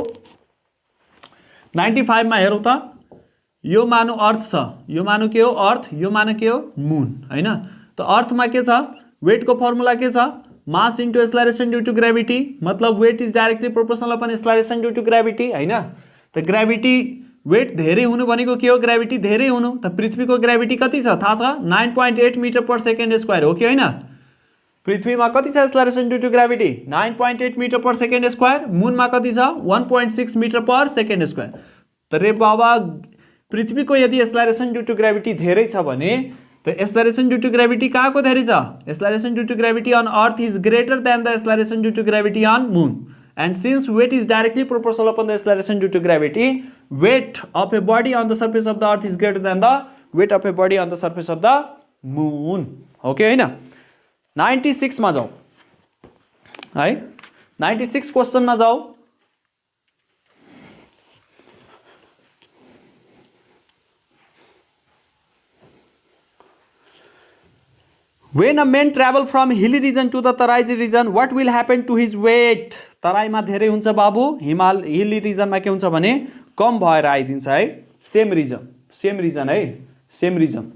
95 मा हेरौ त यो मानु अर्थ छ, यो मानु के हो अर्थ, यो मानु के हो मुन हैन। त अर्थमा के छ वेटको फर्मुला के छ mass into acceleration due to gravity, मतलब weight is directly proportional upon acceleration due to gravity हैन। त ग्रेभिटी वेट धेरै हुनु भनेको के हो ग्रेभिटी धेरै हुनु। त पृथ्वीको ग्रेभिटी कति छ थाहा छ 9.8 मिटर पर सेकेन्ड स्क्वायर हो कि हैन। पृथ्वीमा कति छ acceleration due to gravity 9.8 metre per second square, मुनमा कति छ 1.6 मिटर पर सेकेन्ड स्क्वायर। त रे बाबा पृथ्वीको यदि एक्सलरेसन ड्यू टु ग्रेभिटी धेरै छ भने त एक्सलरेसन ड्यू टु ग्रेभिटी कहाँको धेरै छ, acceleration due to gravity on earth is greater than the acceleration due to gravity on moon. And since weight is directly proportional upon the acceleration due to gravity, weight of a body on the surface of the earth is greater than the weight of a body on the surface of the moon. Okay हैन। 96 मा जाऊ है, 96 क्वेश्चन मा जाऊ। When a man travel from hilly region to the Tarai region, what will happen to his weight? तराईमा धेरै हुन्छ बाबु, हिली रिजनमा के हुन्छ भने कम भएर आइदिन्छ है। सेम रिजन है, same reason.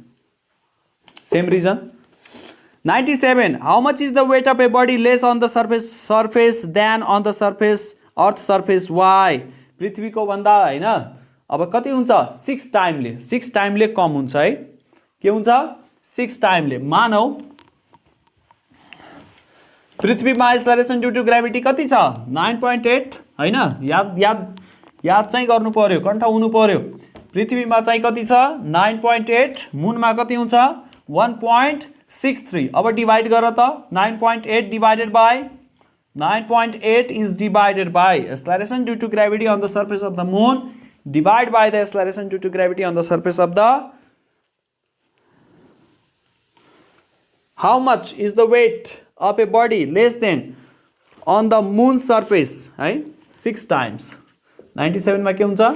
97 how much is the weight of a body less on the surface than on the surface earth surface why. पृथ्वीको भन्दा हैन अब कति हुन्छ 6 टाइमले कम हुन्छ है। के हुन्छ 6 टाइमले। मानौ पृथ्वीमा एक्सलरेसन ड्यू टु ग्रेभिटी कति छ 9.8 हैन। याद चाहिँ गर्नु पर्यो, कण्ठ हुनु पर्यो। पृथ्वीमा चाहिँ कति छ 9.8, मुनमा कति हुन्छ 1.63। अब डिवाइड गर त 9.8 divided by 9.8 is divided by acceleration due to gravity on the surface of the moon divide by the acceleration due to gravity on the surface of the how much is the weight of a body less than on the moon surface है 6 times। 97 मा के हुन्छ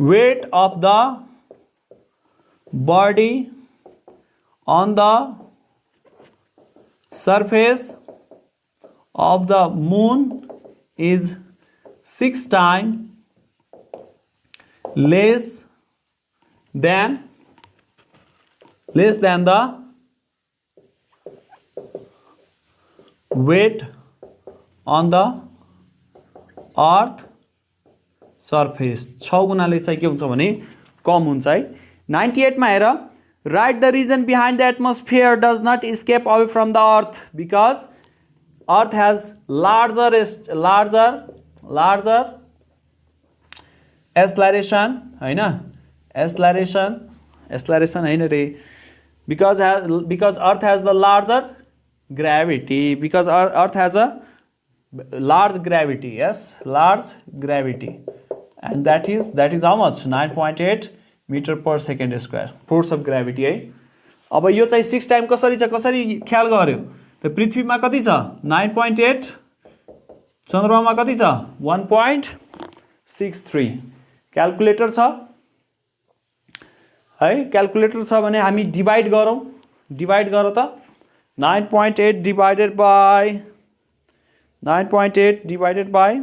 weight of the body on the surface of the moon is 6 times less than the weight on the earth surface। 6 गुणाले चाहिँ के हुन्छ भने कम हुन्छ है। 98 मा हेर write the reason behind the atmosphere does not escape away from the earth because earth has larger acceleration हैन, acceleration हैन रे, because earth has the larger gravity, because earth has a large gravity, yes, large gravity, and that is how much 9.8 meter per second square force of gravity है। अब यो चाहिँ 6 टाइम कसरी छ कसरी ख्याल गर्यो त पृथ्वीमा कति छ 9.8, चन्द्रमामा कति छ 1.63। क्याल्कुलेटर छ है, क्याल्कुलेटर छ भने हामी डिवाइड गरौँ, डिवाइड गर त 9.8 divided by 9.8 divided by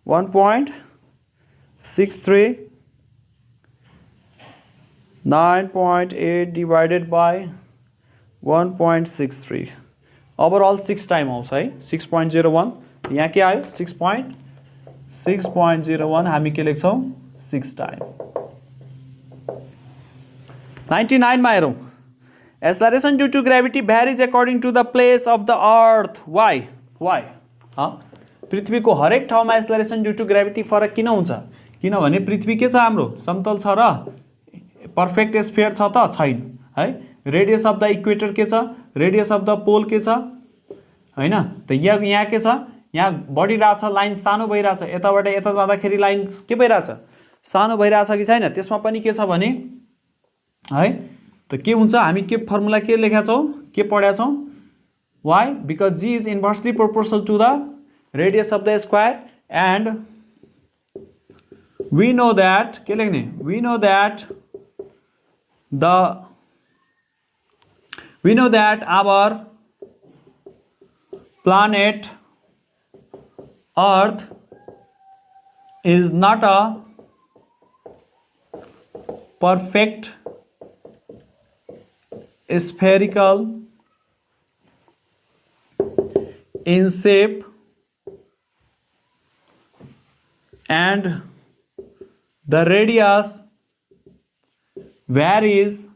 1.63, 9.8 divided by 1.63 overall 6 time आउँछ है 6.01। यहाँ के आयो 6.01 हामी के लेख्छौँ 6 टाइम। 99 मा हेरौँ acceleration due to gravity varies according to the place of the earth why पृथ्वीको हरेक ठाउँमा एक्सलरेसन ड्यू टु ग्रेभिटी फरक किन हुन्छ, किनभने पृथ्वी के छ हाम्रो समतल छ र पर्फेक्ट स्फियर छ त छैन है। रेडियस अफ द इक्वेटर के छ, रेडियस अफ द पोल के छ हैन। त यहाँ के छ यहाँ बढिरहेछ लाइन सानो भइरहेछ, यताबाट यता जाँदाखेरि लाइन के भइरहेछ सानो भइरहेछ कि छैन। त्यसमा पनि के छ भने है त के हुन्छ हामी के फर्मुला के लेखेका छौँ के पढेका छौँ why because g is inversely proportional to the radius of the square and we know that के लेख्ने we know that our planet Earth is not a perfect spherical in shape and the radius varies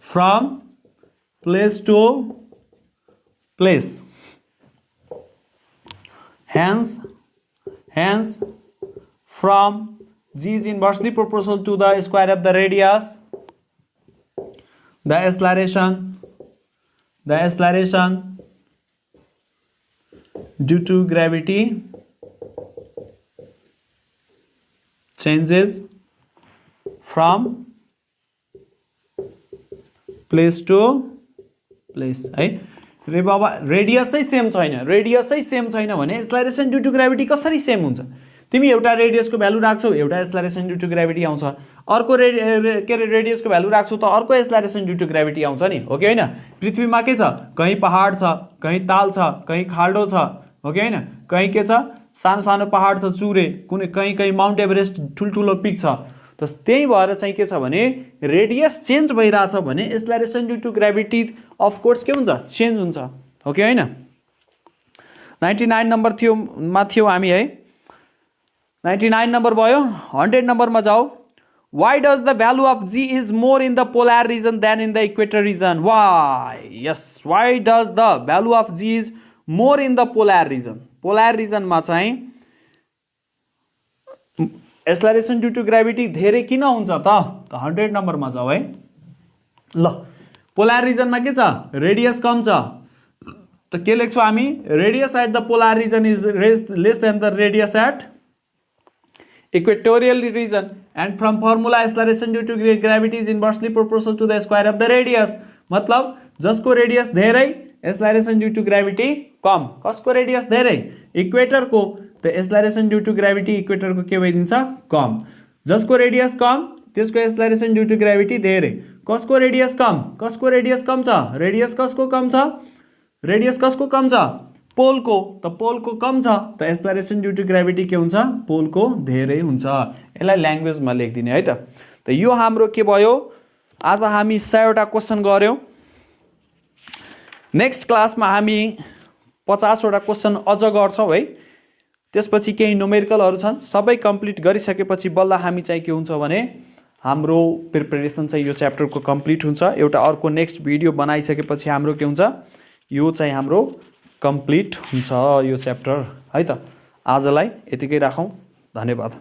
from place to place. Hence from g is inversely proportional to the square of the radius, the acceleration due to gravity changes from place to place है रे बाबा रेडियसै सेम छैन भने एक्सेलरेसन ड्यू टु ग्रेभिटी कसरी सेम हुन्छ तिमी एउटा रेडियसको भ्यालु राख्छौ एउटा एक्सेलरेसन ड्यू टु ग्रेभिटी आउँछ अर्को के रे रेडियसको भ्यालु राख्छौ त अर्को एक्सेलरेसन ड्यू टु ग्रेभिटी आउँछ नि हो कि हैन पृथ्वीमा के छ कहीं पहाड छ कहीं ताल छ कहीं खाल्डो छ हो कि हैन कहीं के छ सानो सानो पहाड छ चुरे कुनै कहीं माउन्ट एभरेस्ट ठुलठुलो पिक छ त त्यही भएर चाहिँ के छ भने रेडियस चेन्ज भइराछ भने acceleration due to gravity of course के हुन्छ चेन्ज हुन्छ हो कि हैन 99 नम्बर थियो हामी है 99 नम्बर भयो 100 नम्बरमा जाऊ why does the value of g is more in the polar region than in the equator region why does the value of g is more in the polar region मा चाहिँ एक्सेलरेसन ड्यू टु ग्रेभिटी धेरै किन हुन्छ त 100 नम्बरमा जाऊ है ल पोलर रिजनमा के छ रेडियस कम छ त के लेख्छौ हामी radius at the polar region is less than the radius at equatorial region and from formula acceleration due to gravity is inversely proportional to the square of the radius मतलब जसको रेडियस धेरै एक्सेलरेसन ड्यू टु ग्रेभिटी कम कसको रेडियस धेरै इक्वेटरको त एक्सेलरेसन ड्यू टु ग्रेभिटी इक्वेटरको के भइदिन्छ कम जसको रेडियस कम त्यसको एक्सेलरेसन ड्यू टु ग्रेभिटी धेरै कसको रेडियस कम छ रेडियस कसको कम छ पोलको त पोलको कम छ त एक्सेलरेसन ड्यू टु ग्रेभिटी के हुन्छ पोलको धेरै हुन्छ यसलाई ल्याङ्ग्वेजमा लेखिदिने है त यो हाम्रो के भयो आज हामी 100 वटा क्वेशन गर्यौं नेक्स्ट क्लासमा हामी 50 वटा क्वेशन अझ गर्छौं है त्यसपछि केही न्युमेरिकलहरु छन् सबै कम्प्लिट गरिसकेपछि बल्ल हामी चाहिँ के हुन्छ भने हाम्रो प्रिपरेसन चाहिँ यो च्याप्टरको कम्प्लिट हुन्छ एउटा अर्को नेक्स्ट भिडियो बनाइसकेपछि हाम्रो के हुन्छ यो चाहिँ हाम्रो कम्प्लिट हुन्छ यो च्याप्टर है त आजलाई यतिकै राखौं धन्यवाद